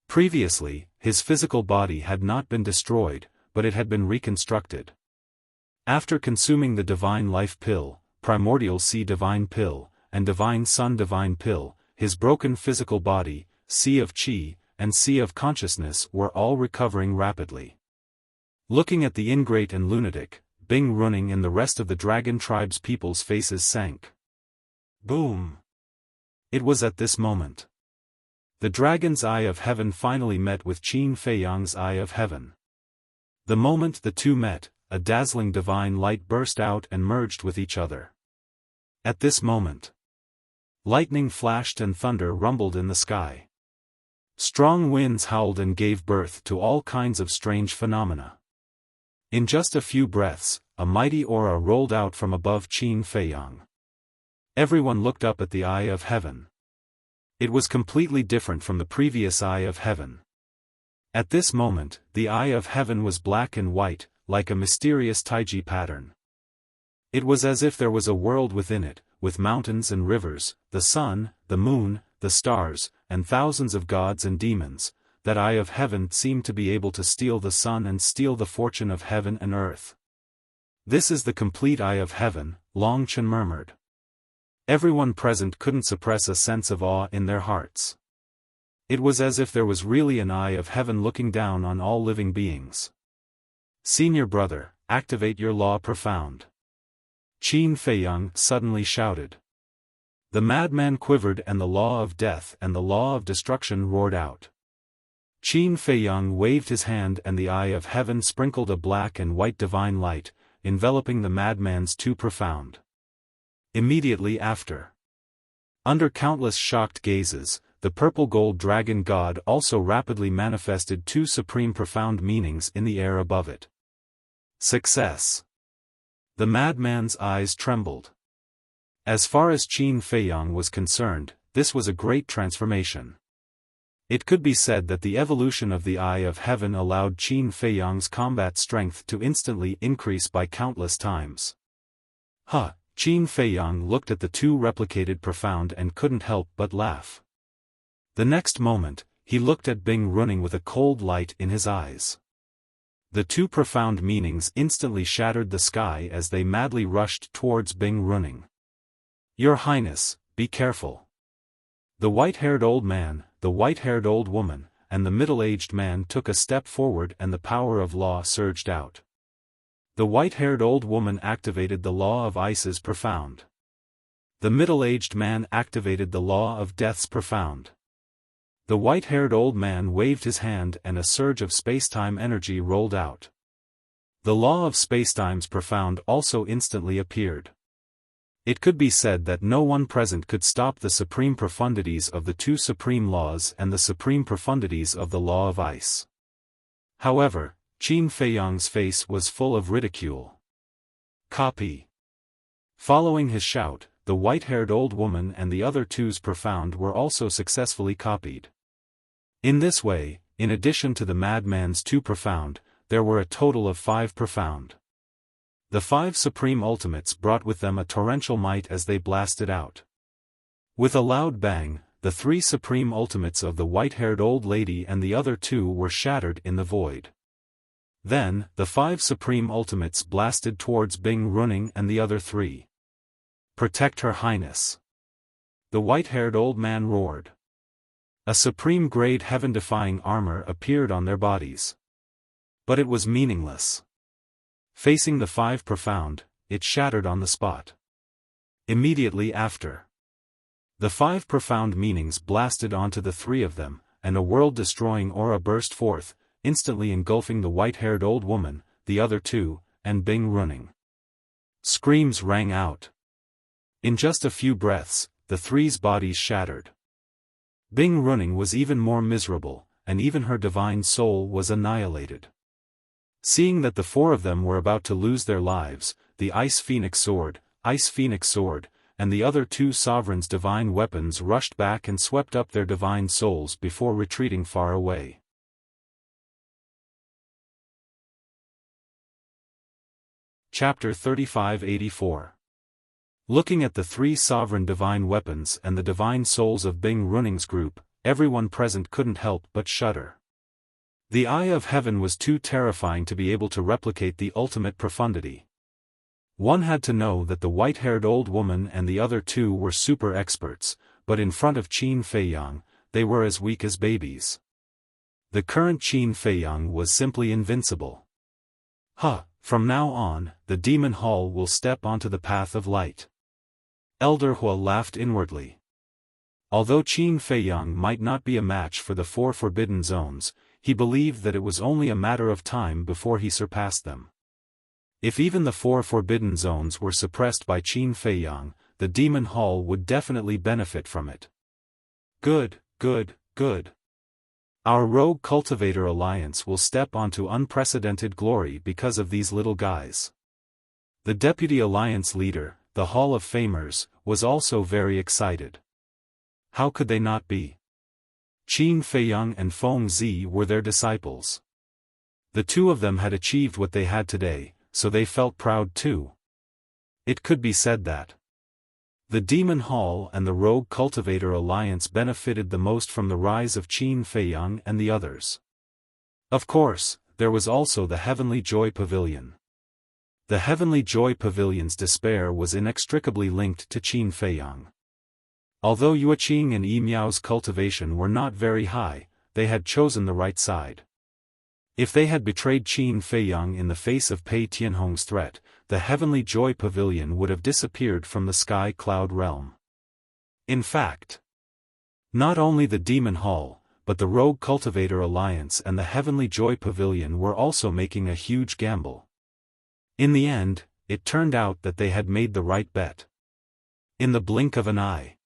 Previously, his physical body had not been destroyed, but it had been reconstructed. After consuming the Divine Life Pill, Primordial Sea Divine Pill, and Divine Sun Divine Pill, his broken physical body, Sea of Qi, and Sea of Consciousness were all recovering rapidly. Looking at the ingrate and lunatic, Bing Running and the rest of the dragon tribe's people's faces sank. Boom! It was at this moment. The dragon's eye of heaven finally met with Qin Feiyang's eye of heaven. The moment the two met, a dazzling divine light burst out and merged with each other. At this moment, lightning flashed and thunder rumbled in the sky. Strong winds howled and gave birth to all kinds of strange phenomena. In just a few breaths, a mighty aura rolled out from above Qin Feiyang. Everyone looked up at the eye of heaven. It was completely different from the previous eye of heaven. At this moment, the eye of heaven was black and white, like a mysterious taiji pattern. It was as if there was a world within it, with mountains and rivers, the sun, the moon, the stars, and thousands of gods and demons. That eye of heaven seemed to be able to steal the sun and steal the fortune of heaven and earth. This is the complete eye of heaven, Long Chen murmured. Everyone present couldn't suppress a sense of awe in their hearts. It was as if there was really an eye of heaven looking down on all living beings. Senior brother, activate your law profound. Qin Feiyang suddenly shouted. The madman quivered and the law of death and the law of destruction roared out. Qin Feiyang waved his hand and the eye of heaven sprinkled a black and white divine light, enveloping the madman's too profound. Immediately after, under countless shocked gazes, the purple-gold dragon god also rapidly manifested two supreme profound meanings in the air above it. Success. The madman's eyes trembled. As far as Qin Feiyang was concerned, this was a great transformation. It could be said that the evolution of the eye of heaven allowed Qin Feiyang's combat strength to instantly increase by countless times. Qin Feiyang looked at the two replicated profound and couldn't help but laugh. The next moment, he looked at Bing Running with a cold light in his eyes. The two profound meanings instantly shattered the sky as they madly rushed towards Bing Running. Your Highness, be careful. The white-haired old man, the white-haired old woman, and the middle-aged man took a step forward and the power of law surged out. The white-haired old woman activated the law of ice's profound. The middle-aged man activated the law of death's profound. The white-haired old man waved his hand and a surge of spacetime energy rolled out. The law of spacetime's profound also instantly appeared. It could be said that no one present could stop the supreme profundities of the two supreme laws and the supreme profundities of the law of ice. However, Qin Feiyang's face was full of ridicule. Copy. Following his shout, the white-haired old woman and the other two's profound were also successfully copied. In this way, in addition to the madman's two profound, there were a total of 5 profound. The 5 supreme ultimates brought with them a torrential might as they blasted out. With a loud bang, the 3 supreme ultimates of the white-haired old lady and the other 2 were shattered in the void. Then, the 5 supreme ultimates blasted towards Bing Running and the other 3. Protect Her Highness. The white-haired old man roared. A supreme-grade heaven-defying armor appeared on their bodies. But it was meaningless. Facing the 5 profound, it shattered on the spot. Immediately after, the 5 profound meanings blasted onto the 3 of them, and a world-destroying aura burst forth, instantly engulfing the white-haired old woman, the other 2, and Bing Running. Screams rang out. In just a few breaths, the 3's bodies shattered. Bing Running was even more miserable, and even her divine soul was annihilated. Seeing that the 4 of them were about to lose their lives, the Ice Phoenix Sword, and the other 2 sovereigns' divine weapons rushed back and swept up their divine souls before retreating far away. Chapter 3584. Looking at the three sovereign divine weapons and the divine souls of Bing Runing's group, everyone present couldn't help but shudder. The Eye of Heaven was too terrifying to be able to replicate the ultimate profundity. One had to know that the white-haired old woman and the other two were super experts, but in front of Qin Feiyang, they were as weak as babies. The current Qin Feiyang was simply invincible. From now on, the Demon Hall will step onto the path of light. Elder Hua laughed inwardly. Although Qin Feiyang might not be a match for the four forbidden zones, he believed that it was only a matter of time before he surpassed them. If even the four forbidden zones were suppressed by Qin Feiyang, the Demon Hall would definitely benefit from it. Good. Our Rogue Cultivator Alliance will step onto unprecedented glory because of these little guys. The Deputy Alliance leader, the Hall of Famers, was also very excited. How could they not be? Qin Feiyang and Feng Zi were their disciples. The two of them had achieved what they had today, so they felt proud too. It could be said that the Demon Hall and the Rogue Cultivator Alliance benefited the most from the rise of Qin Feiyang and the others. Of course, there was also the Heavenly Joy Pavilion. The Heavenly Joy Pavilion's despair was inextricably linked to Qin Feiyang. Although Yueqing and Yi Miao's cultivation were not very high, they had chosen the right side. If they had betrayed Qin Feiyang in the face of Pei Tianhong's threat, the Heavenly Joy Pavilion would have disappeared from the Sky Cloud realm. In fact, not only the Demon Hall, but the Rogue Cultivator Alliance and the Heavenly Joy Pavilion were also making a huge gamble. In the end, it turned out that they had made the right bet. In the blink of an eye,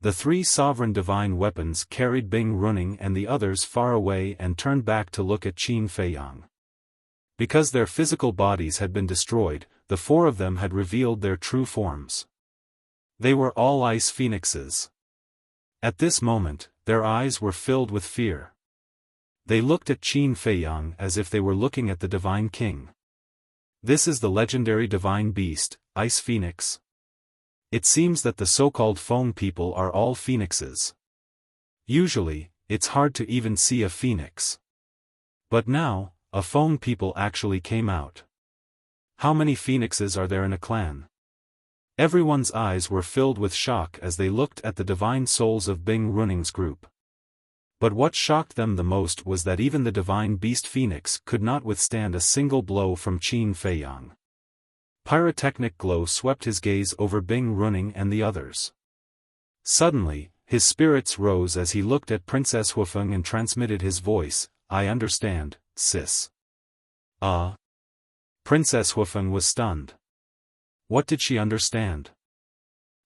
the three sovereign divine weapons carried Bing Runing and the others far away and turned back to look at Qin Feiyang. Because their physical bodies had been destroyed, the four of them had revealed their true forms. They were all ice phoenixes. At this moment, their eyes were filled with fear. They looked at Qin Feiyang as if they were looking at the Divine King. This is the legendary divine beast, Ice Phoenix. It seems that the so-called Feng people are all phoenixes. Usually, it's hard to even see a phoenix. But now, a Feng people actually came out. How many phoenixes are there in a clan? Everyone's eyes were filled with shock as they looked at the divine souls of Bing Runing's group. But what shocked them the most was that even the divine beast Phoenix could not withstand a single blow from Qin Feiyang. Pyrotechnic glow swept his gaze over Bing Runing and the others. Suddenly, his spirits rose as he looked at Princess Huafeng and transmitted his voice, "I understand, sis." Princess Huafeng was stunned. What did she understand?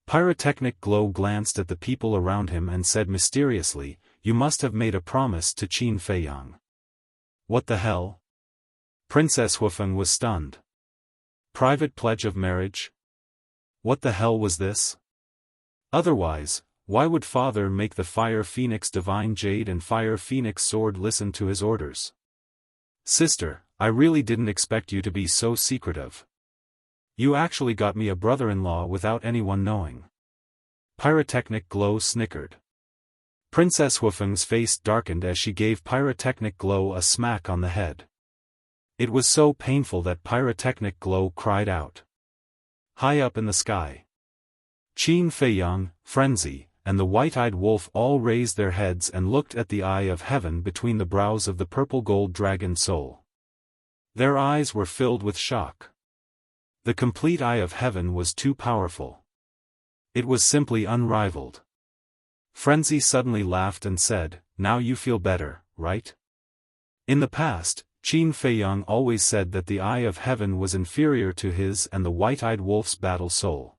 Pyrotechnic glow glanced at the people around him and said mysteriously, "You must have made a promise to Qin Feiyang." What the hell? Princess Huafeng was stunned. Private pledge of marriage? What the hell was this? Otherwise, why would father make the Fire Phoenix Divine Jade and Fire Phoenix Sword listen to his orders? Sister, I really didn't expect you to be so secretive. You actually got me a brother-in-law without anyone knowing. Pyrotechnic glow snickered. Princess Huafeng's face darkened as she gave Pyrotechnic glow a smack on the head. It was so painful that Pyrotechnic glow cried out. High up in the sky, Qin Feiyang, Frenzy, and the white-eyed wolf all raised their heads and looked at the Eye of Heaven between the brows of the purple-gold dragon soul. Their eyes were filled with shock. The complete Eye of Heaven was too powerful. It was simply unrivaled. Frenzy suddenly laughed and said, "Now you feel better, right?" In the past, Qin Feiyang always said that the Eye of Heaven was inferior to his and the white-eyed wolf's battle soul.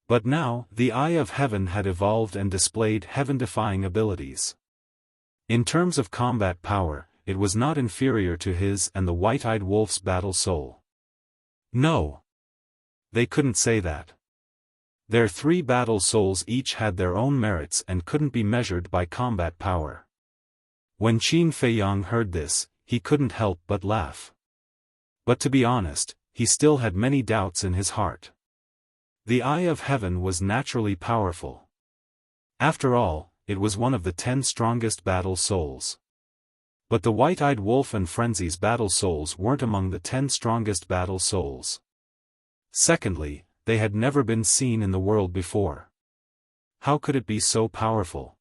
But now, the Eye of Heaven had evolved and displayed heaven-defying abilities. In terms of combat power, it was not inferior to his and the white-eyed wolf's battle soul. No. They couldn't say that. Their three battle souls each had their own merits and couldn't be measured by combat power. When Qin Feiyang heard this, he couldn't help but laugh. But to be honest, he still had many doubts in his heart. The Eye of Heaven was naturally powerful. After all, it was one of the 10 strongest battle souls. But the white-eyed wolf and Frenzy's battle souls weren't among the 10 strongest battle souls. Secondly, they had never been seen in the world before. How could it be so powerful?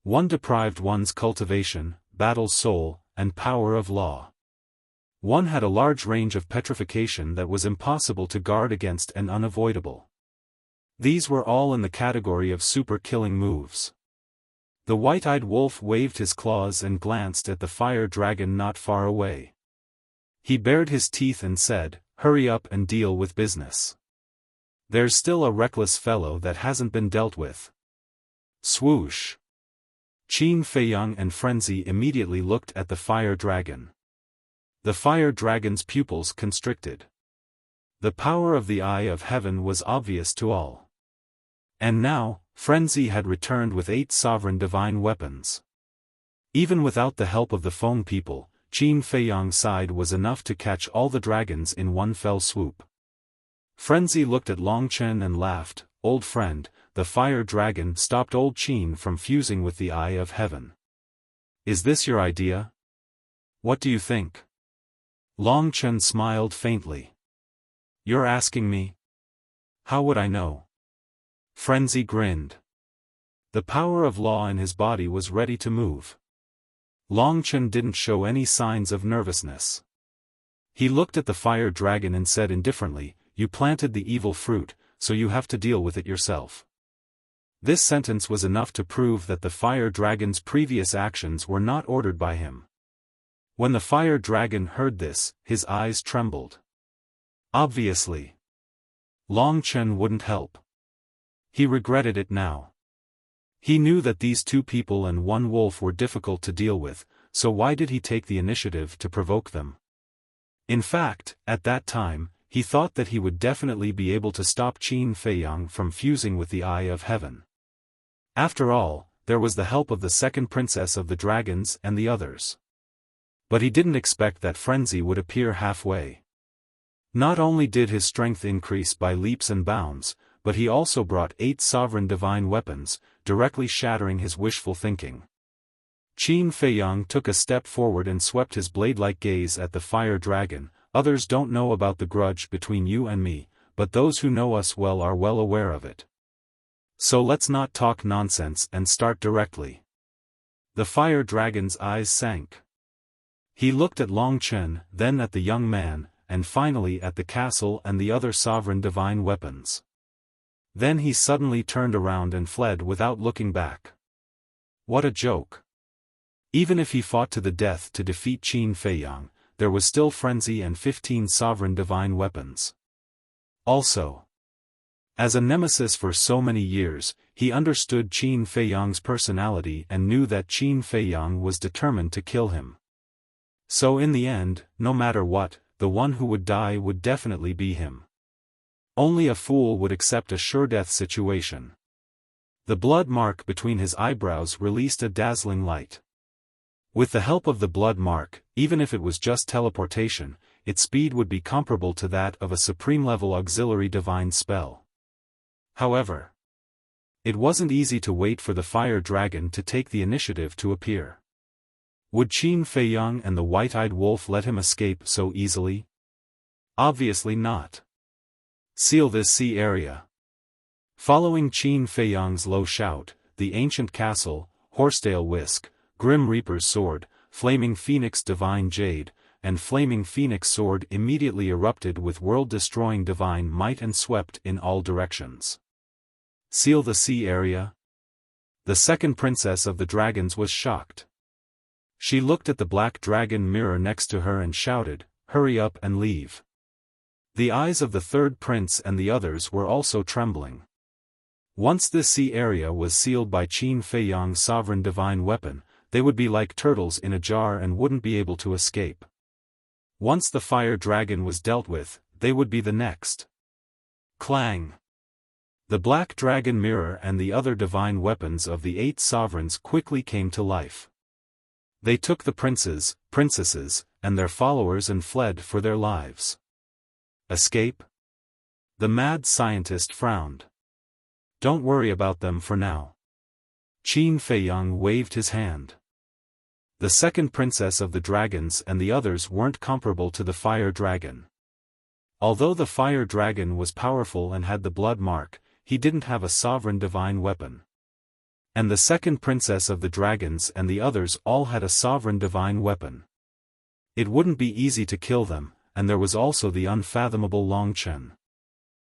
One deprived one's cultivation, battle soul, and power of law. One had a large range of petrification that was impossible to guard against and unavoidable. These were all in the category of super-killing moves. The white-eyed wolf waved his claws and glanced at the fire dragon not far away. He bared his teeth and said, "Hurry up and deal with business. There's still a reckless fellow that hasn't been dealt with." Swoosh! Qin Feiyang and Frenzy immediately looked at the fire dragon. The fire dragon's pupils constricted. The power of the Eye of Heaven was obvious to all. And now, Frenzy had returned with 8 sovereign divine weapons. Even without the help of the phone people, Qin Feiyang's side was enough to catch all the dragons in one fell swoop. Frenzy looked at Long Chen and laughed. "Old friend, the fire dragon stopped old Qin from fusing with the Eye of Heaven. Is this your idea? What do you think?" Long Chen smiled faintly. "You're asking me? How would I know?" Frenzy grinned. The power of law in his body was ready to move. Long Chen didn't show any signs of nervousness. He looked at the fire dragon and said indifferently, "You planted the evil fruit, so you have to deal with it yourself." This sentence was enough to prove that the fire dragon's previous actions were not ordered by him. When the fire dragon heard this, his eyes trembled. Obviously, Long Chen wouldn't help. He regretted it now. He knew that these 2 people and 1 wolf were difficult to deal with, so why did he take the initiative to provoke them? In fact, at that time, he thought that he would definitely be able to stop Qin Feiyang from fusing with the Eye of Heaven. After all, there was the help of the second princess of the dragons and the others. But he didn't expect that Frenzy would appear halfway. Not only did his strength increase by leaps and bounds, but he also brought 8 sovereign divine weapons, directly shattering his wishful thinking. Qin Feiyang took a step forward and swept his blade-like gaze at the fire dragon. "Others don't know about the grudge between you and me, but those who know us well are well aware of it. So let's not talk nonsense and start directly." The fire dragon's eyes sank. He looked at Long Chen, then at the young man, and finally at the castle and the other sovereign divine weapons. Then he suddenly turned around and fled without looking back. What a joke. Even if he fought to the death to defeat Qin Feiyang, there was still Frenzy and 15 sovereign divine weapons. Also, as a nemesis for so many years, he understood Qin Feiyang's personality and knew that Qin Feiyang was determined to kill him. So in the end, no matter what, the one who would die would definitely be him. Only a fool would accept a sure-death situation. The blood mark between his eyebrows released a dazzling light. With the help of the blood mark, even if it was just teleportation, its speed would be comparable to that of a supreme-level auxiliary divine spell. However, it wasn't easy to wait for the fire dragon to take the initiative to appear. Would Qin Feiyang and the white-eyed wolf let him escape so easily? Obviously not. Seal this sea area. Following Qin Feiyang's low shout, the ancient castle, Horsetail Whisk, Grim Reaper's sword, Flaming Phoenix Divine Jade, and Flaming Phoenix Sword immediately erupted with world-destroying divine might and swept in all directions. Seal the sea area? The second princess of the dragons was shocked. She looked at the black dragon mirror next to her and shouted, "Hurry up and leave." The eyes of the third prince and the others were also trembling. Once this sea area was sealed by Qin Feiyang's sovereign divine weapon, they would be like turtles in a jar and wouldn't be able to escape. Once the fire dragon was dealt with, they would be the next. Clang! The black dragon mirror and the other divine weapons of the 8 sovereigns quickly came to life. They took the princes, princesses, and their followers and fled for their lives. Escape? The mad scientist frowned. Don't worry about them for now. Qin Feiyang waved his hand. The second princess of the dragons and the others weren't comparable to the fire dragon. Although the fire dragon was powerful and had the blood mark, he didn't have a sovereign divine weapon. And the second princess of the dragons and the others all had a sovereign divine weapon. It wouldn't be easy to kill them, and there was also the unfathomable Long Chen.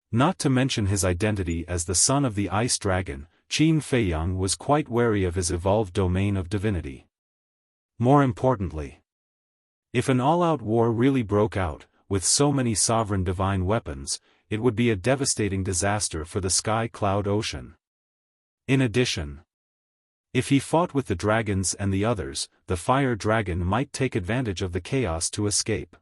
Not to mention his identity as the son of the ice dragon, Qin Feiyang was quite wary of his evolved domain of divinity. More importantly, if an all-out war really broke out, with so many sovereign divine weapons, it would be a devastating disaster for the Sky Cloud Ocean. In addition, if he fought with the dragons and the others, the fire dragon might take advantage of the chaos to escape.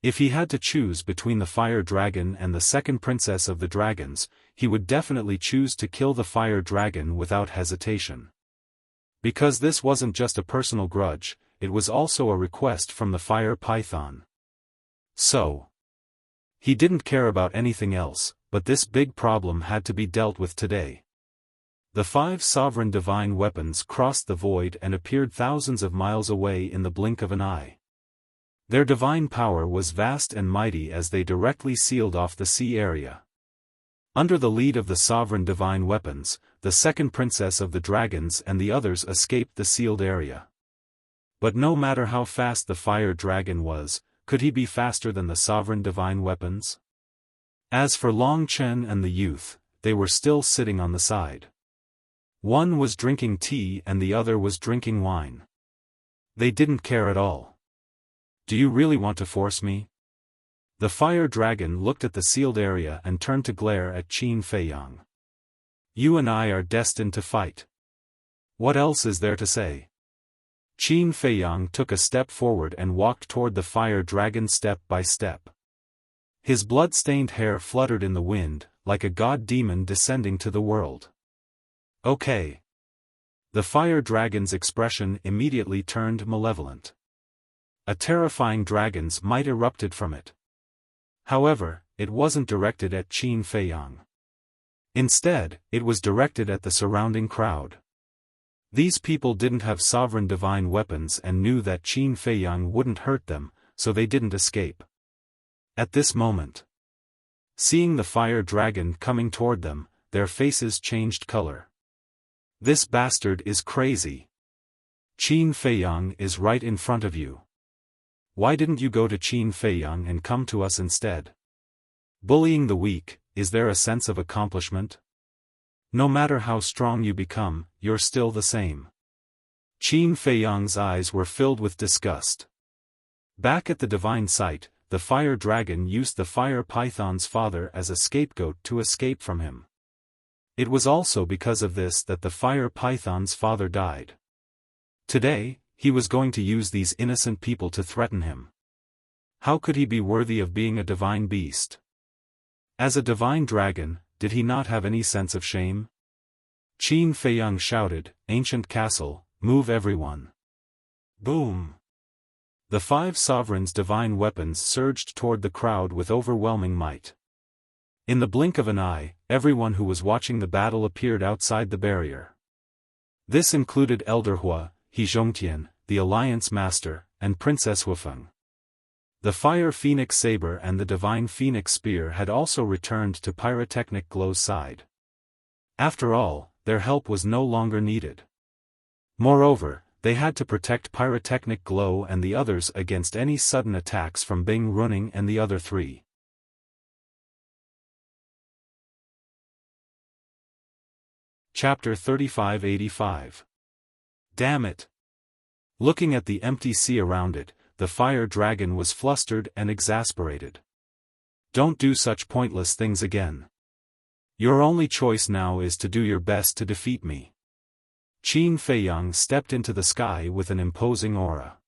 If he had to choose between the fire dragon and the second princess of the dragons, he would definitely choose to kill the fire dragon without hesitation. Because this wasn't just a personal grudge, it was also a request from the fire python. So, he didn't care about anything else, but this big problem had to be dealt with today. The 5 sovereign divine weapons crossed the void and appeared thousands of miles away in the blink of an eye. Their divine power was vast and mighty as they directly sealed off the sea area. Under the lead of the sovereign divine weapons, the second princess of the dragons and the others escaped the sealed area. But no matter how fast the fire dragon was, could he be faster than the sovereign divine weapons? As for Long Chen and the youth, they were still sitting on the side. One was drinking tea and the other was drinking wine. They didn't care at all. Do you really want to force me? The fire dragon looked at the sealed area and turned to glare at Qin Feiyang. You and I are destined to fight. What else is there to say? Qin Feiyang took a step forward and walked toward the fire dragon step by step. His blood-stained hair fluttered in the wind, like a god-demon descending to the world. Okay. The fire dragon's expression immediately turned malevolent. A terrifying dragon's might erupted from it. However, it wasn't directed at Qin Feiyang. Instead, it was directed at the surrounding crowd. These people didn't have sovereign divine weapons and knew that Qin Feiyang wouldn't hurt them, so they didn't escape. At this moment, seeing the fire dragon coming toward them, their faces changed color. This bastard is crazy. Qin Feiyang is right in front of you. Why didn't you go to Qin Feiyang and come to us instead? Bullying the weak, is there a sense of accomplishment? No matter how strong you become, you're still the same. Qin Feiyang's eyes were filled with disgust. Back at the divine site, the fire dragon used the fire python's father as a scapegoat to escape from him. It was also because of this that the fire python's father died. Today, he was going to use these innocent people to threaten him. How could he be worthy of being a divine beast? As a divine dragon, did he not have any sense of shame? Qin Feiyang shouted, "Ancient castle, move everyone." Boom! The 5 sovereigns' divine weapons surged toward the crowd with overwhelming might. In the blink of an eye, everyone who was watching the battle appeared outside the barrier. This included Elder Hua, He Zhongtian, the Alliance Master, and Princess Wuxia. The Fire Phoenix Saber and the Divine Phoenix Spear had also returned to Pyrotechnic Glow's side. After all, their help was no longer needed. Moreover, they had to protect Pyrotechnic Glow and the others against any sudden attacks from Bing Running and the other 3. Chapter 3585. Damn it! Looking at the empty sea around it, the fire dragon was flustered and exasperated. Don't do such pointless things again. Your only choice now is to do your best to defeat me. Qin Feiyang stepped into the sky with an imposing aura.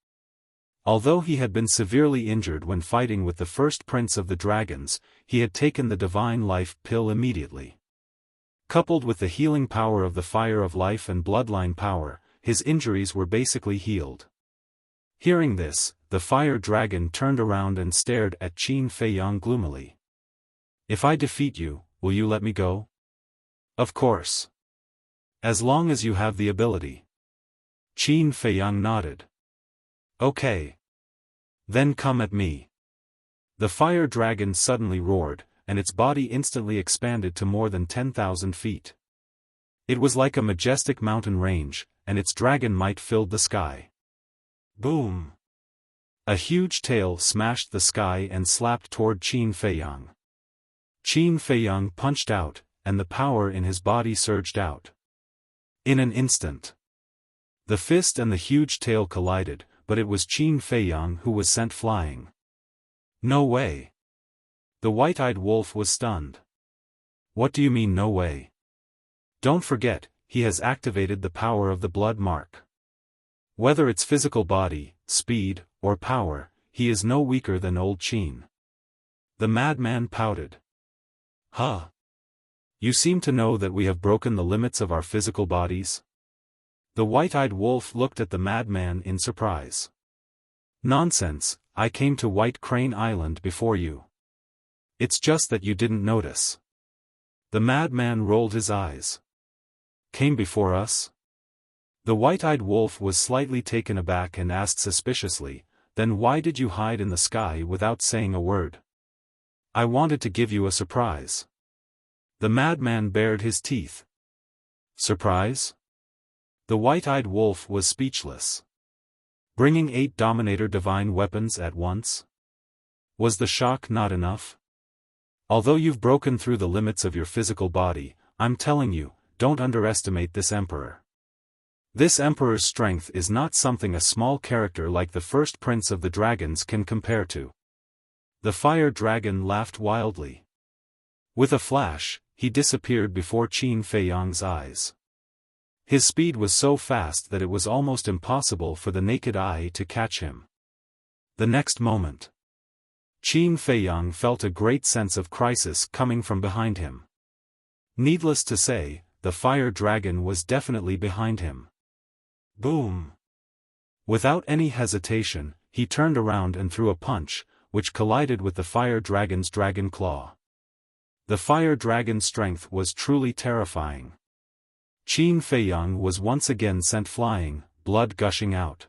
Although he had been severely injured when fighting with the first prince of the dragons, he had taken the divine life pill immediately. Coupled with the healing power of the fire of life and bloodline power, his injuries were basically healed. Hearing this, the fire dragon turned around and stared at Qin Feiyang gloomily. If I defeat you, will you let me go? Of course. As long as you have the ability. Qin Feiyang nodded. Okay. Then come at me. The fire dragon suddenly roared, and its body instantly expanded to more than 10,000 feet. It was like a majestic mountain range, and its dragon might filled the sky. Boom! A huge tail smashed the sky and slapped toward Qin Feiyang. Qin Feiyang punched out, and the power in his body surged out. In an instant, the fist and the huge tail collided, but it was Qin Feiyang who was sent flying. No way. The white-eyed wolf was stunned. What do you mean no way? Don't forget, he has activated the power of the blood mark. Whether it's physical body, speed, or power, he is no weaker than old Qin. The madman pouted. Huh? You seem to know that we have broken the limits of our physical bodies? The white-eyed wolf looked at the madman in surprise. Nonsense, I came to White Crane Island before you. It's just that you didn't notice. The madman rolled his eyes. Came before us? The white-eyed wolf was slightly taken aback and asked suspiciously, then why did you hide in the sky without saying a word? I wanted to give you a surprise. The madman bared his teeth. Surprise? The white-eyed wolf was speechless. Bringing 8 Dominator divine weapons at once? Was the shock not enough? Although you've broken through the limits of your physical body, I'm telling you, don't underestimate this emperor. This emperor's strength is not something a small character like the first prince of the dragons can compare to. The fire dragon laughed wildly. With a flash, he disappeared before Qin Feiyang's eyes. His speed was so fast that it was almost impossible for the naked eye to catch him. The next moment, Qin Feiyang felt a great sense of crisis coming from behind him. Needless to say, the fire dragon was definitely behind him. Boom! Without any hesitation, he turned around and threw a punch, which collided with the fire dragon's dragon claw. The fire dragon's strength was truly terrifying. Qin Feiyang was once again sent flying, blood gushing out.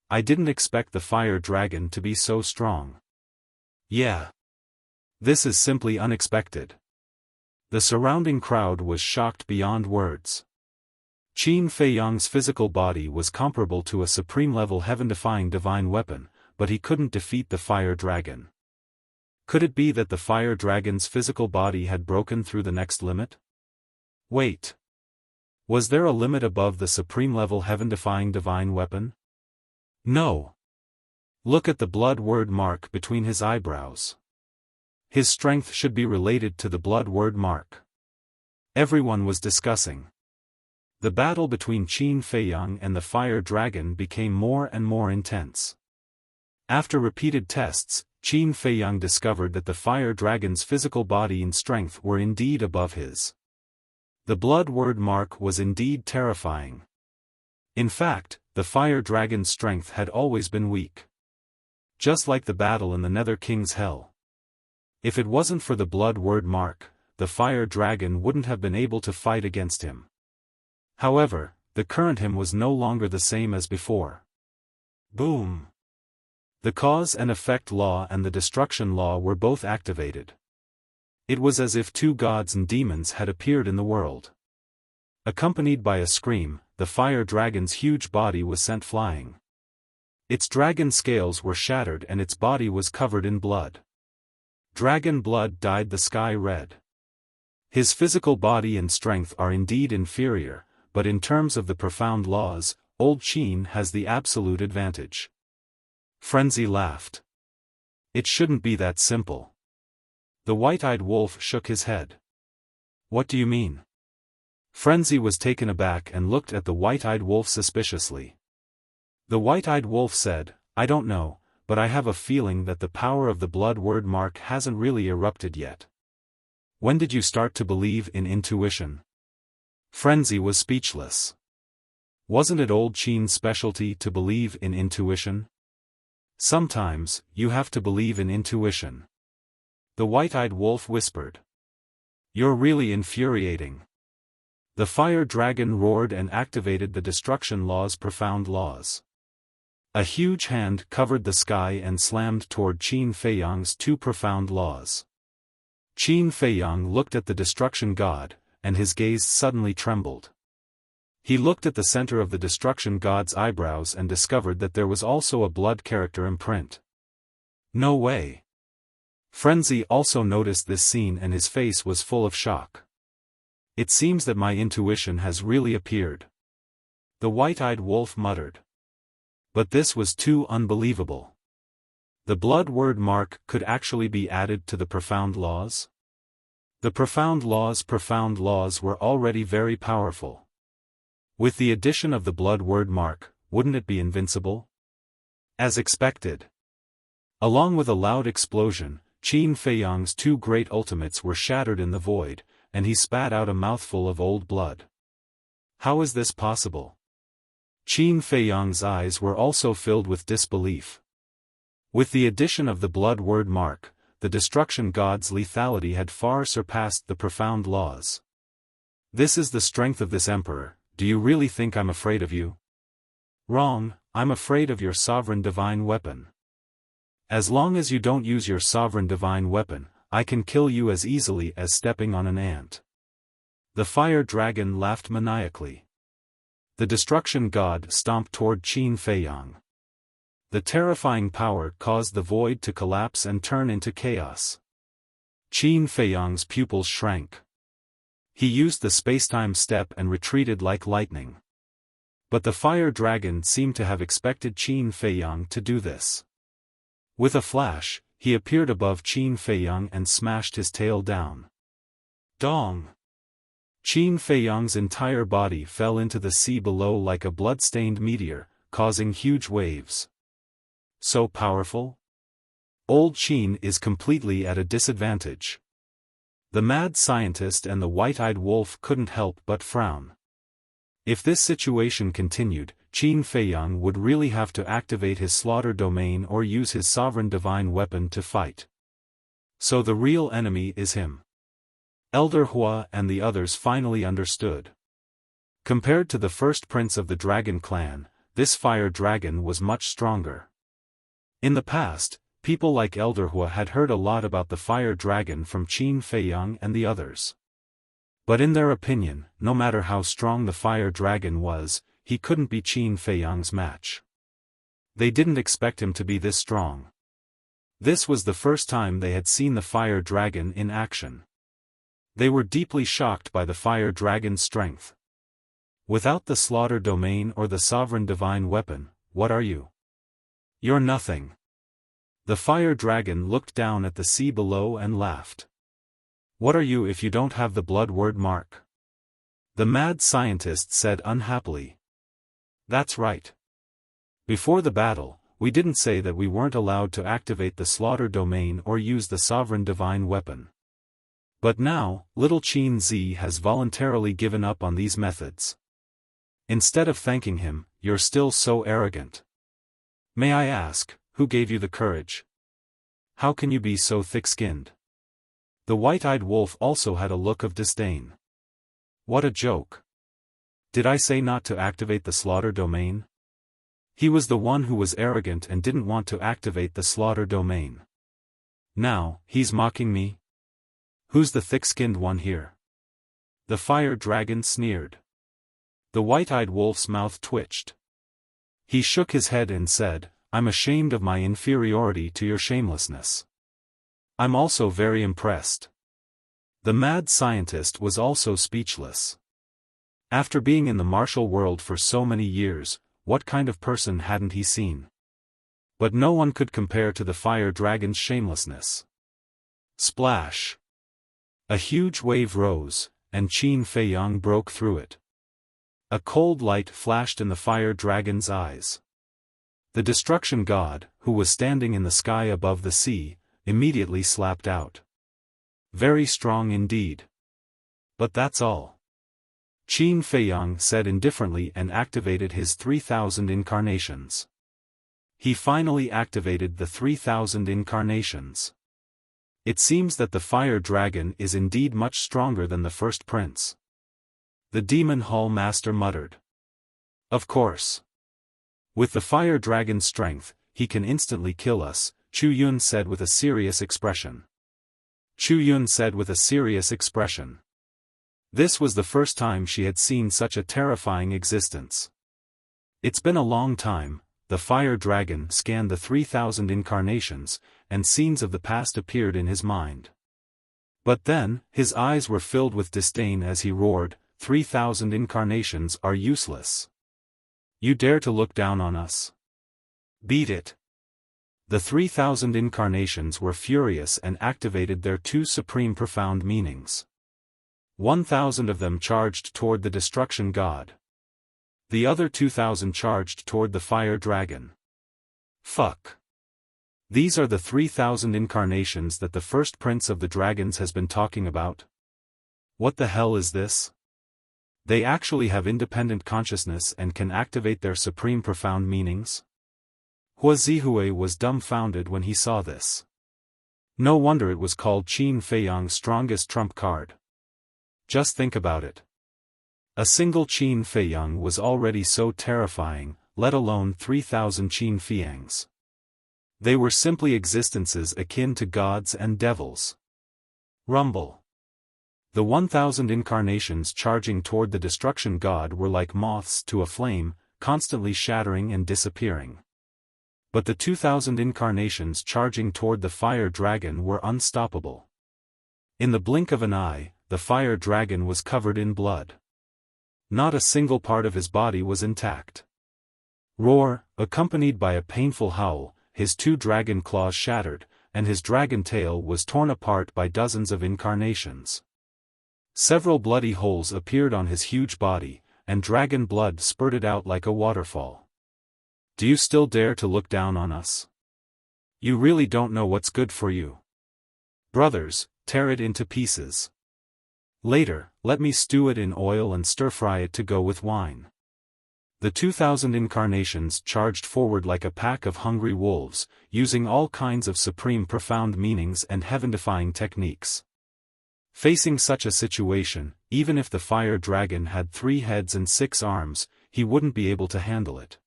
I didn't expect the fire dragon to be so strong. Yeah. This is simply unexpected. The surrounding crowd was shocked beyond words. Qin Feiyang's physical body was comparable to a supreme-level heaven-defying divine weapon, but he couldn't defeat the fire dragon. Could it be that the fire dragon's physical body had broken through the next limit? Wait. Was there a limit above the supreme-level heaven-defying divine weapon? No. Look at the blood word mark between his eyebrows. His strength should be related to the blood word mark. Everyone was discussing. The battle between Qin Feiyang and the fire dragon became more and more intense. After repeated tests, Qin Feiyang discovered that the fire dragon's physical body and strength were indeed above his. The blood word mark was indeed terrifying. In fact, the fire dragon's strength had always been weak. Just like the battle in the Nether King's Hell. If it wasn't for the blood word mark, the fire dragon wouldn't have been able to fight against him. However, the current him was no longer the same as before. Boom! The cause and effect law and the destruction law were both activated. It was as if 2 gods and demons had appeared in the world. Accompanied by a scream, the fire dragon's huge body was sent flying. Its dragon scales were shattered and its body was covered in blood. Dragon blood dyed the sky red. His physical body and strength are indeed inferior, but in terms of the profound laws, old Qin has the absolute advantage. Frenzy laughed. It shouldn't be that simple. The white-eyed wolf shook his head. What do you mean? Frenzy was taken aback and looked at the white-eyed wolf suspiciously. The white-eyed wolf said, I don't know, but I have a feeling that the power of the blood word mark hasn't really erupted yet. When did you start to believe in intuition? Frenzy was speechless. Wasn't it old Qin's specialty to believe in intuition? Sometimes, you have to believe in intuition. The white-eyed wolf whispered. You're really infuriating. The fire dragon roared and activated the destruction law's profound laws. A huge hand covered the sky and slammed toward Qin Feiyang's two profound laws. Qin Feiyang looked at the destruction god, and his gaze suddenly trembled. He looked at the center of the destruction god's eyebrows and discovered that there was also a blood character imprint. No way. Frenzy also noticed this scene and his face was full of shock. It seems that my intuition has really appeared. The white-eyed wolf muttered. But this was too unbelievable. The blood word mark could actually be added to the profound laws? The profound laws were already very powerful. With the addition of the blood word mark, wouldn't it be invincible? As expected. Along with a loud explosion, Qin Feiyang's two great ultimates were shattered in the void, and he spat out a mouthful of old blood. How is this possible? Qin Feiyang's eyes were also filled with disbelief. With the addition of the blood word mark, the destruction god's lethality had far surpassed the profound laws. This is the strength of this emperor. Do you really think I'm afraid of you? Wrong, I'm afraid of your sovereign divine weapon. As long as you don't use your sovereign divine weapon, I can kill you as easily as stepping on an ant. The fire dragon laughed maniacally. The destruction god stomped toward Qin Feiyang. The terrifying power caused the void to collapse and turn into chaos. Qin Feiyang's pupils shrank. He used the spacetime step and retreated like lightning. But the fire dragon seemed to have expected Qin Feiyang to do this. With a flash, he appeared above Qin Feiyang and smashed his tail down. Dong! Qin Feiyang's entire body fell into the sea below like a blood-stained meteor, causing huge waves. So powerful? Old Qin is completely at a disadvantage. The mad scientist and the white-eyed wolf couldn't help but frown. If this situation continued, Qin Feiyang would really have to activate his slaughter domain or use his sovereign divine weapon to fight. So the real enemy is him. Elder Hua and the others finally understood. Compared to the first prince of the dragon clan, this fire dragon was much stronger. In the past, people like Elder Hua had heard a lot about the fire dragon from Qin Feiyang and the others. But in their opinion, no matter how strong the fire dragon was, he couldn't be Qin Feiyang's match. They didn't expect him to be this strong. This was the first time they had seen the fire dragon in action. They were deeply shocked by the fire dragon's strength. Without the slaughter domain or the sovereign divine weapon, what are you? You're nothing. The fire dragon looked down at the sea below and laughed. What are you if you don't have the blood word mark? The mad scientist said unhappily. That's right. Before the battle, we didn't say that we weren't allowed to activate the slaughter domain or use the sovereign divine weapon. But now, little Qin Zi has voluntarily given up on these methods. Instead of thanking him, you're still so arrogant. May I ask, who gave you the courage? How can you be so thick-skinned? The white-eyed wolf also had a look of disdain. What a joke. Did I say not to activate the slaughter domain? He was the one who was arrogant and didn't want to activate the slaughter domain. Now, he's mocking me? Who's the thick-skinned one here? The fire dragon sneered. The white-eyed wolf's mouth twitched. He shook his head and said, I'm ashamed of my inferiority to your shamelessness. I'm also very impressed. The mad scientist was also speechless. After being in the martial world for so many years, what kind of person hadn't he seen? But no one could compare to the fire dragon's shamelessness. Splash! A huge wave rose, and Qin Feiyang broke through it. A cold light flashed in the fire dragon's eyes. The destruction god, who was standing in the sky above the sea, immediately slapped out. Very strong indeed. But that's all. Qin Feiyang said indifferently and activated his 3,000 incarnations. He finally activated the 3,000 incarnations. It seems that the fire dragon is indeed much stronger than the first prince. The demon hall master muttered. Of course. With the fire dragon's strength, he can instantly kill us, Chu Yun said with a serious expression. Chu Yun said with a serious expression. This was the first time she had seen such a terrifying existence. It's been a long time. The fire dragon scanned the 3,000 incarnations, and scenes of the past appeared in his mind. But then, his eyes were filled with disdain as he roared, 3,000 incarnations are useless. You dare to look down on us? Beat it. The 3,000 incarnations were furious and activated their two supreme profound meanings. 1,000 of them charged toward the destruction god. The other 2,000 charged toward the fire dragon. Fuck. These are the 3,000 incarnations that the first prince of the dragons has been talking about. What the hell is this? They actually have independent consciousness and can activate their supreme profound meanings? Hua Zihue was dumbfounded when he saw this. No wonder it was called Qin Feiyang's strongest trump card. Just think about it. A single Qin Feiyang was already so terrifying, let alone 3,000 Qin Feiyangs. They were simply existences akin to gods and devils. Rumble. The 1,000 incarnations charging toward the destruction god were like moths to a flame, constantly shattering and disappearing. But the 2,000 incarnations charging toward the fire dragon were unstoppable. In the blink of an eye, the fire dragon was covered in blood. Not a single part of his body was intact. Roar, accompanied by a painful howl, his two dragon claws shattered, and his dragon tail was torn apart by dozens of incarnations. Several bloody holes appeared on his huge body, and dragon blood spurted out like a waterfall. Do you still dare to look down on us? You really don't know what's good for you. Brothers, tear it into pieces. Later, let me stew it in oil and stir-fry it to go with wine. The 2,000 incarnations charged forward like a pack of hungry wolves, using all kinds of supreme profound meanings and heaven-defying techniques. Facing such a situation, even if the fire dragon had 3 heads and 6 arms, he wouldn't be able to handle it.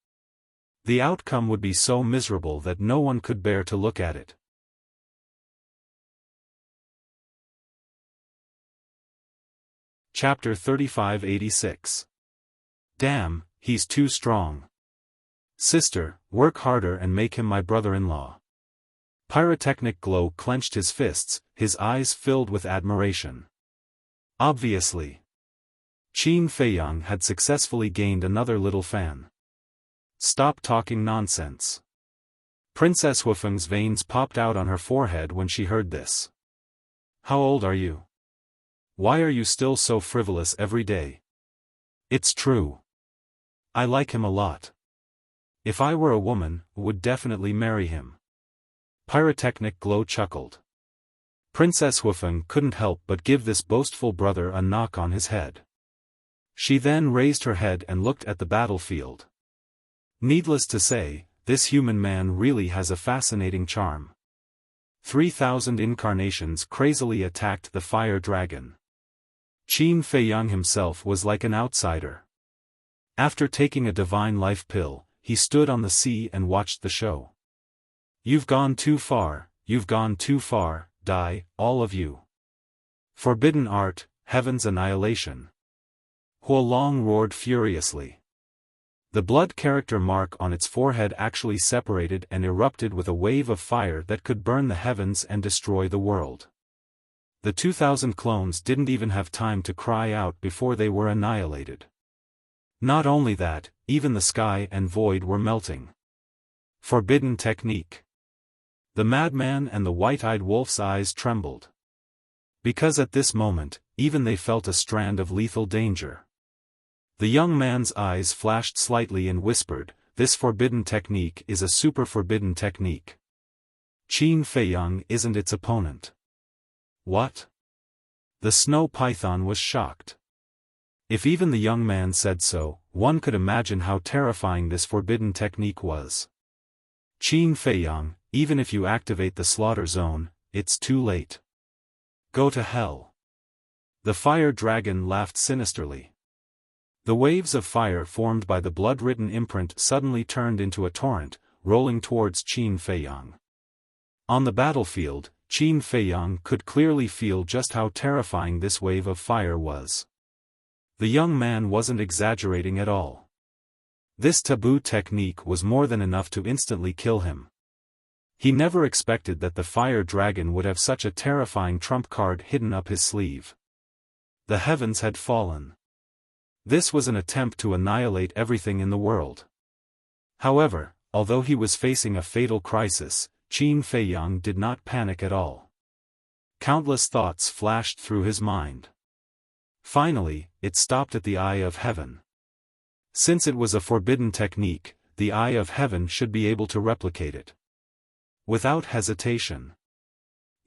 The outcome would be so miserable that no one could bear to look at it. Chapter 3586. Damn, he's too strong. Sister, work harder and make him my brother-in-law. Pyrotechnic Glow clenched his fists, his eyes filled with admiration. Obviously. Qin Feiyang had successfully gained another little fan. Stop talking nonsense. Princess Huafeng's veins popped out on her forehead when she heard this. How old are you? Why are you still so frivolous every day? It's true. I like him a lot. If I were a woman, would definitely marry him. Pyrotechnic Glow chuckled. Princess Huafeng couldn't help but give this boastful brother a knock on his head. She then raised her head and looked at the battlefield. Needless to say, this human man really has a fascinating charm. 3,000 incarnations crazily attacked the fire dragon. Qin Feiyang himself was like an outsider. After taking a divine life pill, he stood on the sea and watched the show. You've gone too far, die, all of you. Forbidden art, heaven's annihilation. Huolong roared furiously. The blood character mark on its forehead actually separated and erupted with a wave of fire that could burn the heavens and destroy the world. The 2,000 clones didn't even have time to cry out before they were annihilated. Not only that, even the sky and void were melting. Forbidden technique. The madman and the white-eyed wolf's eyes trembled. Because at this moment, even they felt a strand of lethal danger. The young man's eyes flashed slightly and whispered, "This forbidden technique is a super forbidden technique. Qin Feiyang isn't its opponent." What? The snow python was shocked. If even the young man said so, one could imagine how terrifying this forbidden technique was. Qin Feiyang, even if you activate the slaughter zone, it's too late. Go to hell. The fire dragon laughed sinisterly. The waves of fire formed by the blood-written imprint suddenly turned into a torrent, rolling towards Qin Feiyang. On the battlefield, Qin Feiyang could clearly feel just how terrifying this wave of fire was. The young man wasn't exaggerating at all. This taboo technique was more than enough to instantly kill him. He never expected that the fire dragon would have such a terrifying trump card hidden up his sleeve. The heavens had fallen. This was an attempt to annihilate everything in the world. However, although he was facing a fatal crisis, Qin Feiyang did not panic at all. Countless thoughts flashed through his mind. Finally, it stopped at the Eye of Heaven. Since it was a forbidden technique, the Eye of Heaven should be able to replicate it. Without hesitation,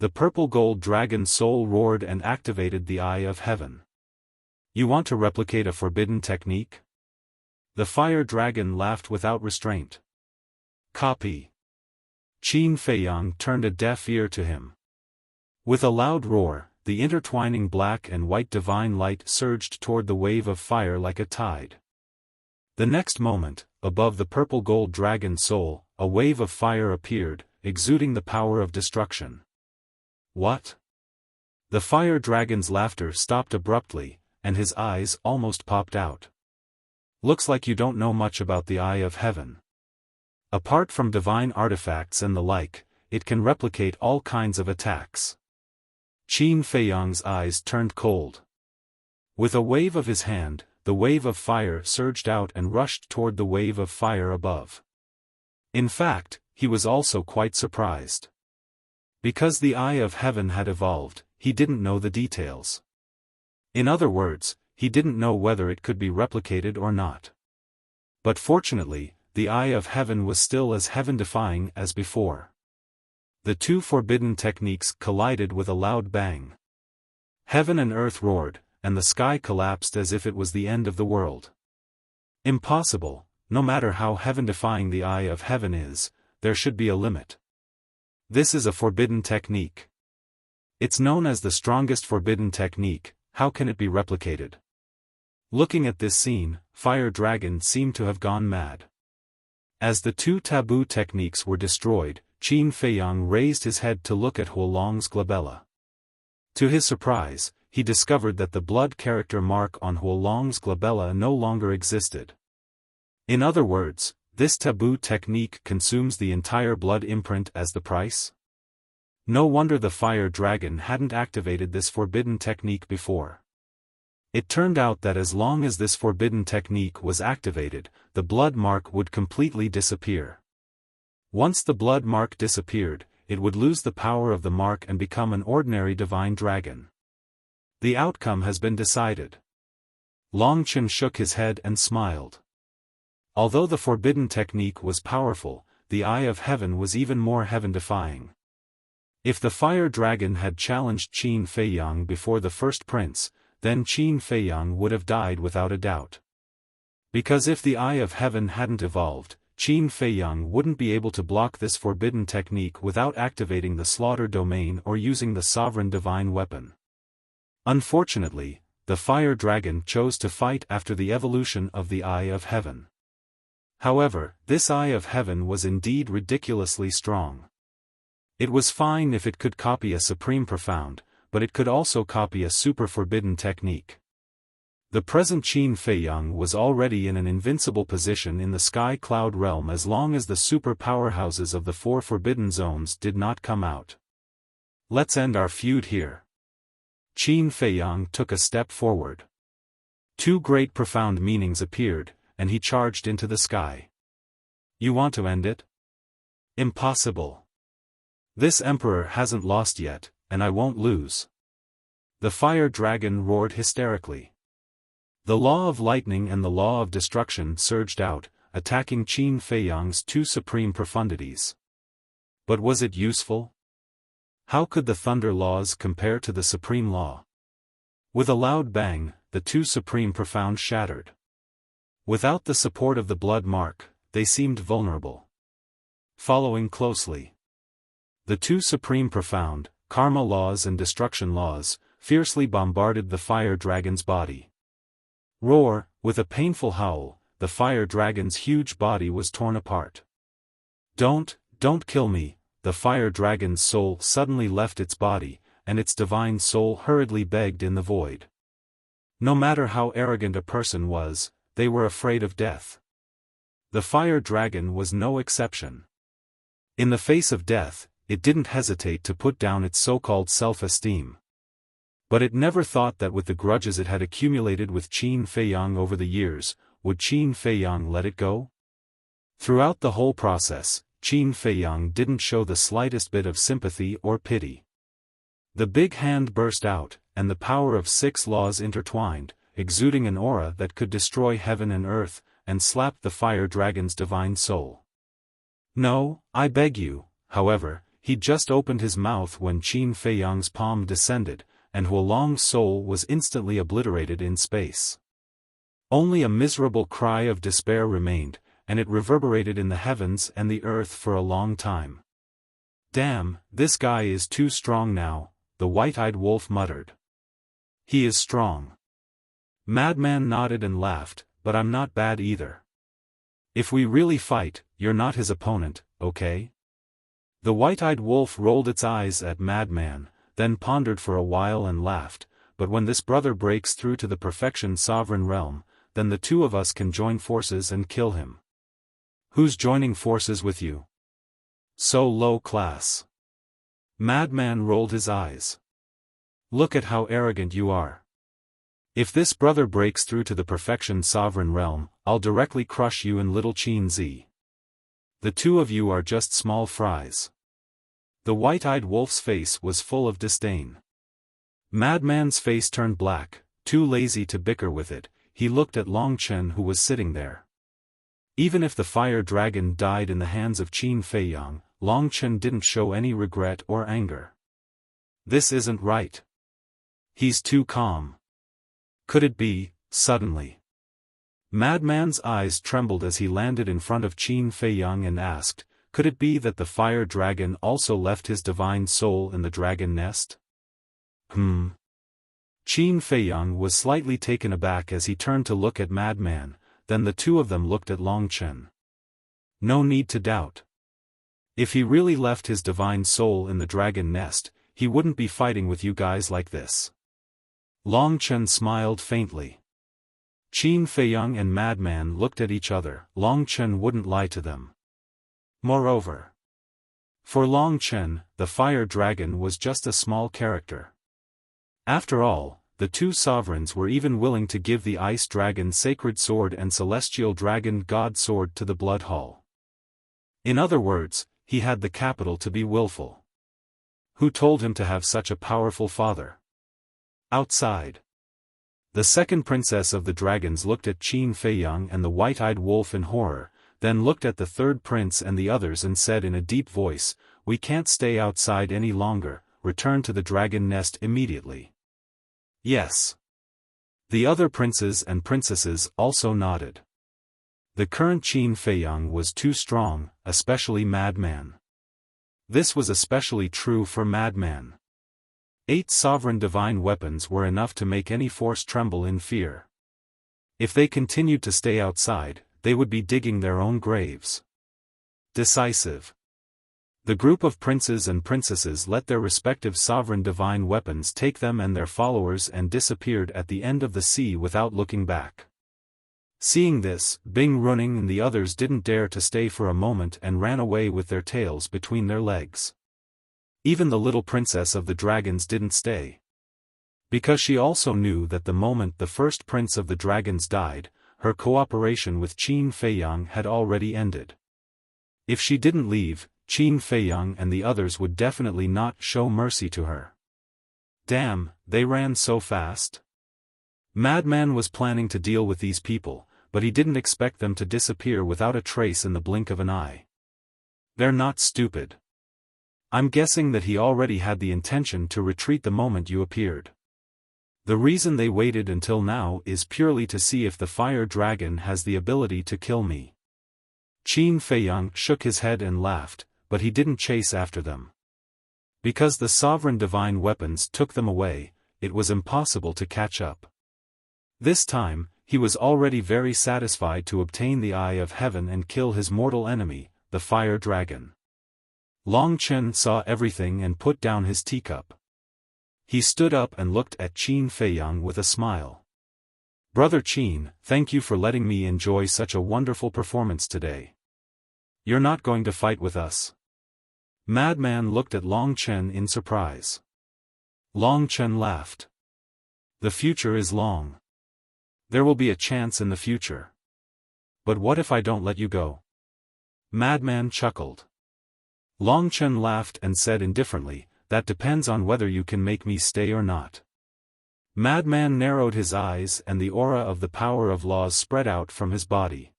the purple gold dragon soul roared and activated the Eye of Heaven. You want to replicate a forbidden technique? The fire dragon laughed without restraint. Copy. Qin Feiyang turned a deaf ear to him. With a loud roar, the intertwining black and white divine light surged toward the wave of fire like a tide. The next moment, above the purple gold dragon soul, a wave of fire appeared, exuding the power of destruction. What? The fire dragon's laughter stopped abruptly, and his eyes almost popped out. Looks like you don't know much about the Eye of Heaven. Apart from divine artifacts and the like, it can replicate all kinds of attacks. Qin Feiyang's eyes turned cold. With a wave of his hand, the wave of fire surged out and rushed toward the wave of fire above. In fact, he was also quite surprised. Because the Eye of Heaven had evolved, he didn't know the details. In other words, he didn't know whether it could be replicated or not. But fortunately, the Eye of Heaven was still as heaven-defying as before. The two forbidden techniques collided with a loud bang. Heaven and earth roared, and the sky collapsed as if it was the end of the world. Impossible, no matter how heaven-defying the Eye of Heaven is, there should be a limit. This is a forbidden technique. It's known as the strongest forbidden technique. How can it be replicated? Looking at this scene, Fire Dragon seemed to have gone mad. As the two taboo techniques were destroyed, Qin Feiyang raised his head to look at Huolong's glabella. To his surprise, he discovered that the blood character mark on Huolong's glabella no longer existed. In other words, this taboo technique consumes the entire blood imprint as the price? No wonder the fire dragon hadn't activated this forbidden technique before. It turned out that as long as this forbidden technique was activated, the blood mark would completely disappear. Once the blood mark disappeared, it would lose the power of the mark and become an ordinary divine dragon. The outcome has been decided. Long Chen shook his head and smiled. Although the forbidden technique was powerful, the Eye of Heaven was even more heaven-defying. If the fire dragon had challenged Qin Feiyang before the first prince, then Qin Feiyang would have died without a doubt. Because if the Eye of Heaven hadn't evolved, Qin Feiyang wouldn't be able to block this forbidden technique without activating the slaughter domain or using the sovereign divine weapon. Unfortunately, the fire dragon chose to fight after the evolution of the Eye of Heaven. However, this Eye of Heaven was indeed ridiculously strong. It was fine if it could copy a supreme profound, but it could also copy a super forbidden technique. The present Qin Feiyang was already in an invincible position in the sky cloud realm as long as the super powerhouses of the four forbidden zones did not come out. Let's end our feud here. Qin Feiyang took a step forward. Two great profound meanings appeared, and he charged into the sky. You want to end it? Impossible. This emperor hasn't lost yet, and I won't lose. The fire dragon roared hysterically. The law of lightning and the law of destruction surged out, attacking Qin Feiyang's two supreme profundities. But was it useful? How could the thunder laws compare to the supreme law? With a loud bang, the two supreme profound shattered. Without the support of the blood mark, they seemed vulnerable. Following closely, the two supreme profound, karma laws and destruction laws, fiercely bombarded the fire dragon's body. Roar, with a painful howl, the fire dragon's huge body was torn apart. Don't kill me, the fire dragon's soul suddenly left its body, and its divine soul hurriedly begged in the void. No matter how arrogant a person was, they were afraid of death. The fire dragon was no exception. In the face of death, it didn't hesitate to put down its so-called self-esteem. But it never thought that with the grudges it had accumulated with Qin Feiyang over the years, would Qin Feiyang let it go? Throughout the whole process, Qin Feiyang didn't show the slightest bit of sympathy or pity. The big hand burst out, and the power of 6 laws intertwined, exuding an aura that could destroy heaven and earth, and slapped the fire dragon's divine soul. No, I beg you, however, he just opened his mouth when Qin Feiyang's palm descended, and Huolong's soul was instantly obliterated in space. Only a miserable cry of despair remained, and it reverberated in the heavens and the earth for a long time. Damn, this guy is too strong now, the white-eyed wolf muttered. He is strong. Madman nodded and laughed, but I'm not bad either. If we really fight, you're not his opponent, okay? The white-eyed wolf rolled its eyes at Madman, then pondered for a while and laughed, but when this brother breaks through to the perfection sovereign realm, then the two of us can join forces and kill him. Who's joining forces with you? So low class. Madman rolled his eyes. Look at how arrogant you are. If this brother breaks through to the perfection sovereign realm, I'll directly crush you in little Qin Z. The two of you are just small fries. The white-eyed wolf's face was full of disdain. Madman's face turned black, too lazy to bicker with it. He looked at Long Chen who was sitting there. Even if the fire dragon died in the hands of Qin Feiyang, Long Chen didn't show any regret or anger. This isn't right. He's too calm. Could it be, suddenly? Madman's eyes trembled as he landed in front of Qin Feiyang and asked, could it be that the fire dragon also left his divine soul in the dragon nest? Qin Feiyang was slightly taken aback as he turned to look at Madman, then the two of them looked at Long Chen. No need to doubt. If he really left his divine soul in the dragon nest, he wouldn't be fighting with you guys like this. Long Chen smiled faintly. Qin Feiyang and Madman looked at each other. Long Chen wouldn't lie to them. Moreover, for Long Chen, the fire dragon was just a small character. After all, the two sovereigns were even willing to give the ice dragon sacred sword and celestial dragon god sword to the blood hall. In other words, he had the capital to be willful. Who told him to have such a powerful father? Outside. The second princess of the dragons looked at Qin Feiyang and the white-eyed wolf in horror, then looked at the third prince and the others and said in a deep voice, we can't stay outside any longer, return to the dragon nest immediately. Yes. The other princes and princesses also nodded. The current Qin Feiyang was too strong, especially Madman. This was especially true for Madman. 8 sovereign divine weapons were enough to make any force tremble in fear. If they continued to stay outside, they would be digging their own graves. Decisive. The group of princes and princesses let their respective sovereign divine weapons take them and their followers and disappeared at the end of the sea without looking back. Seeing this, Bing Running and the others didn't dare to stay for a moment and ran away with their tails between their legs. Even the little princess of the dragons didn't stay. Because she also knew that the moment the first prince of the dragons died, her cooperation with Qin Feiyang had already ended. If she didn't leave, Qin Feiyang and the others would definitely not show mercy to her. Damn, they ran so fast. Madman was planning to deal with these people, but he didn't expect them to disappear without a trace in the blink of an eye. They're not stupid. I'm guessing that he already had the intention to retreat the moment you appeared. The reason they waited until now is purely to see if the fire dragon has the ability to kill me. Qin Feiyang shook his head and laughed, but he didn't chase after them. Because the sovereign divine weapons took them away, it was impossible to catch up. This time, he was already very satisfied to obtain the Eye of Heaven and kill his mortal enemy, the fire dragon. Long Chen saw everything and put down his teacup. He stood up and looked at Qin Feiyang with a smile. "Brother Qin, thank you for letting me enjoy such a wonderful performance today. You're not going to fight with us?" Madman looked at Long Chen in surprise. Long Chen laughed. "The future is long. There will be a chance in the future. But what if I don't let you go?" Madman chuckled. Long Chen laughed and said indifferently, "That depends on whether you can make me stay or not." Madman narrowed his eyes and the aura of the power of laws spread out from his body.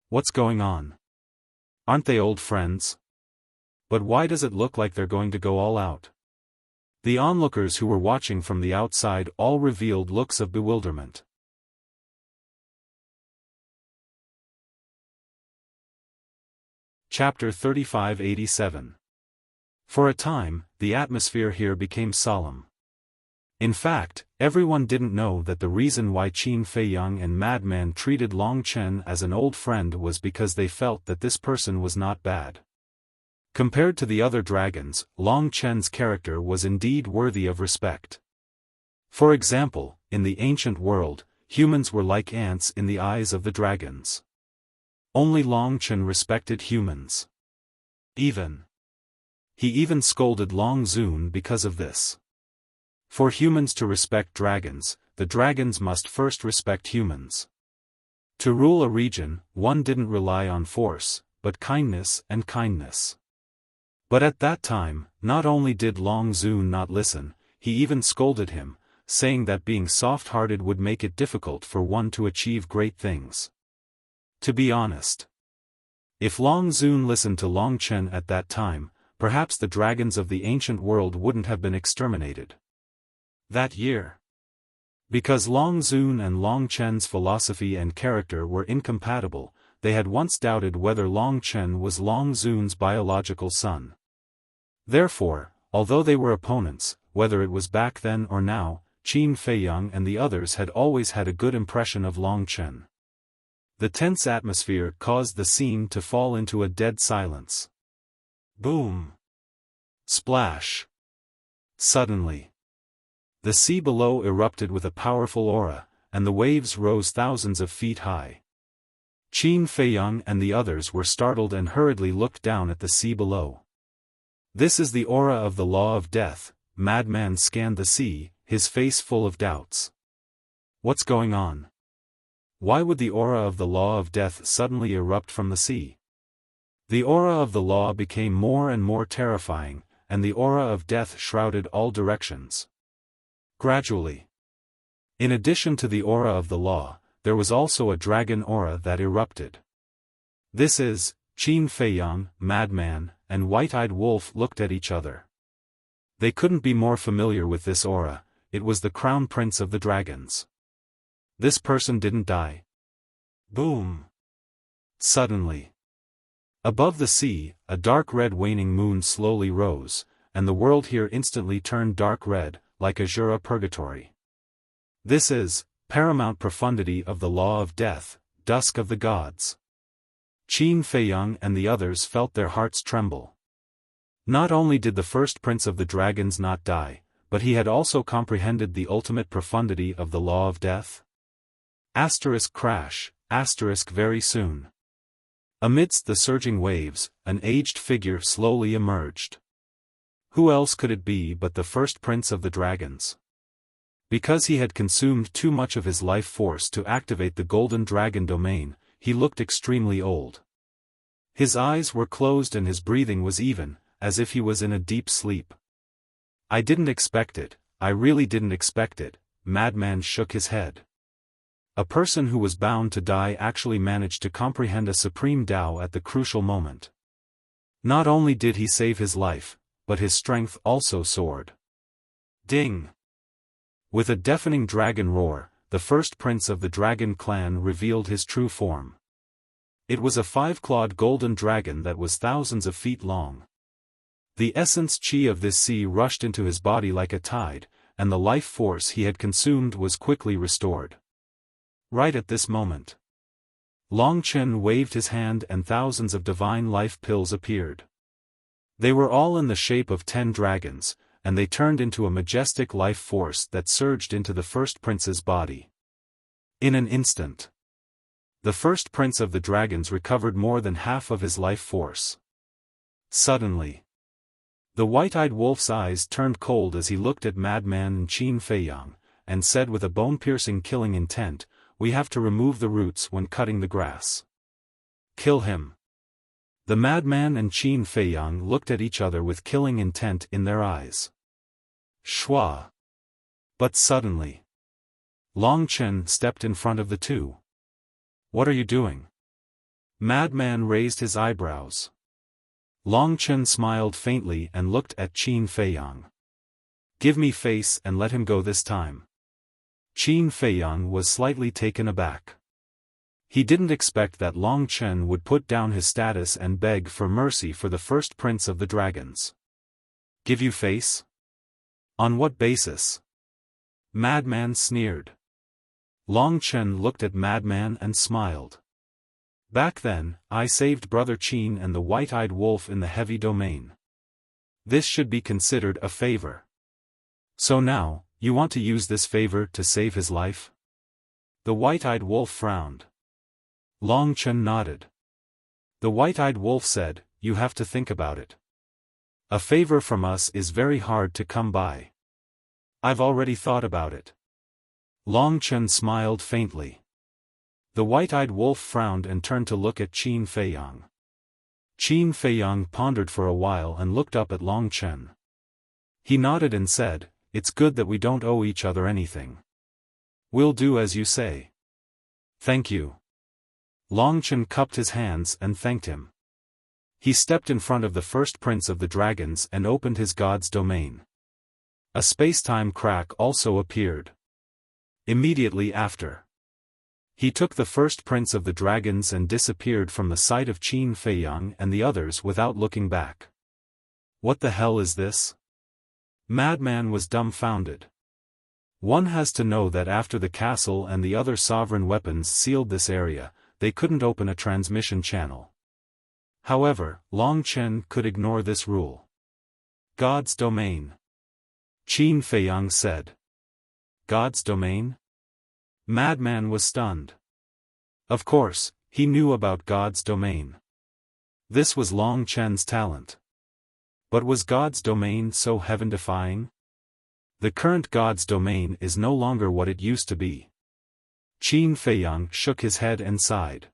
"What's going on? Aren't they old friends? But why does it look like they're going to go all out?" The onlookers who were watching from the outside all revealed looks of bewilderment. Chapter 3587. For a time, the atmosphere here became solemn. In fact, everyone didn't know that the reason why Qin Feiyang and Madman treated Long Chen as an old friend was because they felt that this person was not bad. Compared to the other dragons, Long Chen's character was indeed worthy of respect. For example, in the ancient world, humans were like ants in the eyes of the dragons. Only Long Chen respected humans. He even scolded Long Zun because of this. For humans to respect dragons, the dragons must first respect humans. To rule a region, one didn't rely on force, but kindness and kindness. But at that time, not only did Long Zun not listen, he even scolded him, saying that being soft-hearted would make it difficult for one to achieve great things. To be honest, if Long Zun listened to Long Chen at that time, perhaps the dragons of the ancient world wouldn't have been exterminated that year. Because Long Zun and Long Chen's philosophy and character were incompatible, they had once doubted whether Long Chen was Long Zun's biological son. Therefore, although they were opponents, whether it was back then or now, Qin Feiyang and the others had always had a good impression of Long Chen. The tense atmosphere caused the scene to fall into a dead silence. Boom! Splash! Suddenly, the sea below erupted with a powerful aura, and the waves rose thousands of feet high. Qin Feiyang and the others were startled and hurriedly looked down at the sea below. "This is the aura of the law of death." Madman scanned the sea, his face full of doubts. "What's going on? Why would the aura of the law of death suddenly erupt from the sea?" The aura of the law became more and more terrifying, and the aura of death shrouded all directions. Gradually, in addition to the aura of the law, there was also a dragon aura that erupted. This is, Qin Feiyang, Madman, and White-Eyed Wolf looked at each other. They couldn't be more familiar with this aura. It was the crown prince of the dragons. This person didn't die. Boom! Suddenly, above the sea, a dark red waning moon slowly rose, and the world here instantly turned dark red, like Azura Purgatory. This is, paramount profundity of the law of death, dusk of the gods. Qin Feiyang and the others felt their hearts tremble. Not only did the first prince of the dragons not die, but he had also comprehended the ultimate profundity of the law of death. Crash, very soon. Amidst the surging waves, an aged figure slowly emerged. Who else could it be but the first prince of the dragons? Because he had consumed too much of his life force to activate the golden dragon domain, he looked extremely old. His eyes were closed and his breathing was even, as if he was in a deep sleep. "I didn't expect it, I really didn't expect it," Madman shook his head. A person who was bound to die actually managed to comprehend a supreme Tao at the crucial moment. Not only did he save his life, but his strength also soared. Ding! With a deafening dragon roar, the first prince of the dragon clan revealed his true form. It was a 5-clawed golden dragon that was thousands of feet long. The essence qi of this sea rushed into his body like a tide, and the life force he had consumed was quickly restored. Right at this moment, Long Chen waved his hand and thousands of divine life pills appeared. They were all in the shape of 10 dragons, and they turned into a majestic life force that surged into the first prince's body. In an instant, the first prince of the dragons recovered more than half of his life force. Suddenly, the white-eyed wolf's eyes turned cold as he looked at Madman Qin Feiyang, and said with a bone-piercing killing intent, "We have to remove the roots when cutting the grass." "Kill him." The madman and Qin Feiyang looked at each other with killing intent in their eyes. Shua. But suddenly, Long Chen stepped in front of the two. "What are you doing?" Madman raised his eyebrows. Long Chen smiled faintly and looked at Qin Feiyang. "Give me face and let him go this time." Qin Feiyang was slightly taken aback. He didn't expect that Long Chen would put down his status and beg for mercy for the first prince of the dragons. "Give you face? On what basis?" Madman sneered. Long Chen looked at Madman and smiled. "Back then, I saved Brother Qin and the white-eyed wolf in the heavy domain. This should be considered a favor. So now, you want to use this favor to save his life?" The white-eyed wolf frowned. Long Chen nodded. The white-eyed wolf said, "You have to think about it. A favor from us is very hard to come by." "I've already thought about it." Long Chen smiled faintly. The white-eyed wolf frowned and turned to look at Qin Feiyang. Qin Feiyang pondered for a while and looked up at Long Chen. He nodded and said, "It's good that we don't owe each other anything. We'll do as you say." "Thank you." Long Chen cupped his hands and thanked him. He stepped in front of the first prince of the dragons and opened his god's domain. A space-time crack also appeared. Immediately after, he took the first prince of the dragons and disappeared from the sight of Qin Feiyang and the others without looking back. "What the hell is this?" Madman was dumbfounded. One has to know that after the castle and the other sovereign weapons sealed this area, they couldn't open a transmission channel. However, Long Chen could ignore this rule. "God's domain," Qin Feiyang said. "God's domain?" Madman was stunned. Of course, he knew about God's domain. This was Long Chen's talent. But was God's domain so heaven-defying? The current God's domain is no longer what it used to be. Qin Feiyang shook his head and sighed.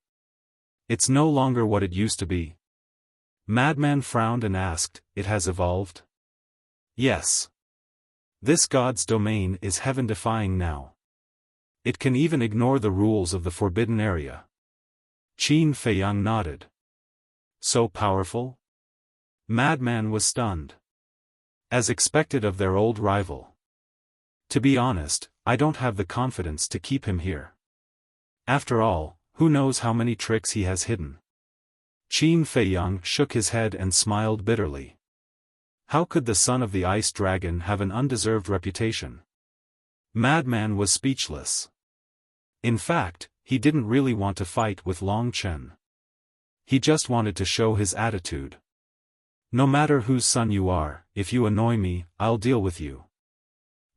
"It's no longer what it used to be." Madman frowned and asked, "It has evolved?" "Yes. This God's domain is heaven-defying now. It can even ignore the rules of the forbidden area." Qin Feiyang nodded. "So powerful?" Madman was stunned. As expected of their old rival. "To be honest, I don't have the confidence to keep him here. After all, who knows how many tricks he has hidden." Qin Feiyang shook his head and smiled bitterly. How could the son of the ice dragon have an undeserved reputation? Madman was speechless. In fact, he didn't really want to fight with Long Chen. He just wanted to show his attitude. "No matter whose son you are, if you annoy me, I'll deal with you."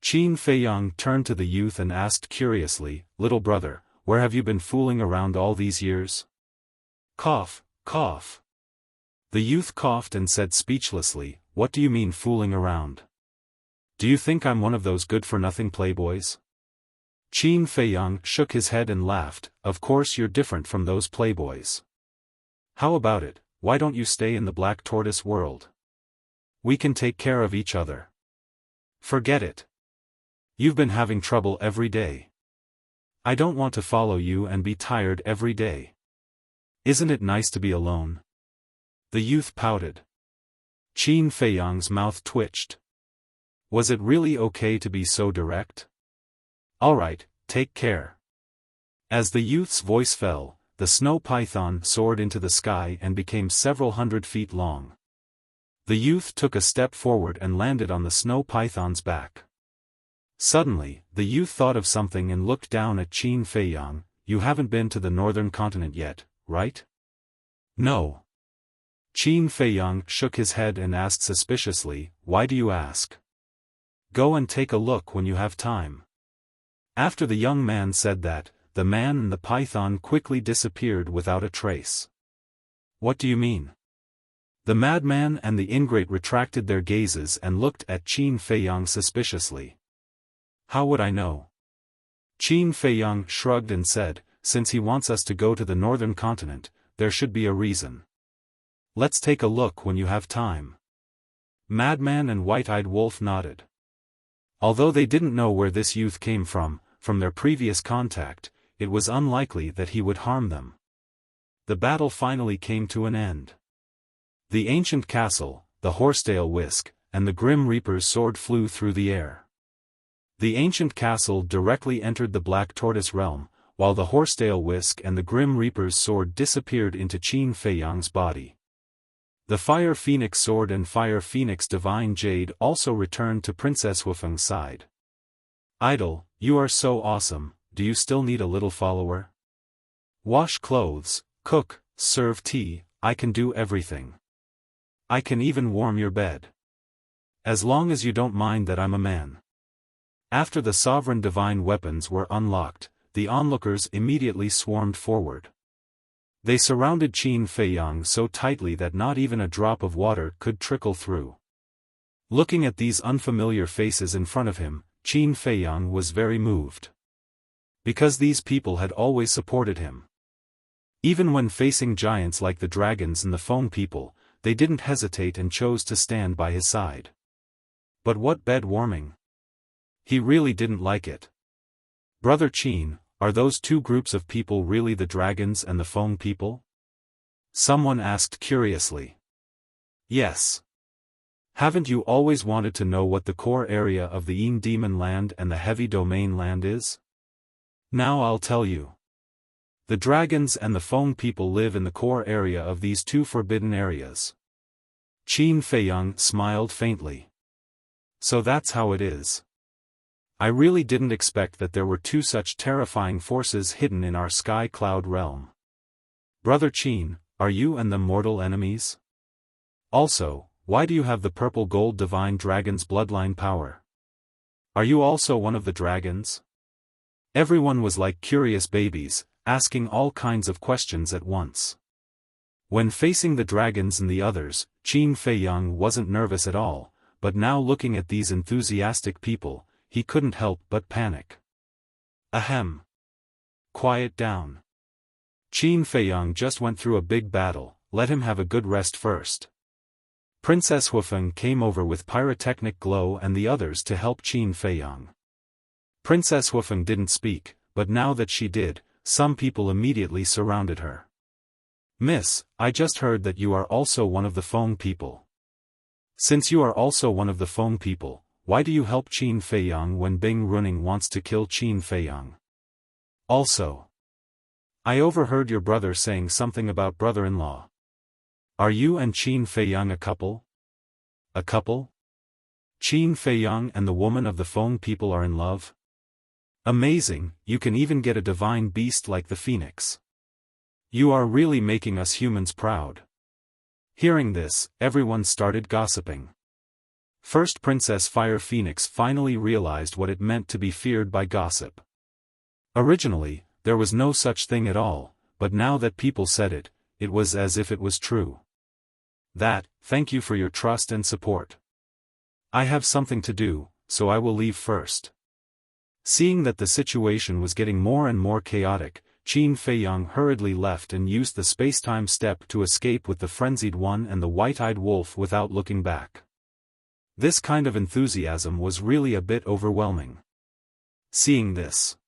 Qin Feiyang turned to the youth and asked curiously, "Little brother, where have you been fooling around all these years?" Cough, cough. The youth coughed and said speechlessly, "What do you mean fooling around? Do you think I'm one of those good-for-nothing playboys?" Qin Feiyang shook his head and laughed, "Of course you're different from those playboys. How about it, why don't you stay in the Black Tortoise world? We can take care of each other." "Forget it. You've been having trouble every day. I don't want to follow you and be tired every day. Isn't it nice to be alone?" The youth pouted. Qin Feiyang's mouth twitched. Was it really okay to be so direct? "Alright, take care." As the youth's voice fell, the snow python soared into the sky and became several hundred feet long. The youth took a step forward and landed on the snow python's back. Suddenly, the youth thought of something and looked down at Qin Feiyang. You haven't been to the northern continent yet, right? No. Qin Feiyang shook his head and asked suspiciously, why do you ask? Go and take a look when you have time. After the young man said that, the man and the python quickly disappeared without a trace. What do you mean? The madman and the ingrate retracted their gazes and looked at Qin Feiyang suspiciously. How would I know? Qin Feiyang shrugged and said, since he wants us to go to the northern continent, there should be a reason. Let's take a look when you have time. Madman and White-Eyed Wolf nodded. Although they didn't know where this youth came from their previous contact, it was unlikely that he would harm them. The battle finally came to an end. The ancient castle, the horsetail whisk, and the Grim Reaper's sword flew through the air. The ancient castle directly entered the Black Tortoise realm, while the horsetail whisk and the Grim Reaper's sword disappeared into Qin Feiyang's body. The Fire Phoenix sword and Fire Phoenix Divine Jade also returned to Princess Xiaofan's side. Idol, you are so awesome, do you still need a little follower? Wash clothes, cook, serve tea, I can do everything. I can even warm your bed. As long as you don't mind that I'm a man. After the sovereign divine weapons were unlocked, the onlookers immediately swarmed forward. They surrounded Qin Feiyang so tightly that not even a drop of water could trickle through. Looking at these unfamiliar faces in front of him, Qin Feiyang was very moved. Because these people had always supported him. Even when facing giants like the dragons and the foam people, they didn't hesitate and chose to stand by his side. But what bed warming! He really didn't like it. Brother Qin, are those two groups of people really the dragons and the foam people? Someone asked curiously. Yes. Haven't you always wanted to know what the core area of the Yin Demon Land and the Heavy Domain Land is? Now I'll tell you. The dragons and the foam people live in the core area of these two forbidden areas. Qin Feiyang smiled faintly. So that's how it is. I really didn't expect that there were two such terrifying forces hidden in our sky cloud realm. Brother Qin, are you and them mortal enemies? Also, why do you have the purple gold divine dragon's bloodline power? Are you also one of the dragons? Everyone was like curious babies, asking all kinds of questions at once. When facing the dragons and the others, Qin Feiyang wasn't nervous at all, but now looking at these enthusiastic people, he couldn't help but panic. Ahem. Quiet down. Qin Feiyang just went through a big battle, let him have a good rest first. Princess Xiaofan came over with pyrotechnic glow and the others to help Qin Feiyang. Princess Xiaofan didn't speak, but now that she did, some people immediately surrounded her. Miss, I just heard that you are also one of the foam people. Since you are also one of the foam people, why do you help Qin Feiyang when Bing Runing wants to kill Qin Feiyang? Also, I overheard your brother saying something about brother-in-law. Are you and Qin Feiyang a couple? A couple? Qin Feiyang and the woman of the foam people are in love? Amazing, you can even get a divine beast like the phoenix. You are really making us humans proud. Hearing this, everyone started gossiping. First Princess Fire Phoenix finally realized what it meant to be feared by gossip. Originally, there was no such thing at all, but now that people said it, it was as if it was true. Thank you for your trust and support. I have something to do, so I will leave first. Seeing that the situation was getting more and more chaotic, Qin Feiyang hurriedly left and used the space-time step to escape with the Frenzied One and the White-Eyed Wolf without looking back. This kind of enthusiasm was really a bit overwhelming. Seeing this,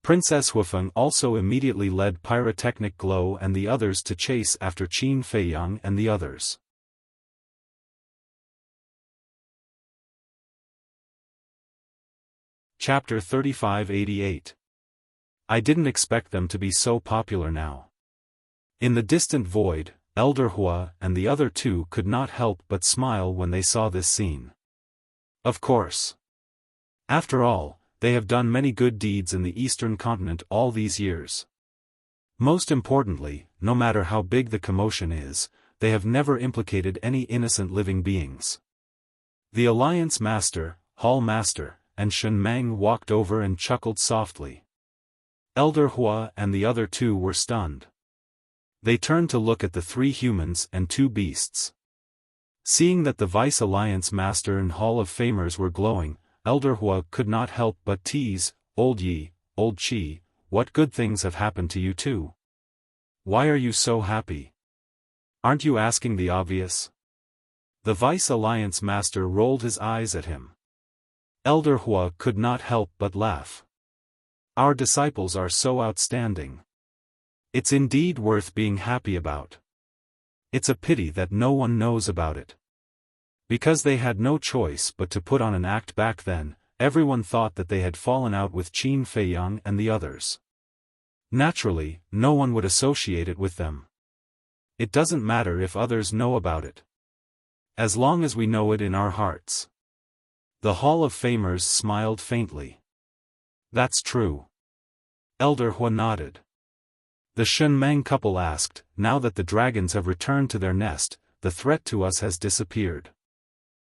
Princess Xiaofan also immediately led Pyrotechnic Glow and the others to chase after Qin Feiyang and the others. Chapter 3588. I didn't expect them to be so popular now. In the distant void, Elder Hua and the other two could not help but smile when they saw this scene. Of course. After all, they have done many good deeds in the Eastern continent all these years. Most importantly, no matter how big the commotion is, they have never implicated any innocent living beings. The Alliance Master, Hall Master, and Shen Meng walked over and chuckled softly. Elder Hua and the other two were stunned. They turned to look at the 3 humans and 2 beasts. Seeing that the Vice Alliance Master and Hall of Famers were glowing, Elder Hua could not help but tease, "Old Yi, Old Qi, what good things have happened to you too? Why are you so happy? Aren't you asking the obvious?" The Vice Alliance Master rolled his eyes at him. Elder Hua could not help but laugh. "Our disciples are so outstanding. It's indeed worth being happy about. It's a pity that no one knows about it. Because they had no choice but to put on an act back then, everyone thought that they had fallen out with Qin Feiyang and the others. Naturally, no one would associate it with them. It doesn't matter if others know about it. As long as we know it in our hearts." The Hall of Famers smiled faintly. "That's true." Elder Hua nodded. The Shen Meng couple asked, "Now that the dragons have returned to their nest, the threat to us has disappeared.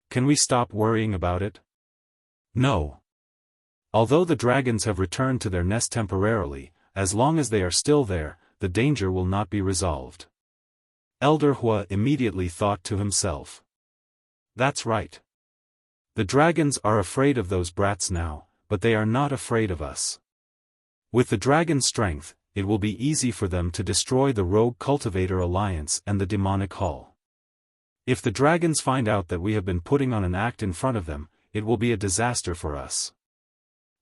Can we stop worrying about it?" "No. Although the dragons have returned to their nest temporarily, as long as they are still there, the danger will not be resolved." Elder Hua immediately thought to himself. "That's right. The dragons are afraid of those brats now, but they are not afraid of us. With the dragon's strength, it will be easy for them to destroy the Rogue Cultivator Alliance and the Demonic Hall. If the dragons find out that we have been putting on an act in front of them, it will be a disaster for us.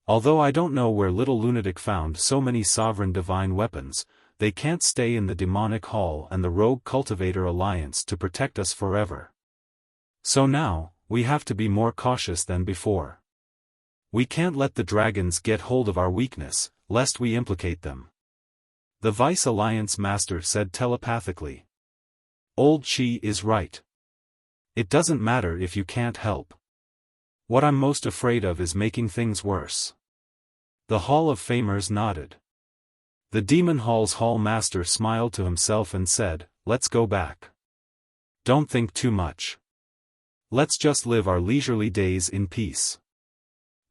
Although I don't know where little lunatic found so many sovereign divine weapons, they can't stay in the Demonic Hall and the Rogue Cultivator Alliance to protect us forever. So now, we have to be more cautious than before. We can't let the dragons get hold of our weakness, lest we implicate them." The Vice Alliance Master said telepathically. "Old Qi is right. It doesn't matter if you can't help. What I'm most afraid of is making things worse." The Hall of Famers nodded. The Demon Hall's Hall Master smiled to himself and said, "Let's go back. Don't think too much. Let's just live our leisurely days in peace."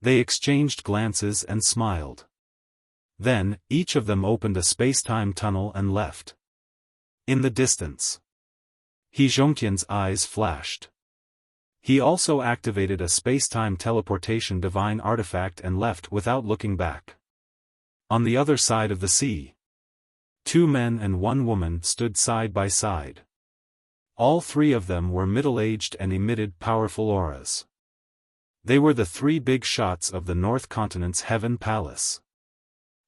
They exchanged glances and smiled. Then, each of them opened a space-time tunnel and left. In the distance, He Zhongtian's eyes flashed. He also activated a space-time teleportation divine artifact and left without looking back. On the other side of the sea, 2 men and 1 woman stood side by side. All 3 of them were middle-aged and emitted powerful auras. They were the 3 big shots of the North Continent's Heaven Palace.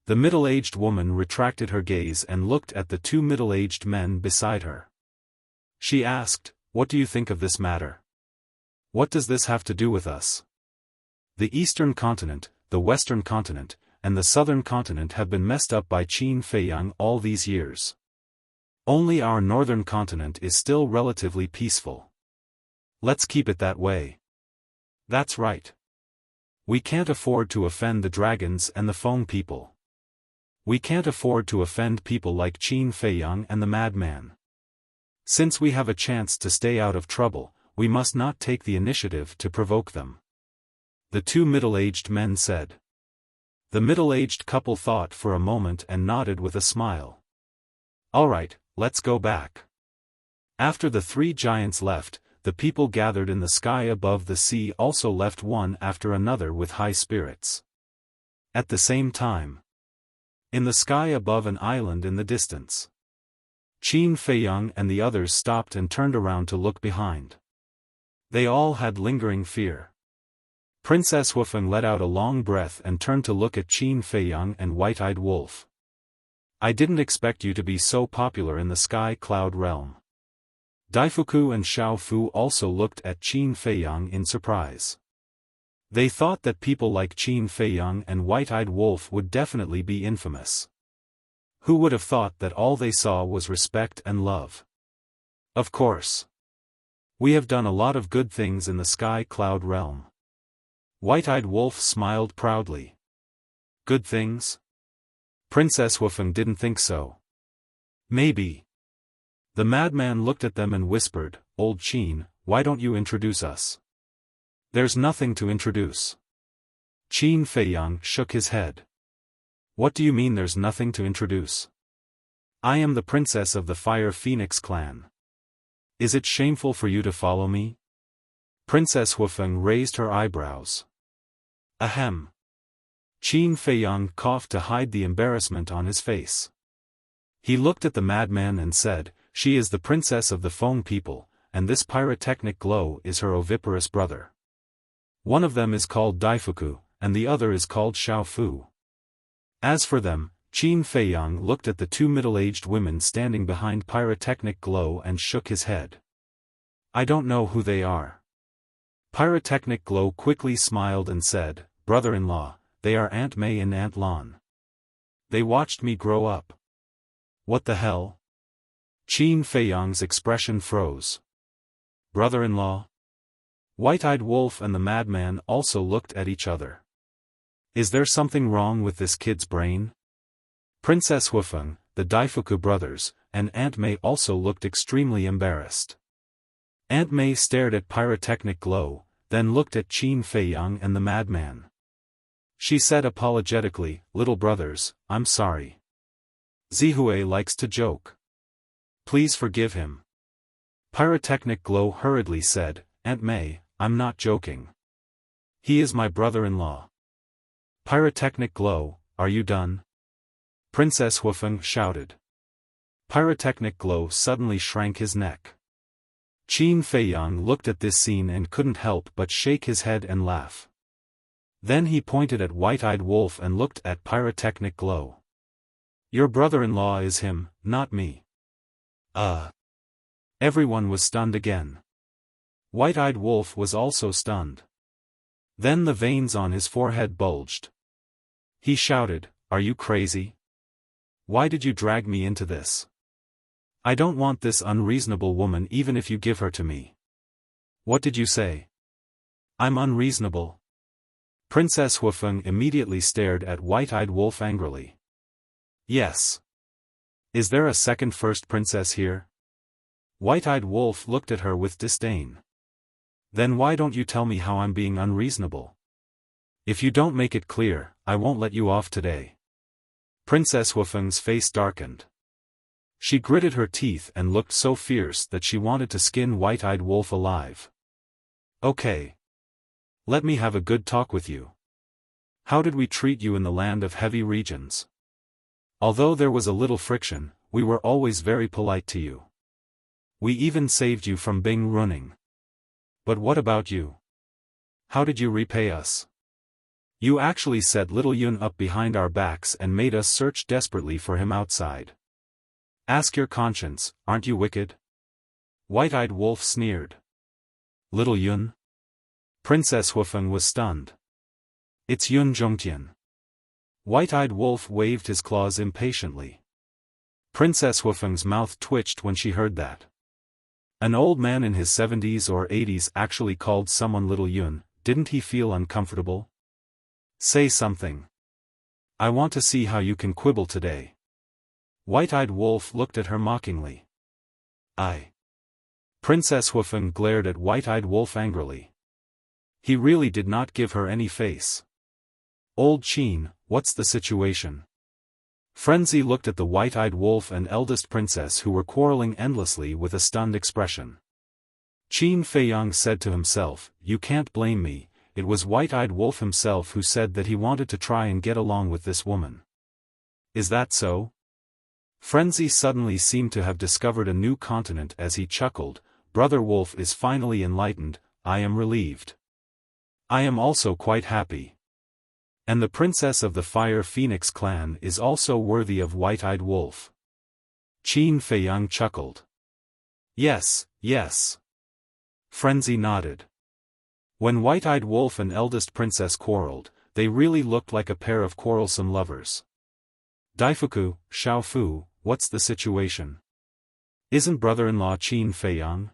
The middle-aged woman retracted her gaze and looked at the 2 middle-aged men beside her. She asked, "What do you think of this matter? What does this have to do with us? The Eastern Continent, the Western Continent, and the Southern Continent have been messed up by Qin Feiyang all these years. Only our Northern Continent is still relatively peaceful. Let's keep it that way." "That's right. We can't afford to offend the dragons and the Feng people. We can't afford to offend people like Qin Feiyang and the madman. Since we have a chance to stay out of trouble, we must not take the initiative to provoke them," the 2 middle-aged men said. The middle-aged couple thought for a moment and nodded with a smile. "All right, let's go back." After the 3 giants left, the people gathered in the sky above the sea also left one after another with high spirits. At the same time, in the sky above an island in the distance, Qin Feiyang and the others stopped and turned around to look behind. They all had lingering fear. Princess Xiaofan let out a long breath and turned to look at Qin Feiyang and White-Eyed Wolf. "I didn't expect you to be so popular in the Sky Cloud realm." Daifuku and Xiaofu also looked at Qin Feiyang in surprise. They thought that people like Qin Feiyang and White-Eyed Wolf would definitely be infamous. Who would have thought that all they saw was respect and love? Of course. We have done a lot of good things in the sky cloud realm. White-eyed Wolf smiled proudly. Good things? Princess Wuxia didn't think so. Maybe. The madman looked at them and whispered, Old Qin, why don't you introduce us? There's nothing to introduce. Qin Feiyang shook his head. What do you mean there's nothing to introduce? I am the princess of the Fire Phoenix clan. Is it shameful for you to follow me? Princess Wuxia raised her eyebrows. Ahem. Qin Feiyang coughed to hide the embarrassment on his face. He looked at the madman and said, She is the princess of the Feng people, and this pyrotechnic glow is her oviparous brother. One of them is called Daifuku, and the other is called Xiaofan. As for them, Qin Feiyang looked at the two middle-aged women standing behind pyrotechnic glow and shook his head. I don't know who they are. Pyrotechnic glow quickly smiled and said, Brother-in-law, they are Aunt May and Aunt Lon. They watched me grow up. What the hell? Qin Feiyang's expression froze. Brother-in-law? White-eyed Wolf and the madman also looked at each other. Is there something wrong with this kid's brain? Princess Wuxia, the Daifuku brothers, and Aunt May also looked extremely embarrassed. Aunt May stared at pyrotechnic glow, then looked at Qin Feiyang and the madman. She said apologetically, Little brothers, I'm sorry. Zihue likes to joke. Please forgive him. Pyrotechnic glow hurriedly said, Aunt May, I'm not joking. He is my brother-in-law. Pyrotechnic glow, are you done? Princess Wuxia shouted. Pyrotechnic glow suddenly shrank his neck. Qin Feiyang looked at this scene and couldn't help but shake his head and laugh. Then he pointed at White-eyed Wolf and looked at pyrotechnic glow. Your brother-in-law is him, not me. Everyone was stunned again. White-eyed Wolf was also stunned. Then the veins on his forehead bulged. He shouted, Are you crazy? Why did you drag me into this? I don't want this unreasonable woman even if you give her to me. What did you say? I'm unreasonable. Princess Wuxia immediately stared at White-eyed Wolf angrily. Yes. Is there a second first princess here? White-eyed Wolf looked at her with disdain. Then why don't you tell me how I'm being unreasonable? If you don't make it clear, I won't let you off today. Princess Wuxia's face darkened. She gritted her teeth and looked so fierce that she wanted to skin White-eyed Wolf alive. Okay. Let me have a good talk with you. How did we treat you in the land of heavy regions? Although there was a little friction, we were always very polite to you. We even saved you from being running. But what about you? How did you repay us? You actually set little Yun up behind our backs and made us search desperately for him outside. Ask your conscience, aren't you wicked? White-eyed Wolf sneered. Little Yun? Princess Wuxia was stunned. It's Yun Zhongtian. White-eyed Wolf waved his claws impatiently. Princess Wuxia's mouth twitched when she heard that. An old man in his 70s or 80s actually called someone Little Yun. Didn't he feel uncomfortable? Say something. I want to see how you can quibble today. White-eyed Wolf looked at her mockingly. Princess Wuxia glared at White-eyed Wolf angrily. He really did not give her any face. Old Qin, what's the situation? Frenzy looked at the White-eyed Wolf and eldest princess who were quarreling endlessly with a stunned expression. Qin Feiyang said to himself, You can't blame me. It was White-eyed Wolf himself who said that he wanted to try and get along with this woman. Is that so? Frenzy suddenly seemed to have discovered a new continent as he chuckled, Brother Wolf is finally enlightened, I am relieved. I am also quite happy. And the princess of the Fire Phoenix clan is also worthy of White-eyed Wolf. Qin Feiyang chuckled. Yes, yes. Frenzy nodded. When White-eyed Wolf and eldest princess quarreled, they really looked like a pair of quarrelsome lovers. Daifuku, Xiaofan, what's the situation? Isn't brother-in-law Qin Feiyang?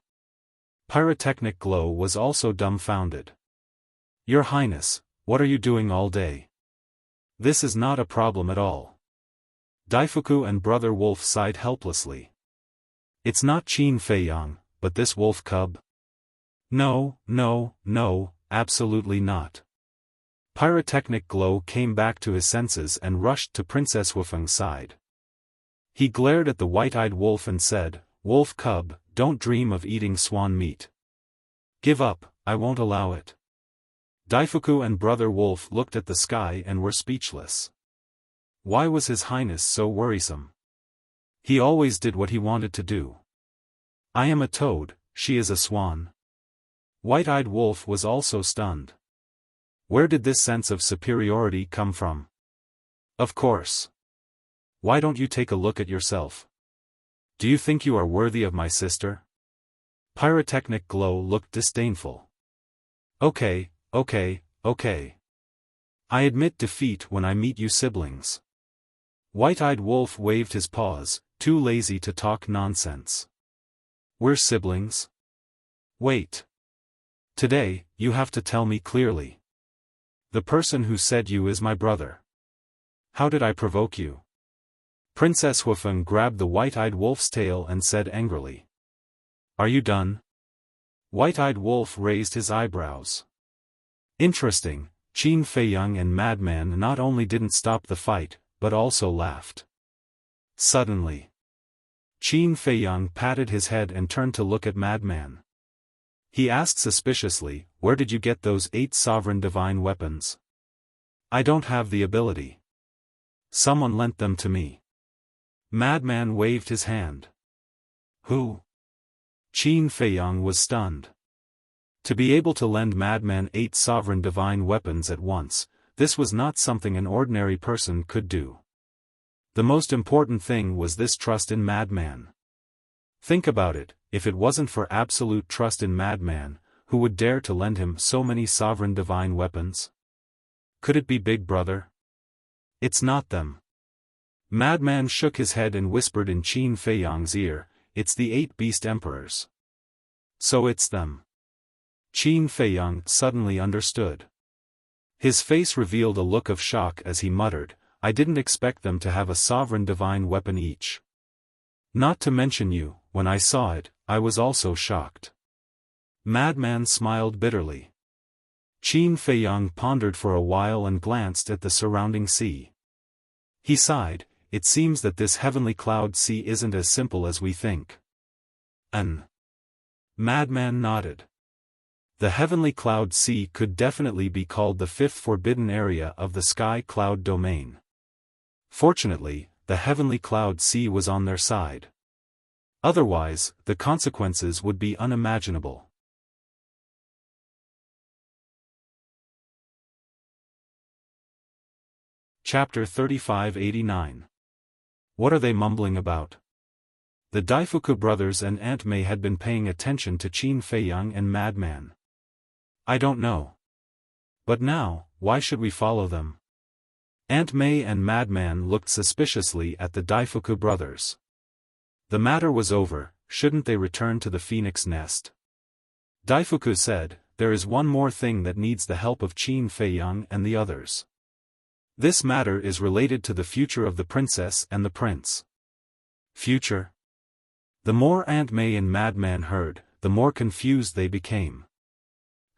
Pyrotechnic Glow was also dumbfounded. Your Highness, what are you doing all day? This is not a problem at all. Daifuku and Brother Wolf sighed helplessly. It's not Qin Feiyang, but this wolf cub? No, no, no, absolutely not. Pyrotechnic Glow came back to his senses and rushed to Princess Xiaofan's side. He glared at the white-eyed wolf and said, "Wolf cub, don't dream of eating swan meat. Give up, I won't allow it." Daifuku and Brother Wolf looked at the sky and were speechless. Why was His Highness so worrisome? He always did what he wanted to do. I am a toad, she is a swan. White-eyed Wolf was also stunned. Where did this sense of superiority come from? Of course. Why don't you take a look at yourself? Do you think you are worthy of my sister? Pyrotechnic Glow looked disdainful. Okay. I admit defeat when I meet you siblings. White-eyed Wolf waved his paws, too lazy to talk nonsense. We're siblings? Wait. Today, you have to tell me clearly. The person who said you is my brother. How did I provoke you? Princess Xiaofan grabbed the white-eyed wolf's tail and said angrily. Are you done? White-eyed Wolf raised his eyebrows. Interesting, Qin Feiyang and Madman not only didn't stop the fight, but also laughed. Suddenly, Qin Feiyang patted his head and turned to look at Madman. He asked suspiciously, "Where did you get those 8 sovereign divine weapons?" "I don't have the ability. Someone lent them to me." Madman waved his hand. Who? Qin Feiyang was stunned. To be able to lend Madman 8 sovereign divine weapons at once, this was not something an ordinary person could do. The most important thing was this trust in Madman. Think about it, if it wasn't for absolute trust in Madman, who would dare to lend him so many sovereign divine weapons? Could it be Big Brother? It's not them. Madman shook his head and whispered in Qin Feiyang's ear, "It's the 8 beast emperors." So it's them. Qin Feiyang suddenly understood. His face revealed a look of shock as he muttered, "I didn't expect them to have a sovereign divine weapon each. Not to mention you, when I saw it, I was also shocked." Madman smiled bitterly. Qin Feiyang pondered for a while and glanced at the surrounding sea. He sighed, "It seems that this heavenly cloud sea isn't as simple as we think." Madman nodded. The heavenly cloud sea could definitely be called the 5th forbidden area of the sky cloud domain. Fortunately, the heavenly cloud sea was on their side. Otherwise, the consequences would be unimaginable. Chapter 3589. What are they mumbling about? The Daifuku brothers and Aunt May had been paying attention to Qin Feiyang and Madman. I don't know. But now, why should we follow them? Aunt May and Madman looked suspiciously at the Daifuku brothers. The matter was over, shouldn't they return to the phoenix nest? Daifuku said, "There is one more thing that needs the help of Qin Feiyang and the others. This matter is related to the future of the princess and the prince." Future? The more Aunt May and Madman heard, the more confused they became.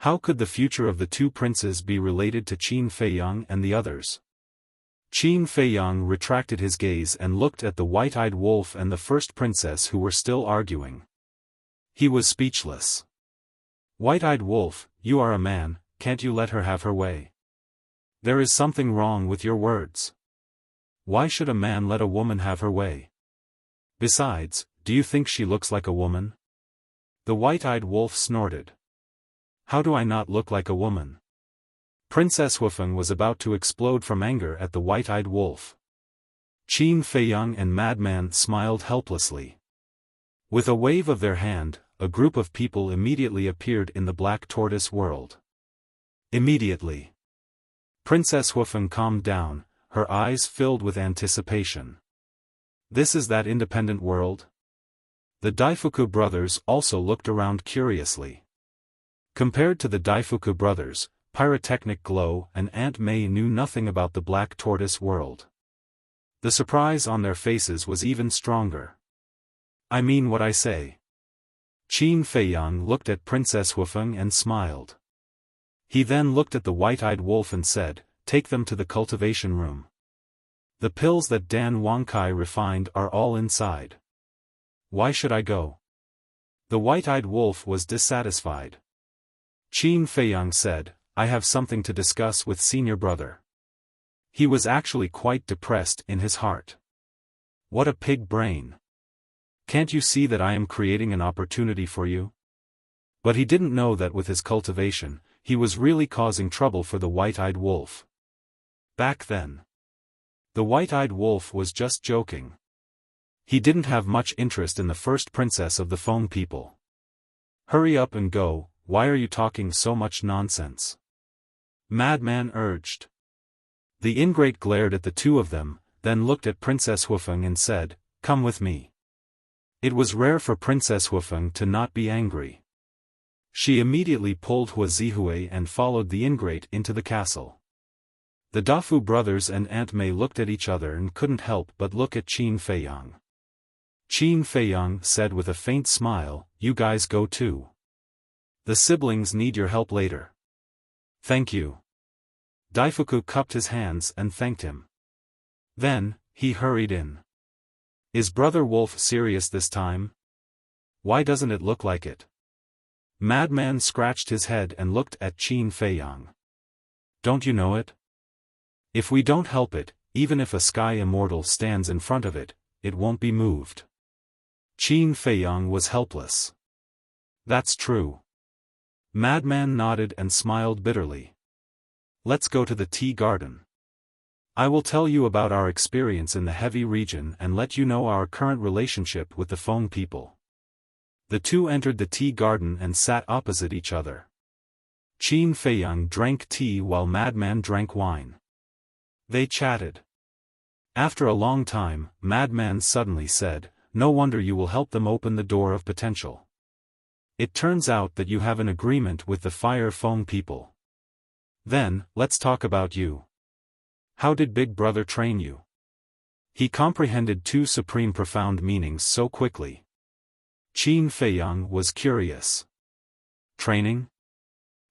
How could the future of the 2 princes be related to Qin Feiyang and the others? Qin Feiyang retracted his gaze and looked at the white-eyed wolf and the first princess who were still arguing. He was speechless. White-eyed wolf, you are a man, can't you let her have her way? There is something wrong with your words. Why should a man let a woman have her way? Besides, do you think she looks like a woman? The white-eyed wolf snorted. How do I not look like a woman? Princess Xiaofan was about to explode from anger at the white-eyed wolf. Qin Feiyang and Madman smiled helplessly. With a wave of their hand, a group of people immediately appeared in the Black Tortoise world. Immediately, Princess Xiaofan calmed down, her eyes filled with anticipation. This is that independent world? The Daifuku brothers also looked around curiously. Compared to the Daifuku brothers, Pyrotechnic Glow and Aunt May knew nothing about the Black Tortoise world. The surprise on their faces was even stronger. I mean what I say. Qin Feiyang looked at Princess Huifeng and smiled. He then looked at the white-eyed wolf and said, "Take them to the cultivation room. The pills that Dan Wangkai refined are all inside." "Why should I go?" The white-eyed wolf was dissatisfied. Qin Feiyang said, "I have something to discuss with senior brother." He was actually quite depressed in his heart. What a pig brain. Can't you see that I am creating an opportunity for you? But he didn't know that with his cultivation, he was really causing trouble for the white-eyed wolf. Back then, the white-eyed wolf was just joking. He didn't have much interest in the first princess of the phone people. "Hurry up and go, why are you talking so much nonsense?" Madman urged. The ingrate glared at the two of them, then looked at Princess Huifeng and said, "Come with me." It was rare for Princess Huifeng to not be angry. She immediately pulled Huazihue and followed the ingrate into the castle. The Dafu brothers and Aunt May looked at each other and couldn't help but look at Qin Feiyang. Qin Feiyang said with a faint smile, "You guys go too. The siblings need your help later." "Thank you." Daifuku cupped his hands and thanked him. Then, he hurried in. Is Brother Wolf serious this time? Why doesn't it look like it? Madman scratched his head and looked at Qin Feiyang. Don't you know it? If we don't help it, even if a sky immortal stands in front of it, it won't be moved. Qin Feiyang was helpless. That's true. Madman nodded and smiled bitterly. Let's go to the tea garden. I will tell you about our experience in the heavy region and let you know our current relationship with the phone people. The two entered the tea garden and sat opposite each other. Qin Feiyang drank tea while Madman drank wine. They chatted. After a long time, Madman suddenly said, "No wonder you will help them open the door of potential. It turns out that you have an agreement with the fire phone people. Then, let's talk about you. How did Big Brother train you?" He comprehended two supreme profound meanings so quickly. Qin Feiyang was curious. Training?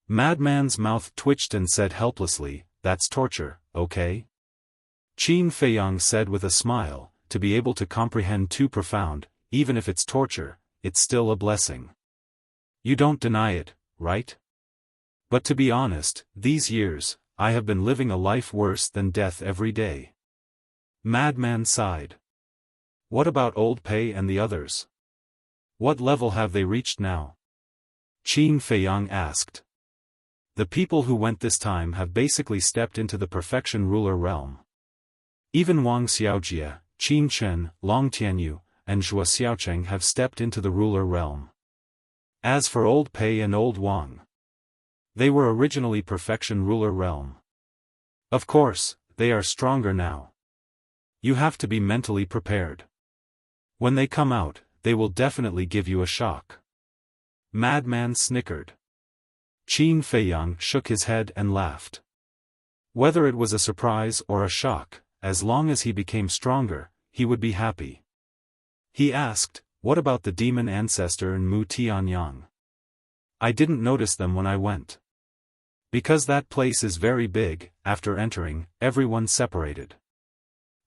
Madman's mouth twitched and said helplessly, "That's torture, okay?" Qin Feiyang said with a smile, "To be able to comprehend too profound, even if it's torture, it's still a blessing. You don't deny it, right? But to be honest, these years, I have been living a life worse than death every day." Madman sighed. What about Old Pei and the others? What level have they reached now? Qin Feiyang asked. The people who went this time have basically stepped into the perfection ruler realm. Even Wang Xiaojie, Qin Chen, Long Tianyu, and Zhuo Xiaocheng have stepped into the ruler realm. As for Old Pei and Old Wang, they were originally perfection ruler realm. Of course, they are stronger now. You have to be mentally prepared. When they come out, they will definitely give you a shock. Madman snickered. Qin Feiyang shook his head and laughed. Whether it was a surprise or a shock, as long as he became stronger, he would be happy. He asked, "What about the demon ancestor and Mu Tianyang? I didn't notice them when I went." Because that place is very big, after entering, everyone separated.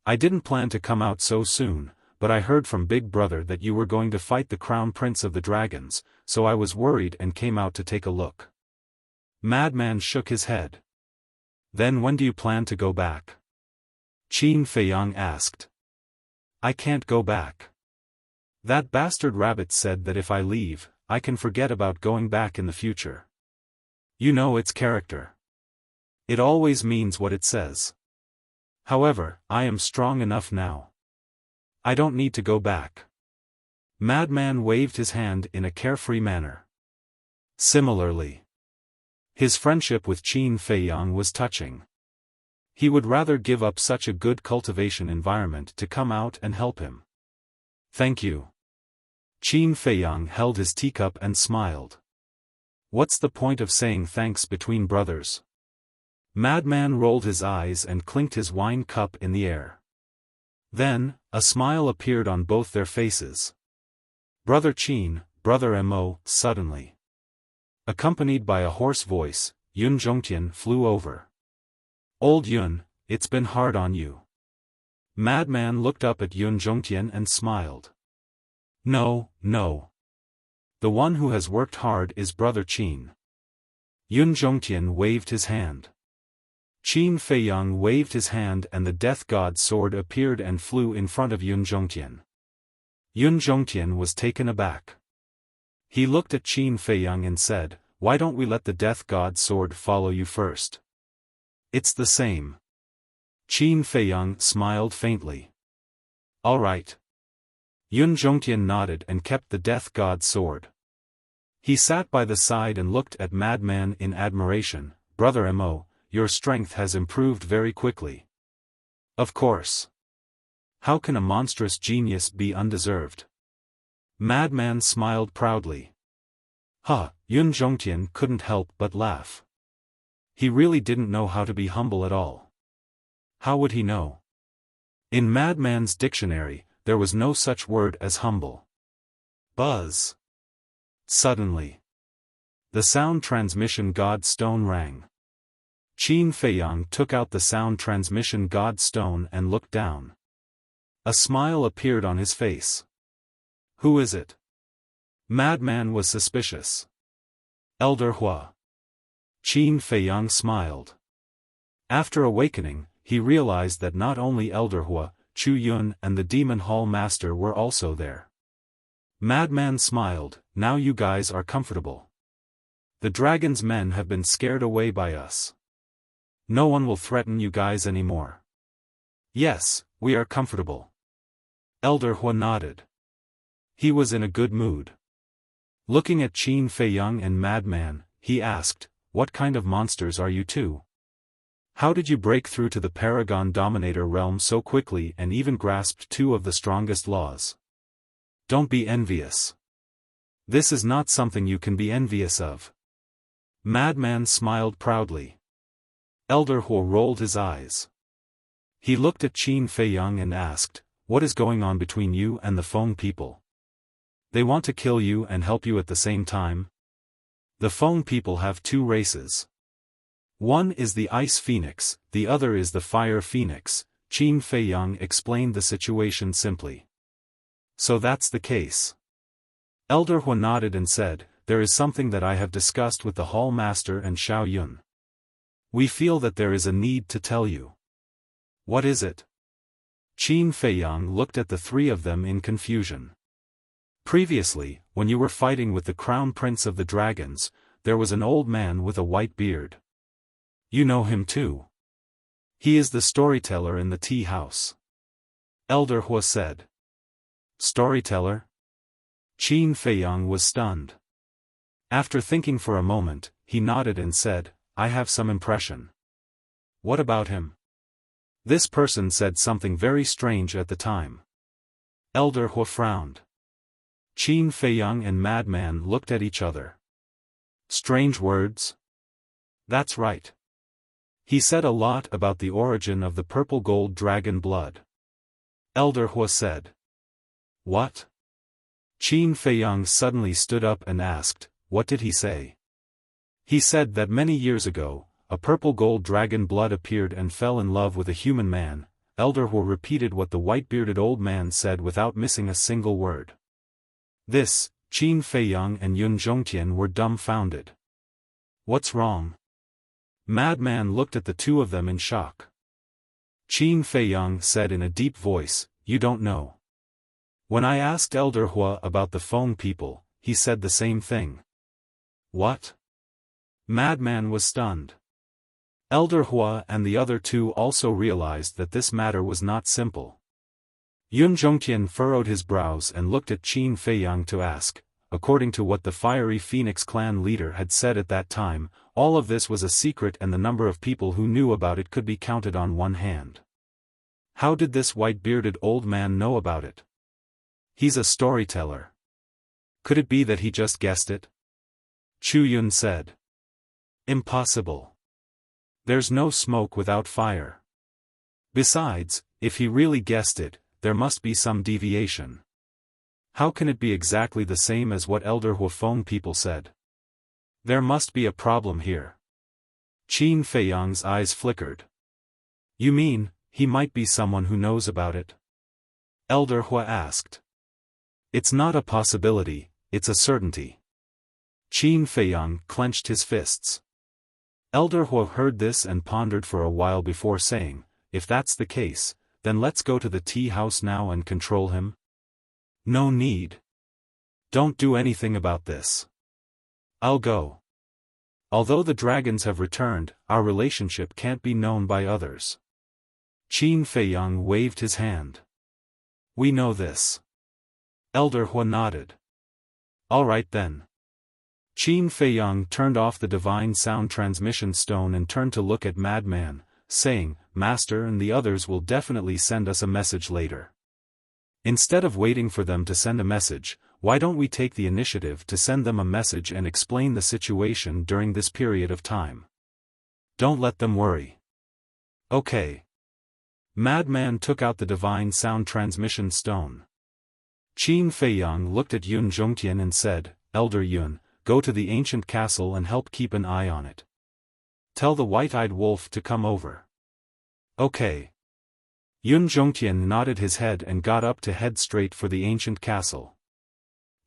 I didn't plan to come out so soon, but I heard from Big Brother that you were going to fight the Crown Prince of the Dragons, so I was worried and came out to take a look. Madman shook his head. Then when do you plan to go back? Qin Feiyang asked. I can't go back. That bastard rabbit said that if I leave, I can forget about going back in the future. You know its character. It always means what it says. However, I am strong enough now. I don't need to go back. Madman waved his hand in a carefree manner. Similarly, his friendship with Qin Feiyang was touching. He would rather give up such a good cultivation environment to come out and help him. Thank you. Qin Feiyang held his teacup and smiled. What's the point of saying thanks between brothers? Madman rolled his eyes and clinked his wine cup in the air. Then, a smile appeared on both their faces. Brother Qin, Brother Mo, suddenly. Accompanied by a hoarse voice, Yun Zhongtian flew over. Old Yun, it's been hard on you. Madman looked up at Yun Zhongtian and smiled. No, no. The one who has worked hard is Brother Qin. Yun Zhongtian waved his hand. Qin Feiyang waved his hand and the death god's sword appeared and flew in front of Yun Zhongtian. Yun Zhongtian was taken aback. He looked at Qin Feiyang and said, why don't we let the death god's sword follow you first? It's the same. Qin Feiyang smiled faintly. All right. Yun Zhongtian nodded and kept the death god's sword. He sat by the side and looked at Madman in admiration. Brother Mo, your strength has improved very quickly. Of course. How can a monstrous genius be undeserved? Madman smiled proudly. Yun Zhongtian couldn't help but laugh. He really didn't know how to be humble at all. How would he know? In Madman's dictionary, there was no such word as humble. Buzz. Suddenly. The sound transmission god stone rang. Qin Feiyang took out the sound transmission god stone and looked down. A smile appeared on his face. Who is it? Madman was suspicious. Elder Hua. Qin Feiyang smiled. After awakening, he realized that not only Elder Hua, Chu Yun and the Demon Hall Master were also there. Madman smiled, now you guys are comfortable. The dragon's men have been scared away by us. No one will threaten you guys anymore. Yes, we are comfortable. Elder Hua nodded. He was in a good mood. Looking at Qin Feiyang and Madman, he asked, what kind of monsters are you two? How did you break through to the Paragon Dominator realm so quickly and even grasped two of the strongest laws? Don't be envious. This is not something you can be envious of. Madman smiled proudly. Elder Hua rolled his eyes. He looked at Qin Feiyang and asked, what is going on between you and the Feng people? They want to kill you and help you at the same time? The Feng people have two races. One is the Ice Phoenix, the other is the Fire Phoenix. Qin Feiyang explained the situation simply. So that's the case. Elder Hua nodded and said, there is something that I have discussed with the Hall Master and Xiao Yun. We feel that there is a need to tell you. What is it? Qin Feiyang looked at the three of them in confusion. Previously, when you were fighting with the Crown Prince of the Dragons, there was an old man with a white beard. You know him too. He is the storyteller in the tea house. Elder Hua said. Storyteller? Qin Feiyang was stunned. After thinking for a moment, he nodded and said, I have some impression. What about him? This person said something very strange at the time. Elder Hua frowned. Qin Feiyang and Madman looked at each other. Strange words? That's right. He said a lot about the origin of the purple gold dragon blood. Elder Hua said. What? Qin Feiyang suddenly stood up and asked, what did he say? He said that many years ago, a purple gold dragon blood appeared and fell in love with a human man. Elder Hua repeated what the white-bearded old man said without missing a single word. This, Qin Feiyang and Yun Zhongtian were dumbfounded. What's wrong? Madman looked at the two of them in shock. Qin Feiyang said in a deep voice, you don't know. When I asked Elder Hua about the Feng people, he said the same thing. What? Madman was stunned. Elder Hua and the other two also realized that this matter was not simple. Yun Zhongtian furrowed his brows and looked at Qin Feiyang to ask, according to what the Fiery Phoenix clan leader had said at that time, all of this was a secret and the number of people who knew about it could be counted on one hand. How did this white-bearded old man know about it? He's a storyteller. Could it be that he just guessed it? Chu Yun said. Impossible. There's no smoke without fire. Besides, if he really guessed it, there must be some deviation. How can it be exactly the same as what Elder Huafeng people said? There must be a problem here. Qin Feiyang's eyes flickered. You mean, he might be someone who knows about it? Elder Hua asked. It's not a possibility, it's a certainty. Qin Feiyang clenched his fists. Elder Hua heard this and pondered for a while before saying, if that's the case, then let's go to the tea house now and control him. No need. Don't do anything about this. I'll go. Although the dragons have returned, our relationship can't be known by others. Qin Feiyang waved his hand. We know this. Elder Hua nodded. All right then. Qin Feiyang turned off the divine sound transmission stone and turned to look at Madman, saying, Master and the others will definitely send us a message later. Instead of waiting for them to send a message, why don't we take the initiative to send them a message and explain the situation during this period of time? Don't let them worry. Okay. Madman took out the divine sound transmission stone. Qin Feiyang looked at Yun Zhongtian and said, Elder Yun, go to the ancient castle and help keep an eye on it. Tell the white-eyed wolf to come over. Okay. Yun Zhongtian nodded his head and got up to head straight for the ancient castle.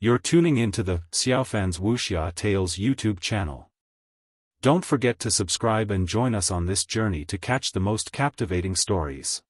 You're tuning into the Xiaofan's Wuxia Tales YouTube channel. Don't forget to subscribe and join us on this journey to catch the most captivating stories.